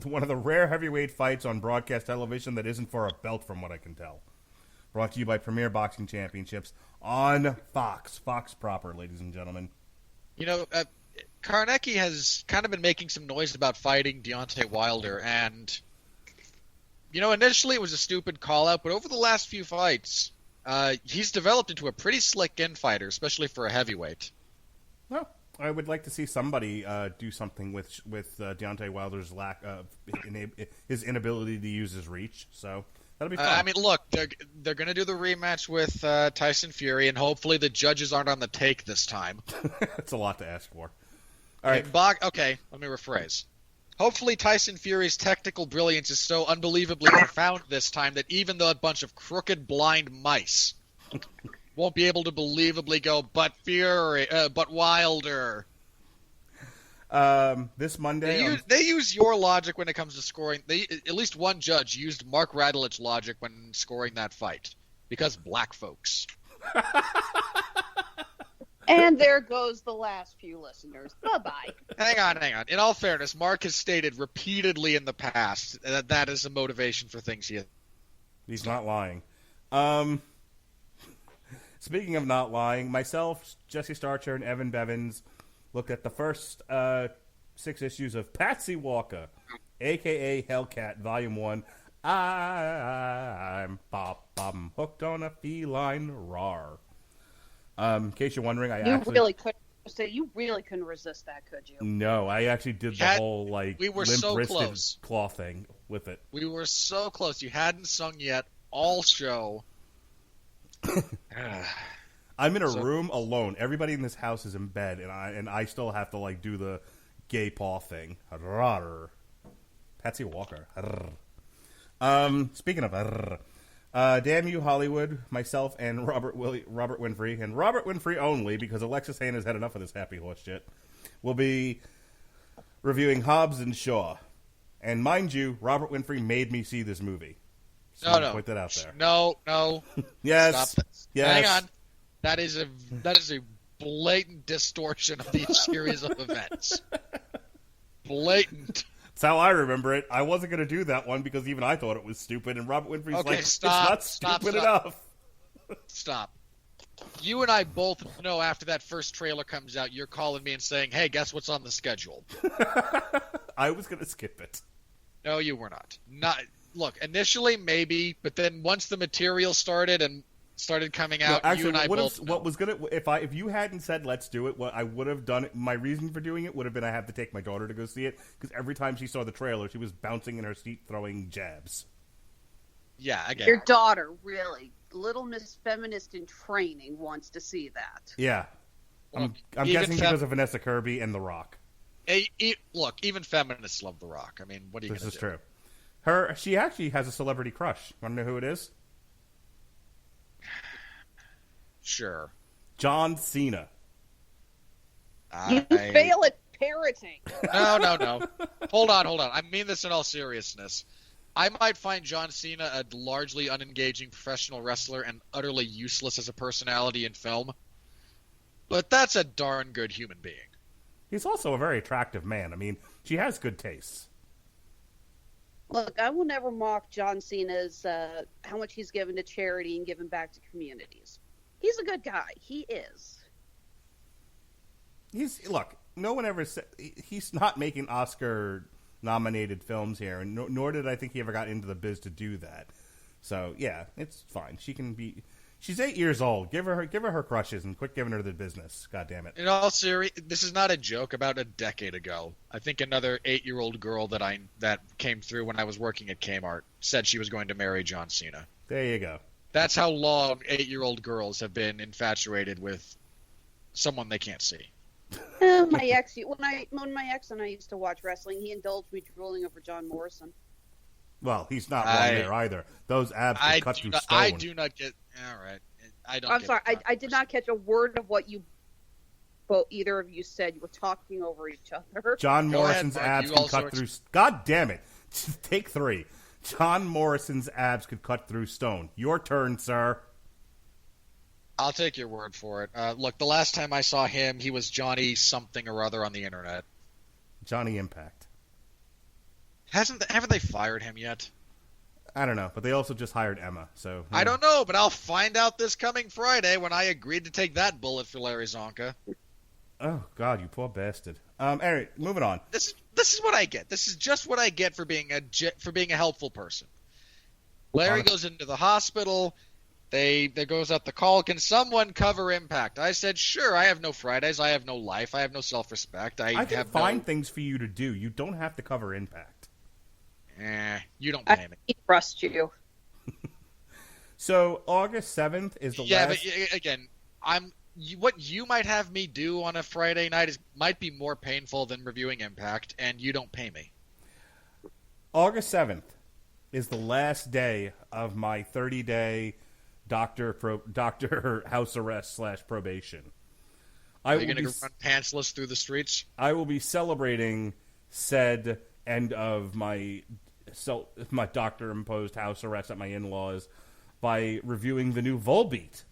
one of the rare heavyweight fights on broadcast television that isn't for a belt, from what I can tell. Brought to you by Premier Boxing Championships on Fox. Fox proper, ladies and gentlemen. You know, Kaunaki has kind of been making some noise about fighting Deontay Wilder, and, you know, initially it was a stupid call-out, but over the last few fights, he's developed into a pretty slick infighter, especially for a heavyweight. Well, I would like to see somebody do something with Deontay Wilder's lack of his inability to use his reach, so... that'll be fun. I mean, look, they're going to do the rematch with Tyson Fury, and hopefully the judges aren't on the take this time. That's a lot to ask for. All right. Okay, let me rephrase. Hopefully Tyson Fury's technical brilliance is so unbelievably profound this time that even though a bunch of crooked, blind mice won't be able to believably go, but Wilder. This Monday... They use your logic when it comes to scoring. At least one judge used Mark Radulich logic when scoring that fight. Because black folks. And there goes the last few listeners. Bye-bye. Hang on. In all fairness, Mark has stated repeatedly in the past that that is a motivation for things he has. He's not lying. Speaking of not lying, myself, Jesse Starcher, and Evan Bevins looked at the first 6 issues of Patsy Walker, a.k.a. Hellcat, Volume 1. I'm hooked on a feline rar. In case you're wondering, You really couldn't resist that, could you? No, I actually did the whole we were limp-wristed so close. claw thing with it. We were so close. You hadn't sung yet all show. I'm in a room alone. Everybody in this house is in bed, and I still have to like do the gay paw thing. Patsy Walker. Speaking of, damn you, Hollywood, myself and Robert Winfree, and Robert Winfree only, because Alexis Hejna's had enough of this happy horse shit, will be reviewing Hobbs and Shaw. And mind you, Robert Winfree made me see this movie. So No. Put that out there. No. Yes. Stop. Yes. Hang on. That is a blatant distortion of the series of events. Blatant. That's how I remember it. I wasn't going to do that one because even I thought it was stupid, and Robert Winfree's like, stop, it's not stupid enough. Stop. You and I both know after that first trailer comes out, you're calling me and saying, hey, guess what's on the schedule? I was going to skip it. No, you were not. Look, initially maybe, but then once the material started coming out, actually, you and I both know. What was gonna if you hadn't said let's do it, what I would have done, my reason for doing it would have been I have to take my daughter to go see it because every time she saw the trailer, she was bouncing in her seat throwing jabs. Yeah, I get Your it. daughter, really, little Miss Feminist in training, wants to see that. Yeah, I'm guessing because of Vanessa Kirby and The Rock. Look, even feminists love The Rock. I mean, what are you going to do? This is true. She actually has a celebrity crush. Want to know who it is? Sure. John Cena. You fail at parroting. No. Hold on. I mean this in all seriousness. I might find John Cena a largely unengaging professional wrestler and utterly useless as a personality in film, but that's a darn good human being. He's also a very attractive man. I mean, she has good tastes. Look, I will never mock John Cena's how much he's given to charity and given back to communities. He's a good guy. He is. Look, no one ever said he's not making Oscar-nominated films here, and nor did I think he ever got into the biz to do that. So yeah, it's fine. She can be. She's 8 years old. Give her her crushes and quit giving her the business. God damn it. In all seriousness, this is not a joke. About a decade ago, I think another 8-year-old girl that came through when I was working at Kmart said she was going to marry John Cena. There you go. That's how long 8-year-old girls have been infatuated with someone they can't see. My ex, when my ex and I used to watch wrestling, he indulged me drooling over John Morrison. Well, he's not wrong there either. Those abs can cut through stone. I do not get. All right, I'm sorry. I did not catch a word of what either of you said. You were talking over each other. John Morrison's abs can cut through. God damn it! Take 3. John Morrison's abs could cut through stone. Your turn, sir. I'll take your word for it. Look, the last time I saw him, he was Johnny something or other on the internet. Johnny Impact. Haven't they fired him yet? I don't know, but they also just hired Emma, so... I don't know, but I'll find out this coming Friday when I agreed to take that bullet for Larry Zonka. Oh, God, you poor bastard. Anyway, moving on. This is what I get. This is just what I get for being a helpful person. Larry goes into the hospital. There goes out the call. Can someone cover Impact? I said, sure. I have no Fridays. I have no life. I have no self-respect. I can find things for you to do. You don't have to cover Impact. You don't pay me. I trust you. So August 7th is the last... Yeah, but again, what you might have me do on a Friday night might be more painful than reviewing Impact, and you don't pay me. August 7th is the last day of my 30-day doctor house arrest / probation. Are you going to go run pantsless through the streets? I will be celebrating said end of my doctor-imposed house arrest at my in-laws by reviewing the new Volbeat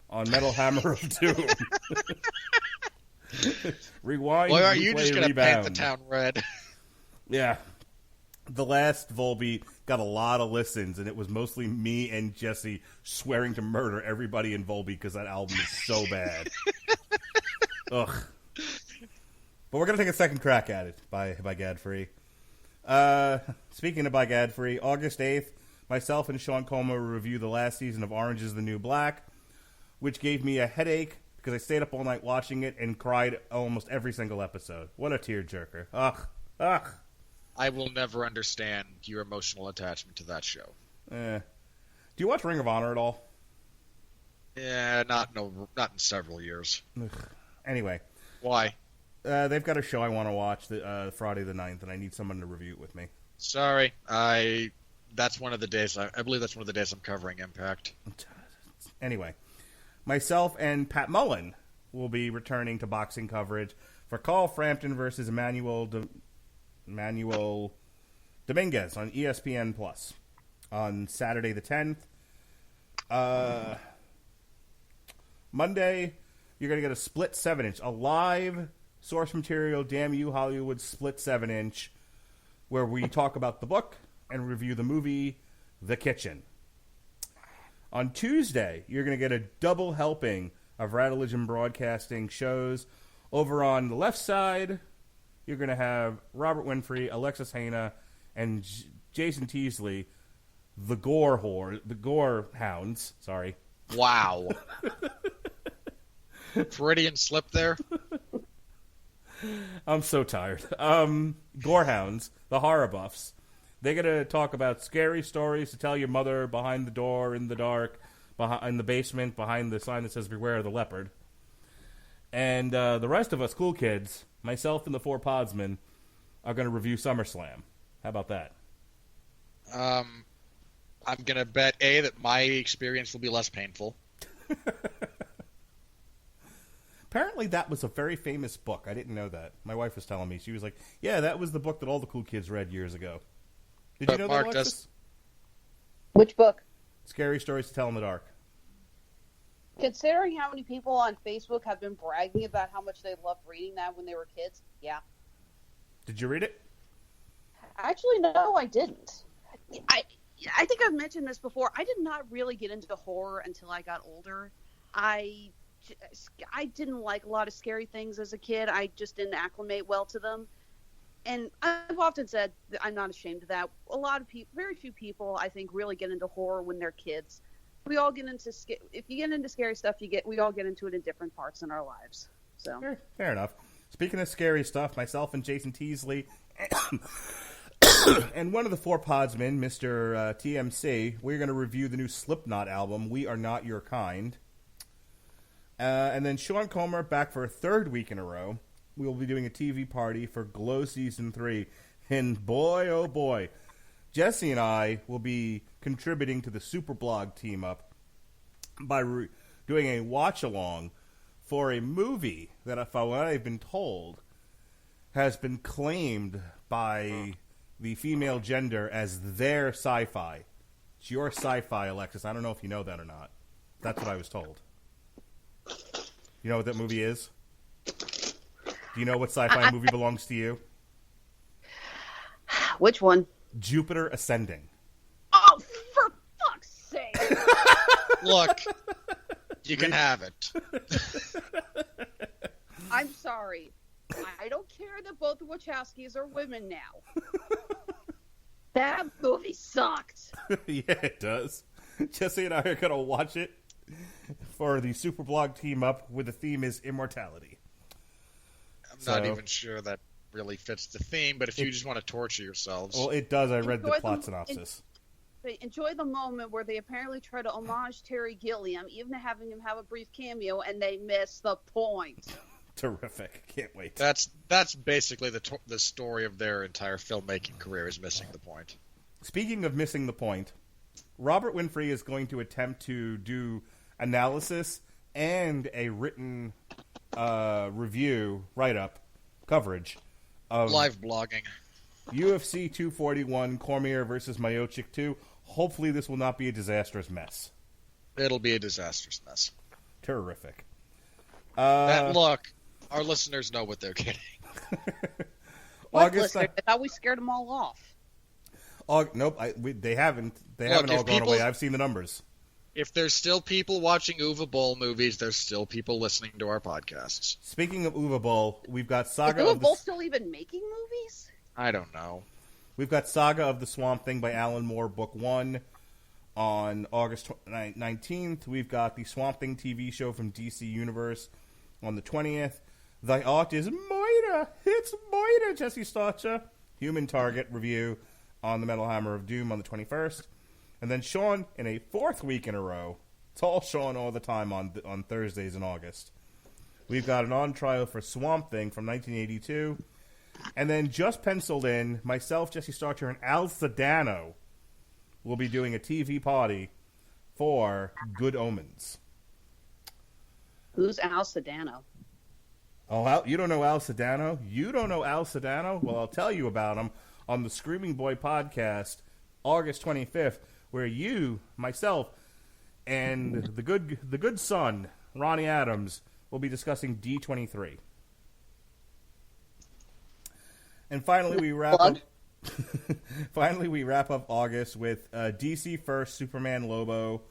on Metal Hammer of Doom. Rewind, Boy, are you replay, just going to paint the town red? Yeah. The last Volbeat got a lot of listens, and it was mostly me and Jesse swearing to murder everybody in Volbeat because that album is so bad. Ugh. But we're going to take a second crack at it by Gadfree. Speaking of by Gadfree, August 8th, myself and Sean Coma will review the last season of Orange is the New Black, which gave me a headache because I stayed up all night watching it and cried almost every single episode. What a tearjerker. Ugh. I will never understand your emotional attachment to that show. Do you watch Ring of Honor at all? Yeah, not in several years. Ugh. Anyway. Why? They've got a show I want to watch Friday the 9th, and I need someone to review it with me. Sorry, that's one of the days. I believe that's one of the days I'm covering Impact. Anyway, myself and Pat Mullen will be returning to boxing coverage for Carl Frampton versus Emmanuel Dominguez on ESPN Plus on Saturday the 10th. Monday, you're going to get a split 7-inch, a live source material, Damn You Hollywood split 7-inch, where we talk about the book and review the movie The Kitchen. On Tuesday, you're going to get a double helping of Radulich and Broadcasting shows. Over on the left side, you're going to have Robert Winfree, Alexis Hejna, and Jason Teasley, the Gore Hounds. Sorry. Wow. Freudian slip there. I'm so tired. Gorehounds, the horror buffs. They're going to talk about scary stories to tell your mother behind the door, in the dark, in the basement, behind the sign that says Beware the Leopard. And the rest of us cool kids, myself and the 4 Podsmen, are going to review SummerSlam. How about that? I'm going to bet, A, that my experience will be less painful. Apparently that was a very famous book. I didn't know that. My wife was telling me. She was like, yeah, that was the book that all the cool kids read years ago. Did you know Mark that, Alexis? Which book? Scary Stories to Tell in the Dark. Considering how many people on Facebook have been bragging about how much they loved reading that when they were kids, yeah. Did you read it? Actually, no, I didn't. I think I've mentioned this before. I did not really get into horror until I got older. I didn't like a lot of scary things as a kid. I just didn't acclimate well to them. And I've often said that I'm not ashamed of that. A lot of people, very few people, I think, really get into horror when they're kids. We all get into if you get into scary stuff, we all get into it in different parts in our lives. So fair enough. Speaking of scary stuff, myself and Jason Teasley and one of the 4 Podsmen, Mr. TMC, we're going to review the new Slipknot album, We Are Not Your Kind. And then Sean Comer, back for a 3rd week in a row. We will be doing a TV party for Glow Season 3. And boy, oh boy, Jesse and I will be contributing to the Superblog team-up by doing a watch-along for a movie that, from what I've been told, has been claimed by the female gender as their sci-fi. It's your sci-fi, Alexis. I don't know if you know that or not. That's what I was told. You know what that movie is? Do you know what sci-fi movie belongs to you? Which one? Jupiter Ascending. Oh, for fuck's sake! Look, you can have it. I'm sorry. I don't care that both the Wachowskis are women now. That movie sucked. Yeah, it does. Jesse and I are going to watch it for the Superblog team-up where the theme is immortality. I'm not even sure that really fits the theme, but if you just want to torture yourselves... Well, it does. I read the plot synopsis. Enjoy the moment where they apparently try to homage Terry Gilliam, even having him have a brief cameo, and they miss the point. Terrific. Can't wait. That's basically the story of their entire filmmaking career, is missing the point. Speaking of missing the point, Robert Winfree is going to attempt to do analysis and a written review, write-up, coverage of live blogging. UFC 241, Cormier versus Miocic 2. Hopefully this will not be a disastrous mess. It'll be a disastrous mess. Terrific. Look, our listeners know what they're getting. August. I thought we scared them all off. Nope, they haven't. They haven't all gone away. I've seen the numbers. If there's still people watching Uwe Boll movies, there's still people listening to our podcasts. Speaking of Uwe Boll, we've got Saga. Is Uwe Boll still even making movies? I don't know. We've got Saga of the Swamp Thing by Alan Moore, Book 1. On August 19th, we've got the Swamp Thing TV show from DC Universe. On the 20th, Thy Art is Moira. It's Moira, Jesse Starcher. Human Target review on the Metal Hammer of Doom on the 21st. And then Sean, in a fourth week in a row, it's all Sean all the time on Thursdays in August. We've got an on trial for Swamp Thing from 1982. And then just penciled in, myself, Jesse Starcher, and Al Sedano will be doing a TV party for Good Omens. Who's Al Sedano? Oh, you don't know Al Sedano? You don't know Al Sedano? Well, I'll tell you about him on the Screaming Boy podcast, August 25th, where you, myself, and the good son, Ronnie Adams, will be discussing D23. And finally, we wrap up. Finally, we wrap up August with DC First, Superman Lobo,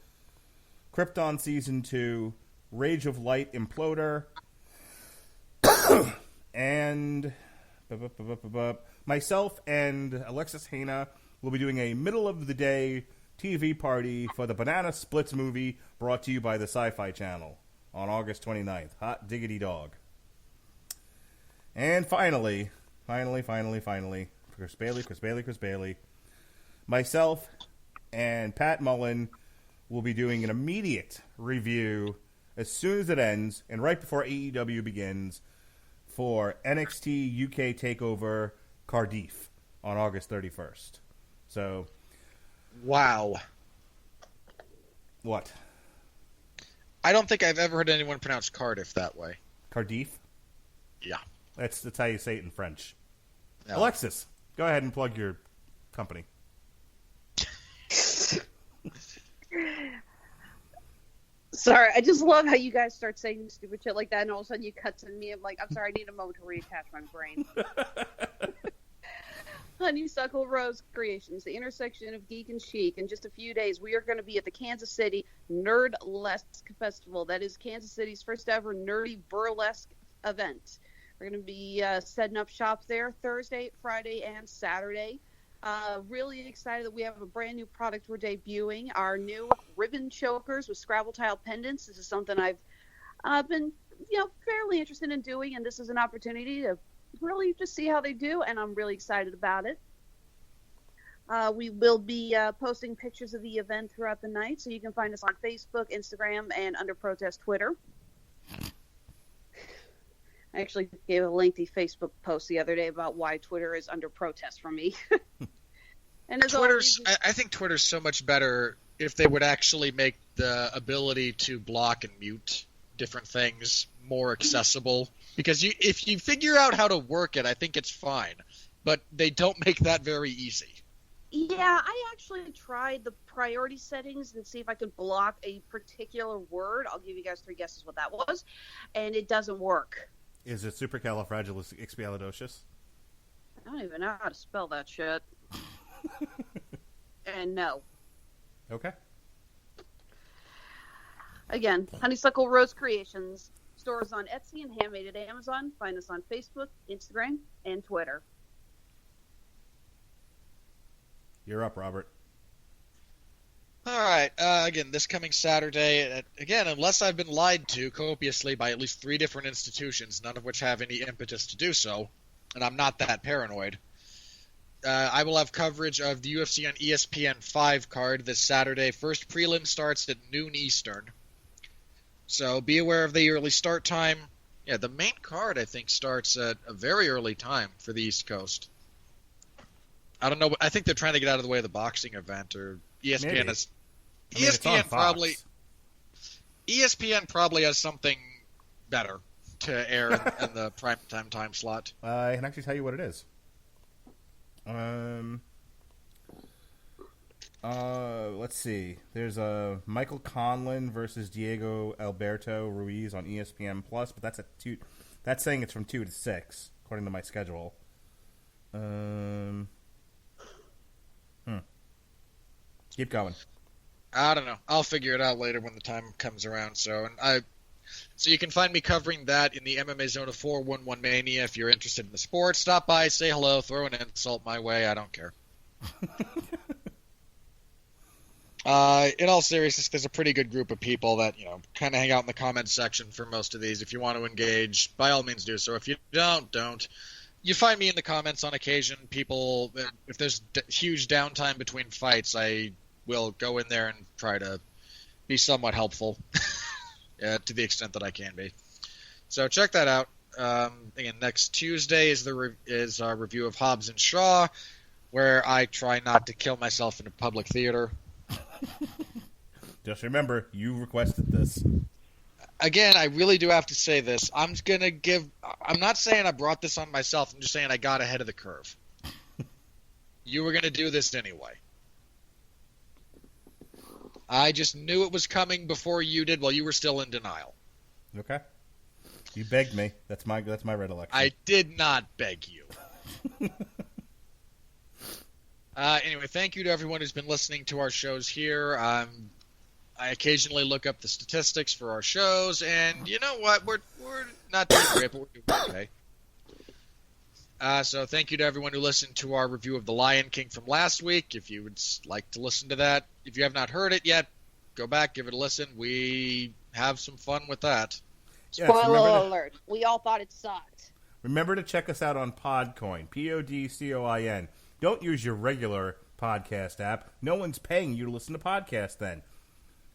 Krypton Season 2, Rage of Light Imploder, and myself and Alexis Hejna will be doing a middle-of-the-day TV party for the Banana Splits movie brought to you by the Sci-Fi Channel on August 29th. Hot diggity dog. And finally, Chris Bailey. Myself and Pat Mullen will be doing an immediate review as soon as it ends and right before AEW begins for NXT UK TakeOver Cardiff on August 31st. So, wow. What? I don't think I've ever heard anyone pronounce Cardiff that way. Cardiff? Yeah. That's how you say it in French. No. Alexis, go ahead and plug your company. Sorry, I just love how you guys start saying stupid shit like that, and all of a sudden you cut to me. I'm like, I'm sorry, I need a moment to reattach my brain. Honeysuckle Rose Creations, the intersection of geek and chic. In just a few days, we are going to be at the Kansas City Nerdlesque Festival. That is Kansas City's first ever nerdy burlesque event. We're going to be setting up shop there Thursday, Friday, and Saturday. Really excited that we have a brand new product we're debuting. Our new ribbon chokers with Scrabble tile pendants. This is something I've been, fairly interested in doing, and this is an opportunity to really just see how they do, and I'm really excited about it. We will be posting pictures of the event throughout the night, so you can find us on Facebook, Instagram, and Under Protest Twitter. I actually gave a lengthy Facebook post the other day about why Twitter is under protest from me. And I think Twitter's so much better if they would actually make the ability to block and mute different things more accessible. Because if you figure out how to work it, I think it's fine. But they don't make that very easy. Yeah, I actually tried the priority settings and see if I could block a particular word. I'll give you guys 3 guesses what that was. And it doesn't work. Is it supercalifragilisticexpialidocious? I don't even know how to spell that shit. And no. Okay. Again, Honeysuckle Rose Creations. Stores on Etsy and Handmade at Amazon. Find us on Facebook, Instagram, and Twitter. You're up, Robert. All right. Again, this coming Saturday, again, unless I've been lied to copiously by at least 3 different institutions, none of which have any impetus to do so, and I'm not that paranoid, I will have coverage of the UFC on ESPN 5 card this Saturday. First prelim starts at noon Eastern. So be aware of the early start time. Yeah, the main card, I think, starts at a very early time for the East Coast. I don't know. I think they're trying to get out of the way of the boxing event, or ESPN has... ESPN probably has something better to air in the prime time slot. I can actually tell you what it is. Let's see. There's a Michael Conlon versus Diego Alberto Ruiz on ESPN Plus, but that's at 2. That's saying it's from 2 to 6 according to my schedule. Keep going. I don't know. I'll figure it out later when the time comes around. So you can find me covering that in the MMA Zone of 411 Mania if you're interested in the sport. Stop by, say hello, throw an insult my way. I don't care. In all seriousness, there's a pretty good group of people that, kind of hang out in the comments section for most of these. If you want to engage, by all means do so. If you don't. You find me in the comments on occasion. People, if there's huge downtime between fights, I will go in there and try to be somewhat helpful to the extent that I can be. So check that out. Again, next Tuesday is our review of Hobbs and Shaw, where I try not to kill myself in a public theater. Just remember, you requested this. Again, I really do have to say this. I'm not saying I brought this on myself. I'm just saying I got ahead of the curve. You were going to do this anyway. I just knew it was coming before you did while you were still in denial. Okay. You begged me. That's my Radulich. I did not beg you. Anyway, thank you to everyone who's been listening to our shows here. I occasionally look up the statistics for our shows, and you know what? We're not doing great, but we're doing okay. So thank you to everyone who listened to our review of The Lion King from last week. If you would like to listen to that, if you have not heard it yet, go back, give it a listen. We have some fun with that. Yes, Spoiler alert. We all thought it sucked. Remember to check us out on Podcoin, Podcoin. Don't use your regular podcast app. No one's paying you to listen to podcasts then.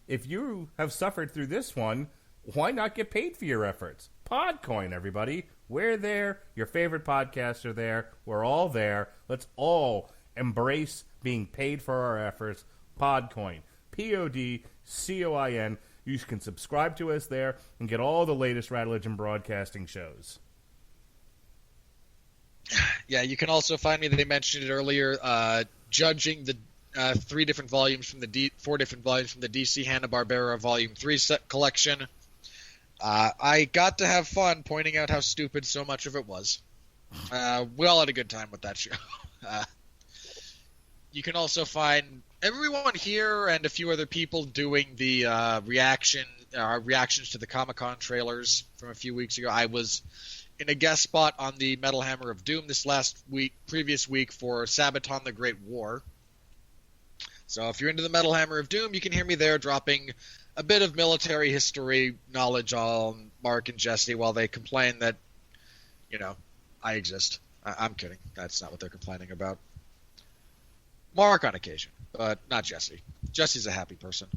If you have suffered through this one, why not get paid for your efforts? Podcoin, everybody. We're there. Your favorite podcasts are there. We're all there. Let's all embrace being paid for our efforts. Podcoin. Podcoin. You can subscribe to us there and get all the latest Radulich and broadcasting shows. Yeah, you can also find me, they mentioned it earlier, judging the 4 different volumes from the DC Hanna-Barbera Volume 3 set collection. I got to have fun pointing out how stupid so much of it was. We all had a good time with that show. You can also find everyone here and a few other people doing the reactions to the Comic-Con trailers from a few weeks ago. I was in a guest spot on the Metal Hammer of Doom previous week for Sabaton the Great War. So if you're into the Metal Hammer of Doom, you can hear me there dropping a bit of military history knowledge on Mark and Jesse while they complain that, I exist. I'm kidding. That's not what they're complaining about. Mark on occasion, but not Jesse. Jesse's a happy person.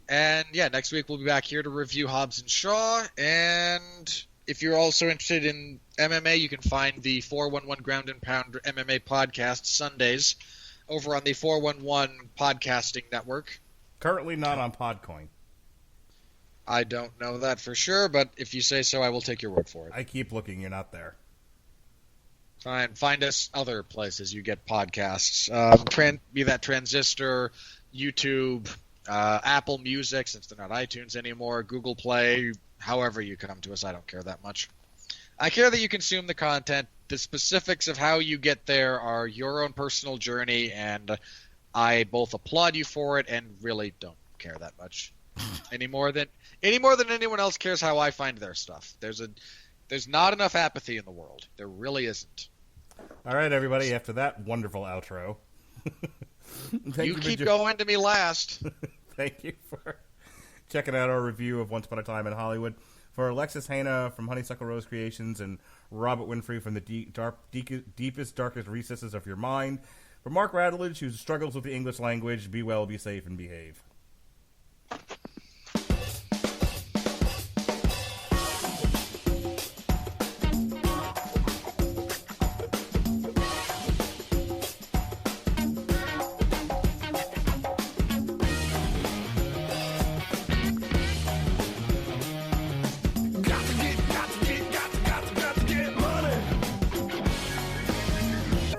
And yeah, next week we'll be back here to review Hobbs and Shaw. And if you're also interested in MMA, you can find the 411 Ground and Pound MMA podcast Sundays over on the 411 Podcasting Network. Currently not on Podcoin. I don't know that for sure, but if you say so, I will take your word for it. I keep looking. You're not there. Fine. Find us other places you get podcasts. Be that Transistor, YouTube, Apple Music, since they're not iTunes anymore, Google Play, however you come to us. I don't care that much. I care that you consume the content. The specifics of how you get there are your own personal journey, and I both applaud you for it and really don't care that much. Any more than anyone else cares how I find their stuff. There's not enough apathy in the world. There really isn't. All right, everybody, after that wonderful outro. You keep going to me last. Thank you for checking out our review of Once Upon a Time in Hollywood. For Alexis Hejna from Honeysuckle Rose Creations and Robert Winfree from the deepest, darkest recesses of your mind. For Mark Radulich, who struggles with the English language, be well, be safe, and behave.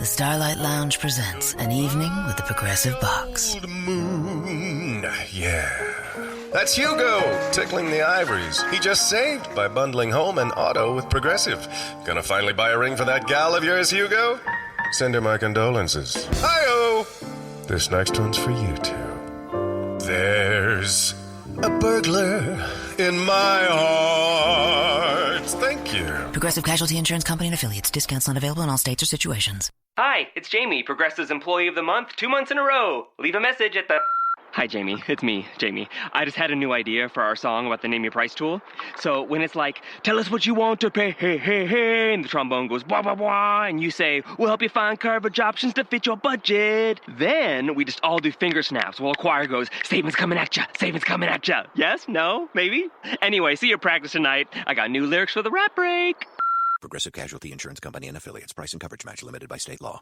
Starlight Lounge presents An Evening with the Progressive Box. Old moon, yeah. That's Hugo, tickling the ivories. He just saved by bundling home and auto with Progressive. Gonna finally buy a ring for that gal of yours, Hugo? Send her my condolences. Hi-oh! This next one's for you two. There's a burglar in my heart. Thank you. Progressive Casualty Insurance Company and Affiliates. Discounts not available in all states or situations. Hi, it's Jamie, Progressive's Employee of the Month, 2 months in a row. Leave a message at the... Hi, Jamie. It's me, Jamie. I just had a new idea for our song about the Name Your Price tool. So when it's like, tell us what you want to pay, hey, hey, hey, and the trombone goes, blah, blah, blah, and you say, we'll help you find coverage options to fit your budget. Then we just all do finger snaps while a choir goes, savings coming at ya, savings coming at ya. Yes? No? Maybe? Anyway, see your practice tonight. I got new lyrics for the rap break. Progressive Casualty Insurance Company and Affiliates. Price and coverage match limited by state law.